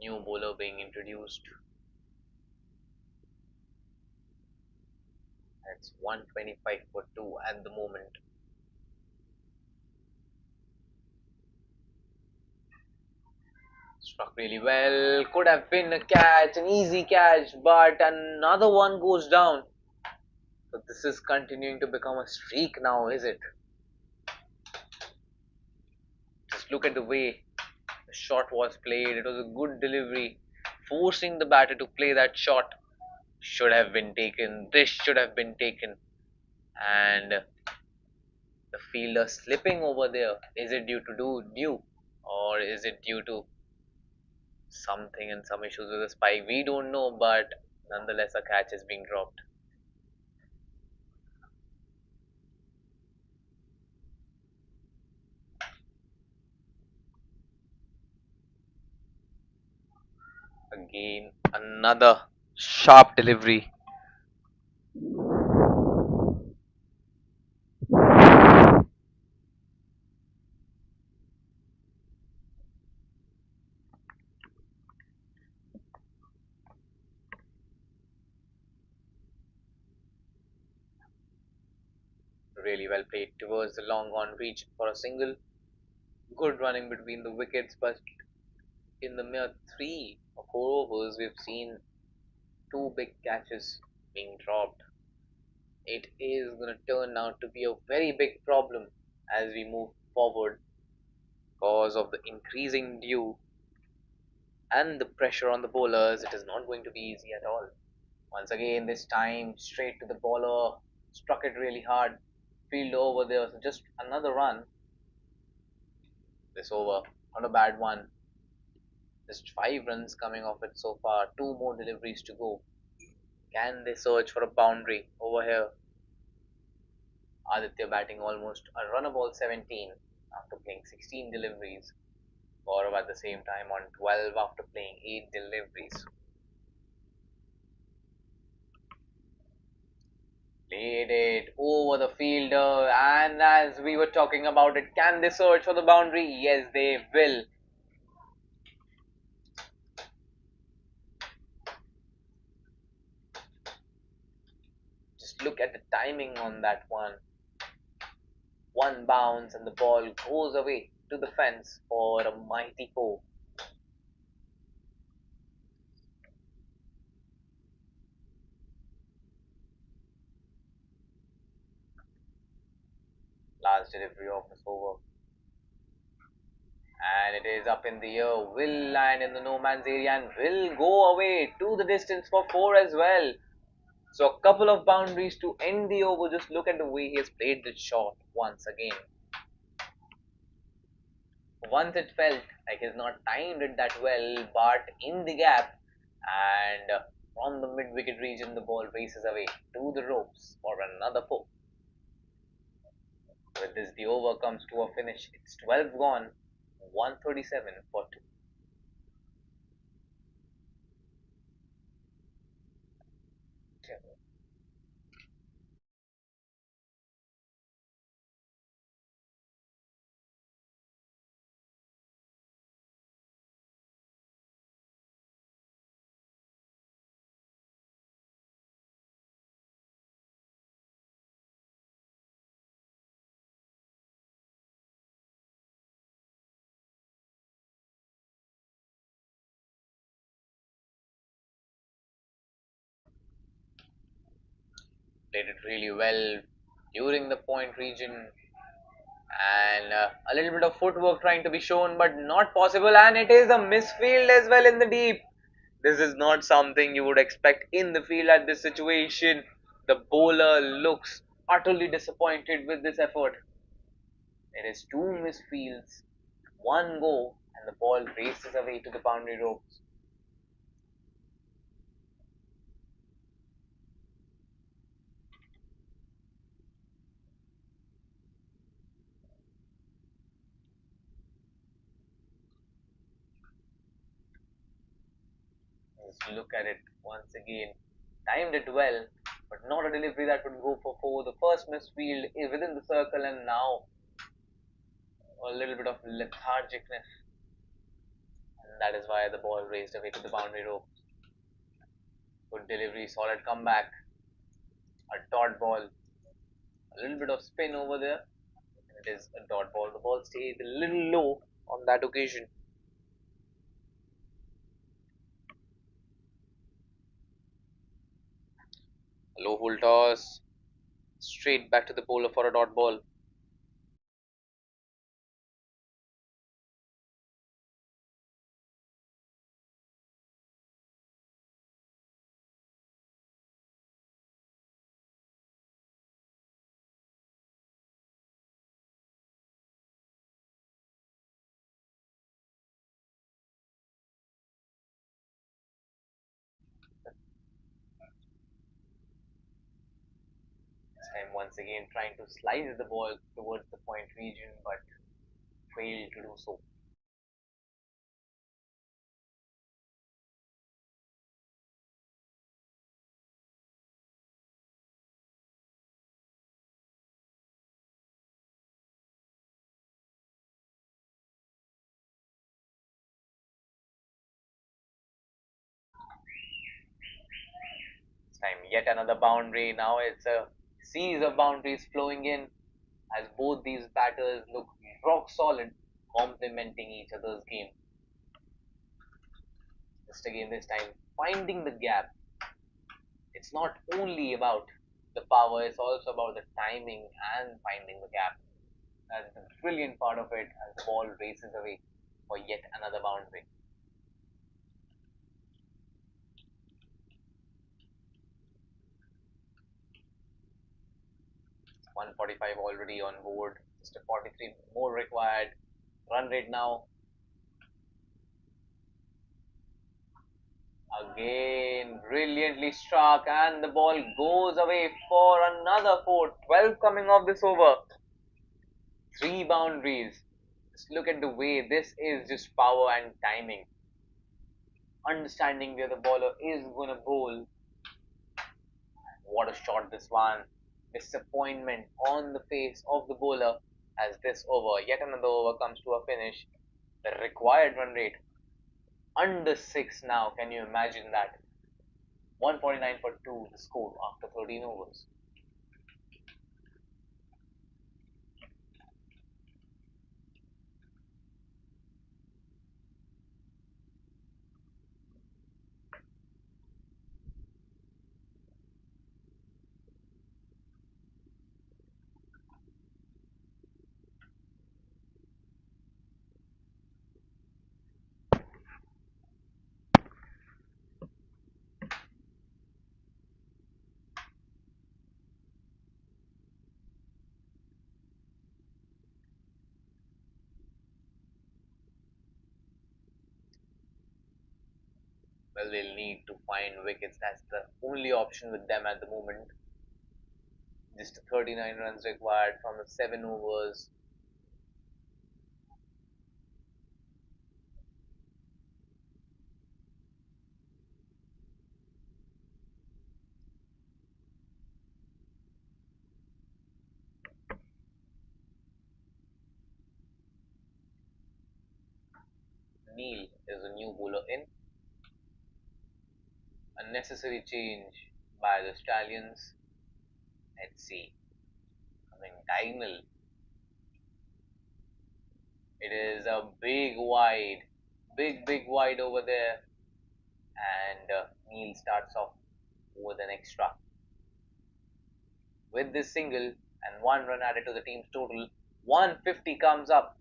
New bowler being introduced. It's 125 for 2 at the moment. Struck really well. Could have been a catch, an easy catch, but another one goes down. So this is continuing to become a streak now, is it? Just look at the way the shot was played. It was a good delivery. Forcing the batter to play that shot should have been taken. This should have been taken. And the fielder slipping over there. Is it due to do new? Or is it due to something and some issues with the spike? We don't know, but nonetheless, a catch is being dropped. Again, another sharp delivery. Really well played towards the long on reach for a single. Good running between the wickets, but in the mere 3 or 4 overs, we've seen two big catches being dropped. It is going to turn out to be a very big problem as we move forward because of the increasing dew and the pressure on the bowlers. It is not going to be easy at all. Once again, this time straight to the bowler, struck it really hard, field over there. So just another run. This over, not a bad one. Just 5 runs coming off it so far. 2 more deliveries to go. Can they search for a boundary over here? Aditya batting almost a run of all 17 after playing 16 deliveries. Gaurav at the same time on 12 after playing 8 deliveries. Played it over the fielder, and as we were talking about it, can they search for the boundary? Yes, they will. Just look at the timing on that one. One bounce, and the ball goes away to the fence for a mighty 4. Last delivery of this over. And it is up in the air, will land in the no man's area and will go away to the distance for 4 as well. So a couple of boundaries to end the over. Just look at the way he has played this shot once again. Once it felt like he's not timed it that well, but in the gap and from the mid wicket region, the ball races away to the ropes for another 4. With this, the over comes to a finish. It's 12 gone, 137 for 2. Played it really well during the point region, and a little bit of footwork trying to be shown, but not possible. And it is a misfield as well in the deep. This is not something you would expect in the field at this situation. The bowler looks utterly disappointed with this effort. It is 2 misfields, 1 go, and the ball races away to the boundary ropes. Let's look at it once again. Timed it well, but not a delivery that would go for 4. The first misfield is within the circle, and now a little bit of lethargicness, and that is why the ball raced away to the boundary rope. Good delivery, solid comeback, a dot ball, a little bit of spin over there. It is a dot ball. The ball stayed a little low on that occasion. A low full toss, straight back to the bowler for a dot ball. This time once again trying to slice the ball towards the point region but failed to do so. This time yet another boundary. Now it's a series of boundaries flowing in as both these batters look rock solid, complementing each other's game. Just again this time finding the gap. It's not only about the power, it's also about the timing and finding the gap. That's the brilliant part of it as the ball races away for yet another boundary. 145 already on board, just a 43 more required. Run rate now. Again, brilliantly struck, and the ball goes away for another four. 12 coming off this over. Three boundaries. Just look at the way this is just power and timing. Understanding where the bowler is going to bowl. What a shot this one. Disappointment on the face of the bowler as this over, yet another over comes to a finish. The required run rate under 6 now. Can you imagine that? 149 for 2 the score after 13 overs. Well, they'll need to find wickets. That's the only option with them at the moment. Just 39 runs required from the 7 overs. Neil is a new bowler in. A necessary change by the Stallions. Let's see. Coming diagonal. It is a big wide. Big wide over there. And Neil starts off with an extra. With this single and 1 run added to the team's total, 150 comes up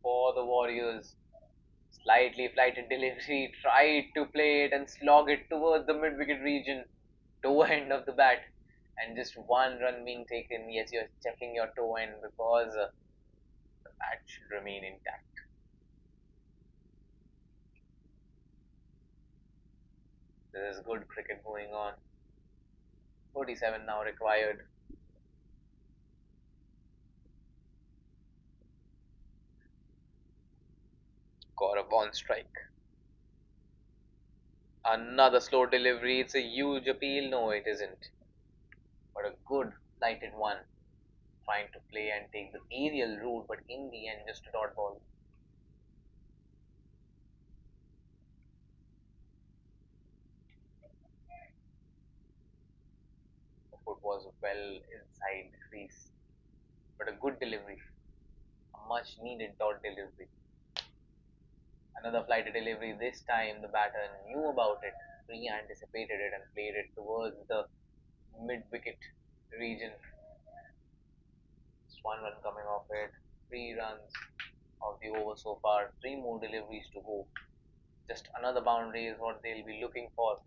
for the Warriors. Slightly flighted delivery, tried to play it and slog it towards the mid wicket region, toe end of the bat, and just 1 run being taken. Yes, you're checking your toe end because the bat should remain intact. There is good cricket going on. 47 now required. Gaurav on strike. Another slow delivery. It's a huge appeal. No, it isn't. But a good lighted one. Trying to play and take the aerial route, but in the end, just a dot ball. The foot was well inside the crease, but a good delivery. A much needed dot delivery. Another flighted delivery. This time, the batter knew about it. pre-anticipated it and played it towards the mid-wicket region. Just one run coming off it. 3 runs of the over so far. 3 more deliveries to go. Just another boundary is what they'll be looking for.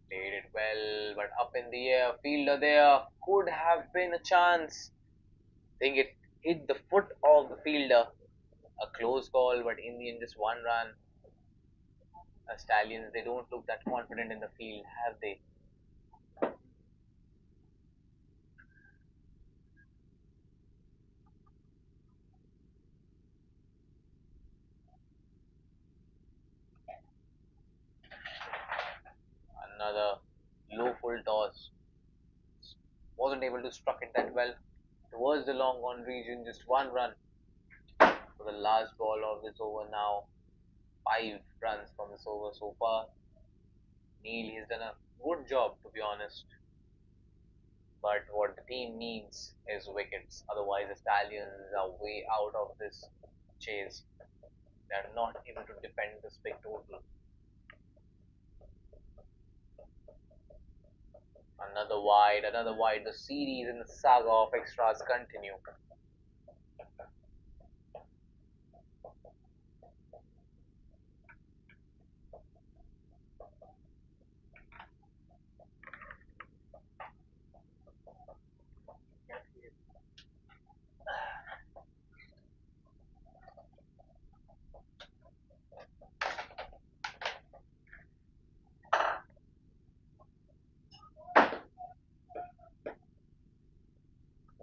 Played it well, but up in the air. Fielder there. Could have been a chance. I think it hit the foot of the fielder. A close call, but in the end, just one run. Stallions, they don't look that confident in the field, have they? Another low full toss. Wasn't able to struck it that well. Towards the long on region, just one run for the last ball of this over now. 5 runs from this over so far. Neil has done a good job, to be honest. But what the team needs is wickets. Otherwise, the Stallions are way out of this chase. They are not able to defend this big total. Another wide, another wide. The series and the saga of extras continue.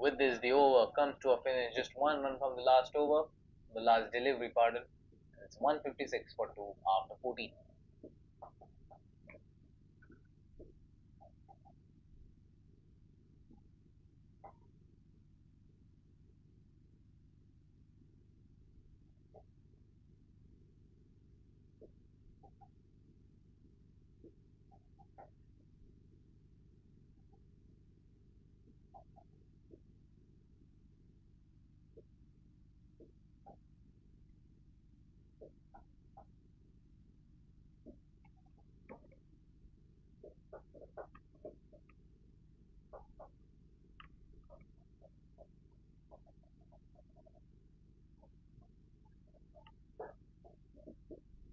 With this, the over comes to a finish. Just one run from the last over, the last delivery, pardon. It's 156 for 2 after 14.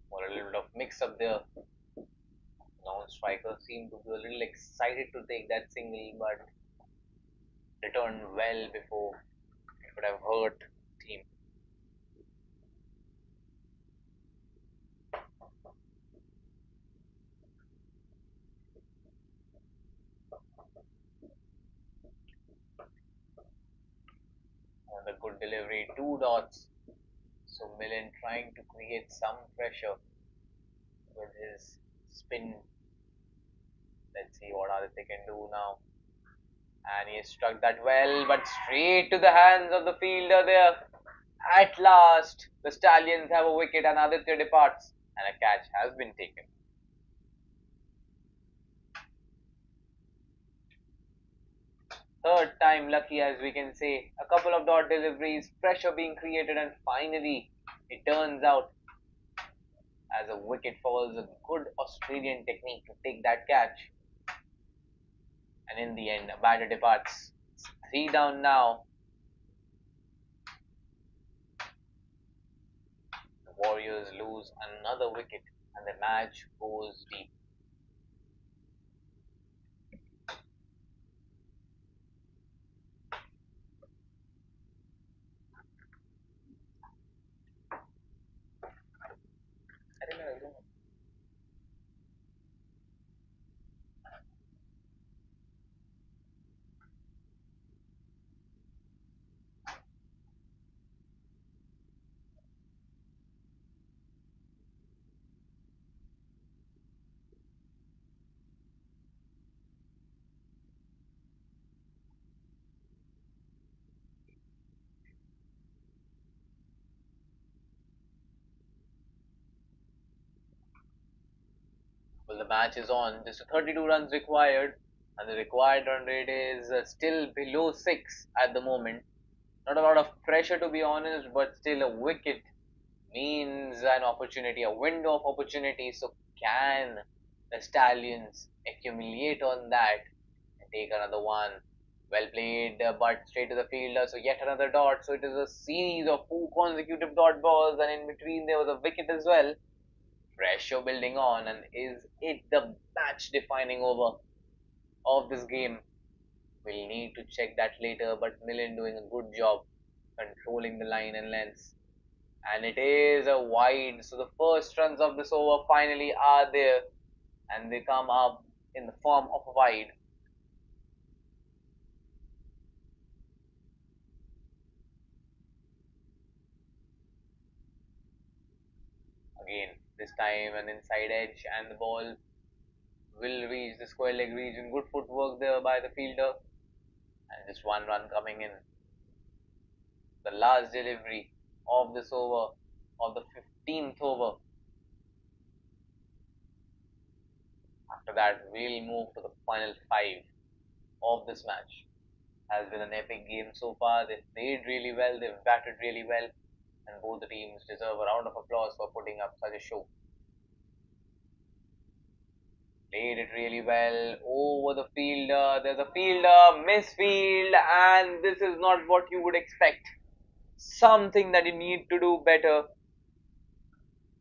For a little bit of mix up there. Non-striker seemed to be a little excited to take that single, but returned well before it would have hurt team. And a good delivery, 2 dots. So Millen trying to create some pressure with his spin. Let's see what Aditya can do now. And he struck that well, but straight to the hands of the fielder there. At last, the Stallions have a wicket and Aditya departs, and a catch has been taken. Third time lucky, as we can say. A couple of dot deliveries, pressure being created, and finally, it turns out as a wicket falls, a good Australian technique to take that catch. And in the end, a batter departs. 3 down now. The Warriors lose another wicket, and the match goes deep. Well, the match is on. Just 32 runs required, and the required run rate is still below 6 at the moment. Not a lot of pressure to be honest, but still a wicket means an opportunity, a window of opportunity. So, can the Stallions accumulate on that and take another one? Well played, but straight to the fielder. So, yet another dot. So, it is a series of four consecutive dot balls, and in between, there was a wicket as well. Pressure building on, and is it the match defining over of this game? We'll need to check that later, but Millen doing a good job controlling the line and lengths. And it is a wide, so the first runs of this over finally are there, and they come up in the form of a wide. Again, this time an inside edge, and the ball will reach the square leg region. Good footwork there by the fielder, and just one run coming in. The last delivery of this over, of the 15th over. After that, we'll move to the final five of this match. Has been an epic game so far. They've played really well, they've batted really well, and both the teams deserve a round of applause for putting up such a show. Played it really well over the fielder. There's a fielder, misfield, and this is not what you would expect. Something that you need to do better.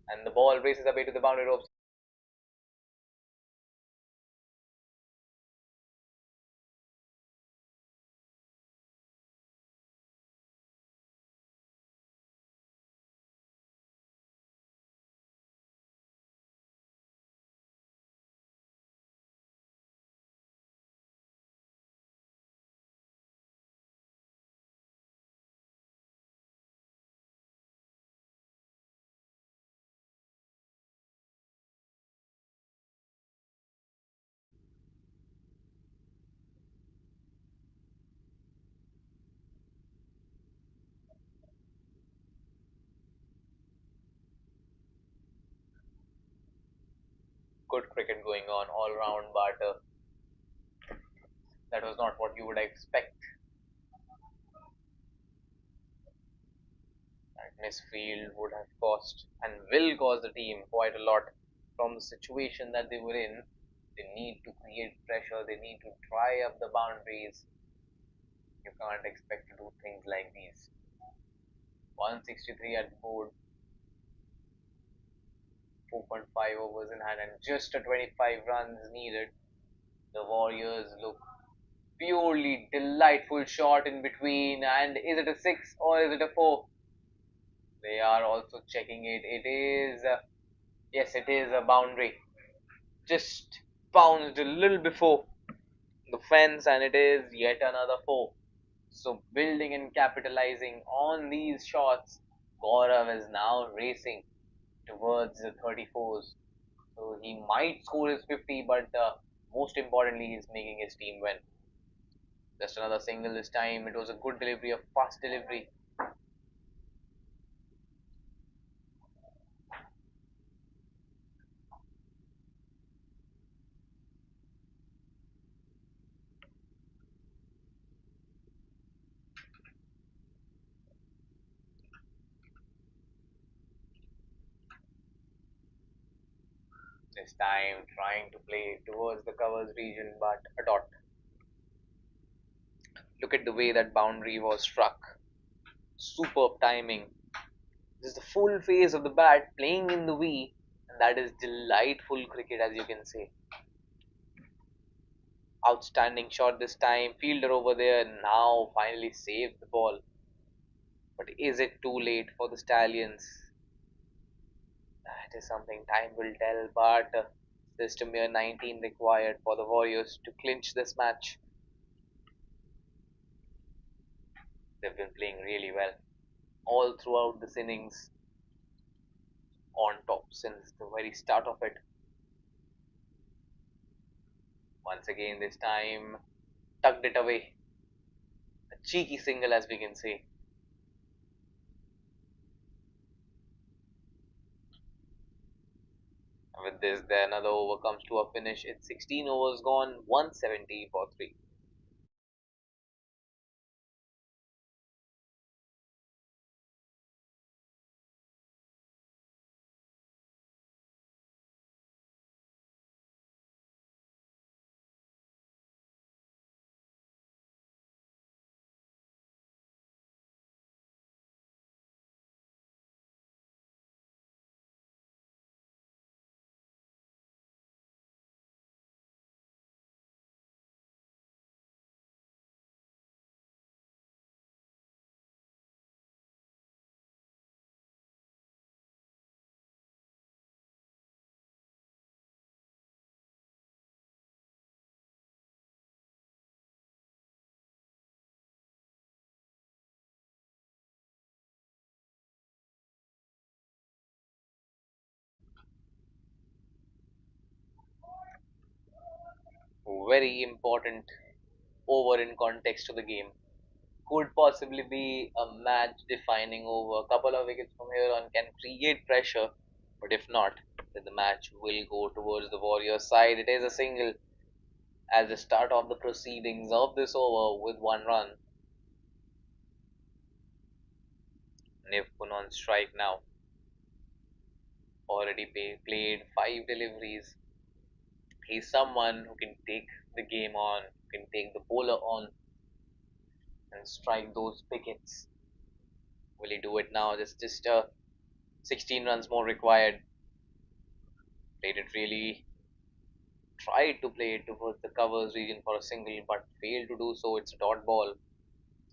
And the ball races away to the boundary ropes. Good cricket going on all round, but that was not what you would expect. That misfield would have cost and will cost the team quite a lot from the situation that they were in. They need to create pressure, they need to try up the boundaries. You can't expect to do things like these. 163 at the board, 4.5 overs in hand, and just a 25 runs needed. The Warriors look purely delightful shot in between, and is it a 6 or is it a 4? They are also checking it. It is, yes, it is a boundary. Just bounced a little before the fence, and it is yet another 4. So, building and capitalizing on these shots, Gaurav is now racing towards the 34s. So, he might score his 50, but most importantly, he's making his team win. Just another single this time. It was a good delivery, a fast delivery. This time, trying to play towards the covers region, but a dot. Look at the way that boundary was struck. Superb timing. This is the full phase of the bat playing in the V, and that is delightful cricket, as you can say. Outstanding shot this time. Fielder over there now finally saved the ball. But is it too late for the Stallions? That is something time will tell. But there's a mere 19 required for the Warriors to clinch this match. They've been playing really well all throughout this innings, on top since the very start of it. Once again, this time tucked it away. A cheeky single, as we can say. With this, then another over comes to a finish. It's 16 overs gone, 170 for 3. Very important over in context to the game. Could possibly be a match defining over. A couple of wickets from here on can create pressure, but if not, then the match will go towards the Warriors side. It is a single as the start of the proceedings of this over with 1 run. Nivpun on strike now. Already played 5 deliveries. He's someone who can take the game on, who can take the bowler on and strike those wickets. Will he do it now? Just 16 runs more required. Played it really, tried to play it towards the covers region for a single, but failed to do so. It's a dot ball.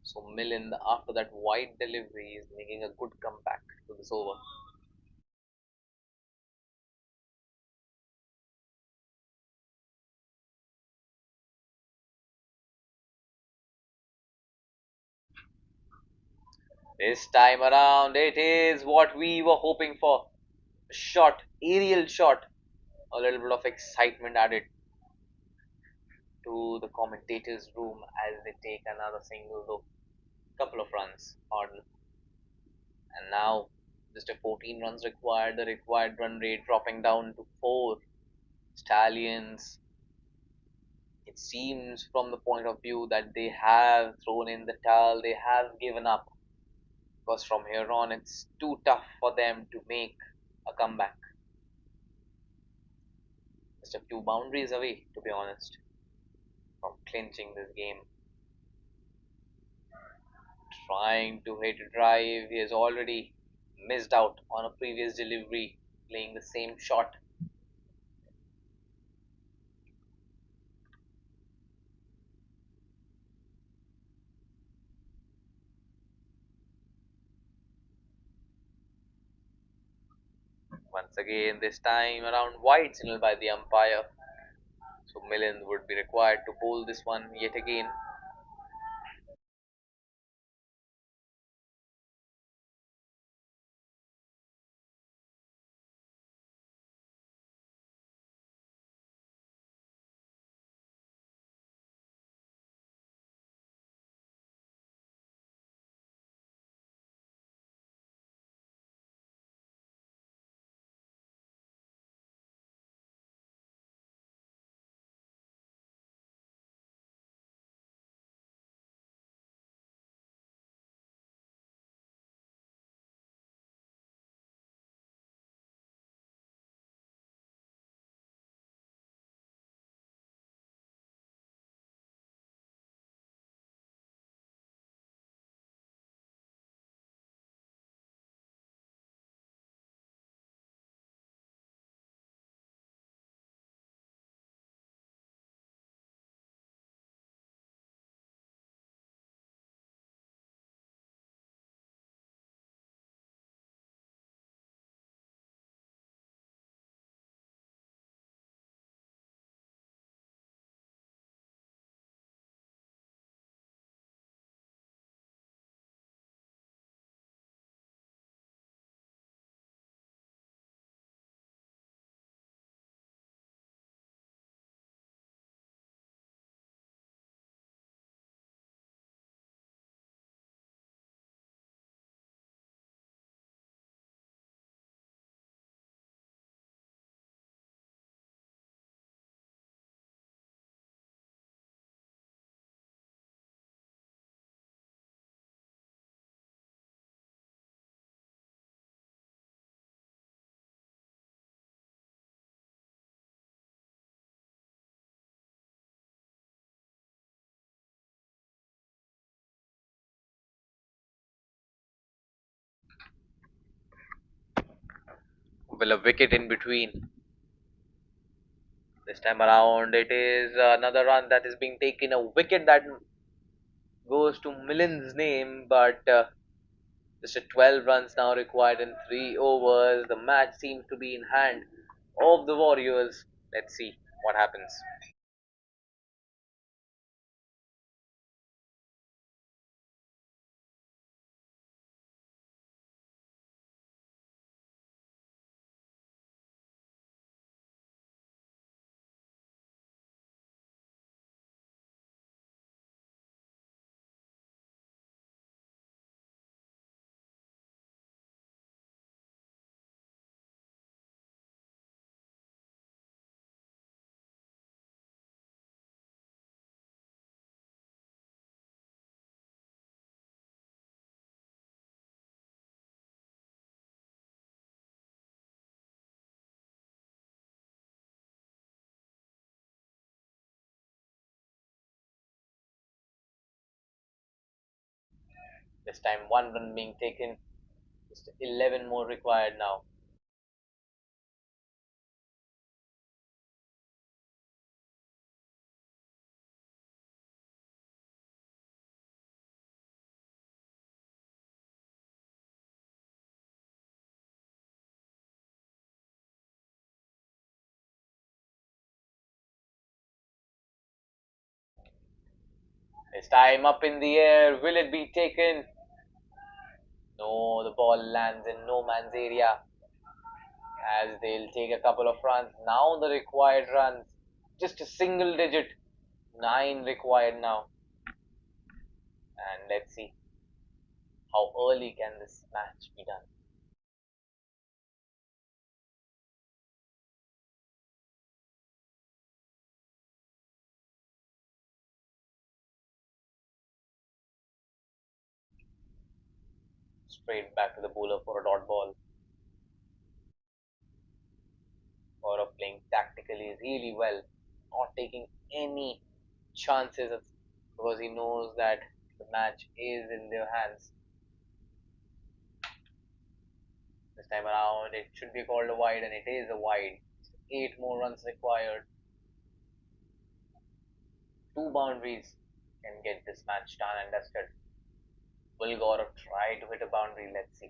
So Millen, after that wide delivery, is making a good comeback to this over. This time around, it is what we were hoping for. A shot, aerial shot, a little bit of excitement added to the commentators' room as they take another single, though couple of runs on. And now, just a 14 runs required, the required run rate dropping down to 4. Stallions, it seems from the point of view that they have thrown in the towel, they have given up. Because from here on, it's too tough for them to make a comeback. Just a few boundaries away, to be honest, from clinching this game. Trying to hit a drive, he has already missed out on a previous delivery, playing the same shot. Once again, this time around wide signal by the umpire. So Millen would be required to bowl this one yet again. Will a wicket in between? This time around, it is another run that is being taken. A wicket that goes to Millen's name, but just a 12 runs now required in 3 overs. The match seems to be in hand of the Warriors. Let's see what happens. This time, 1 run being taken. Just 11 more required now. This time up in the air. Will it be taken? No, the ball lands in no man's area as they'll take a couple of runs. Now the required runs, just a single digit, 9 required now. And let's see how early can this match be done. Straight back to the bowler for a dot ball. Or playing tactically really well, not taking any chances because he knows that the match is in their hands. This time around, it should be called a wide, and it is a wide. 8 more runs required. 2 boundaries can get this match done and dusted. Will Gaurav try to hit a boundary? Let's see.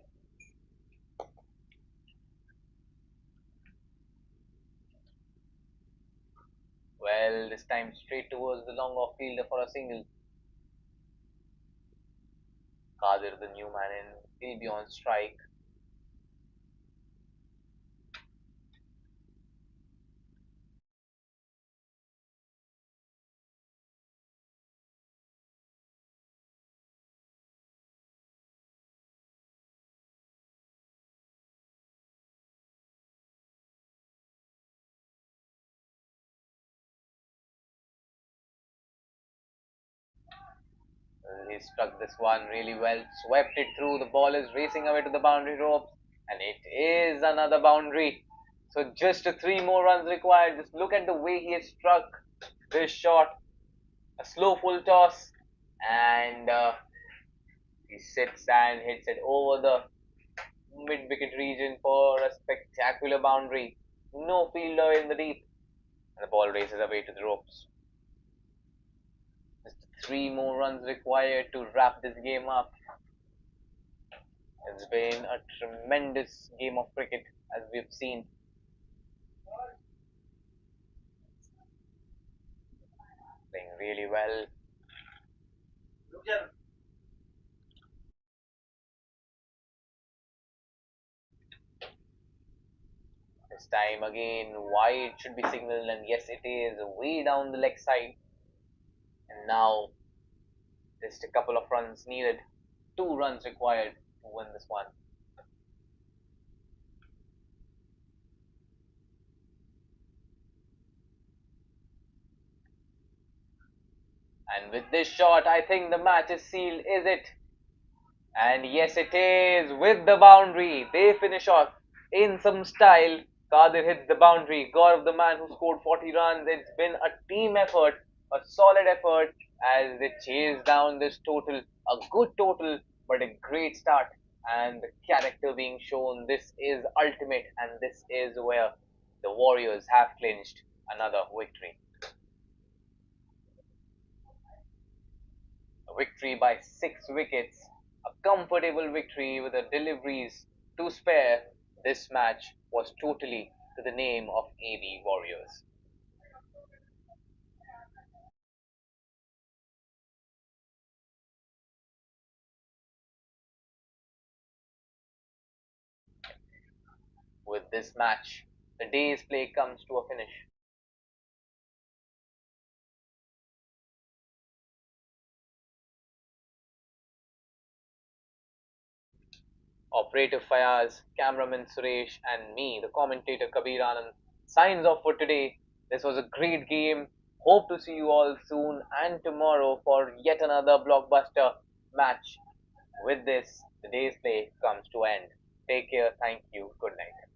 Well, this time straight towards the long off fielder for a single. Kadir, the new man in, he'll be on strike. He struck this one really well, swept it through. The ball is racing away to the boundary ropes, and it is another boundary. So just 3 more runs required. Just look at the way he has struck this shot. A slow full toss, and he sits and hits it over the mid wicket region for a spectacular boundary. No fielder in the deep, and the ball races away to the ropes. Just 3 more runs required to wrap this game up. It's been a tremendous game of cricket as we've seen, playing really well. This time again, wide should be signaled, and yes, it is way down the leg side. And now, just a couple of runs needed, 2 runs required to win this one. And with this shot, I think the match is sealed, is it? And yes, it is with the boundary. They finish off in some style. Kadir hits the boundary. Gaurav, the man who scored 40 runs. It's been a team effort, a solid effort as they chase down this total. A good total, but a great start. and the character being shown. This is ultimate, and this is where the Warriors have clinched another victory. A victory by 6 wickets, a comfortable victory with the deliveries to spare. This match was totally to the name of AB Warriors. With this match, the day's play comes to a finish. Operator Fayaz, cameraman Suresh, and me, the commentator Kabir Anand, signs off for today. This was a great game. Hope to see you all soon and tomorrow for yet another blockbuster match. With this, the day's play comes to end. Take care. Thank you. Good night.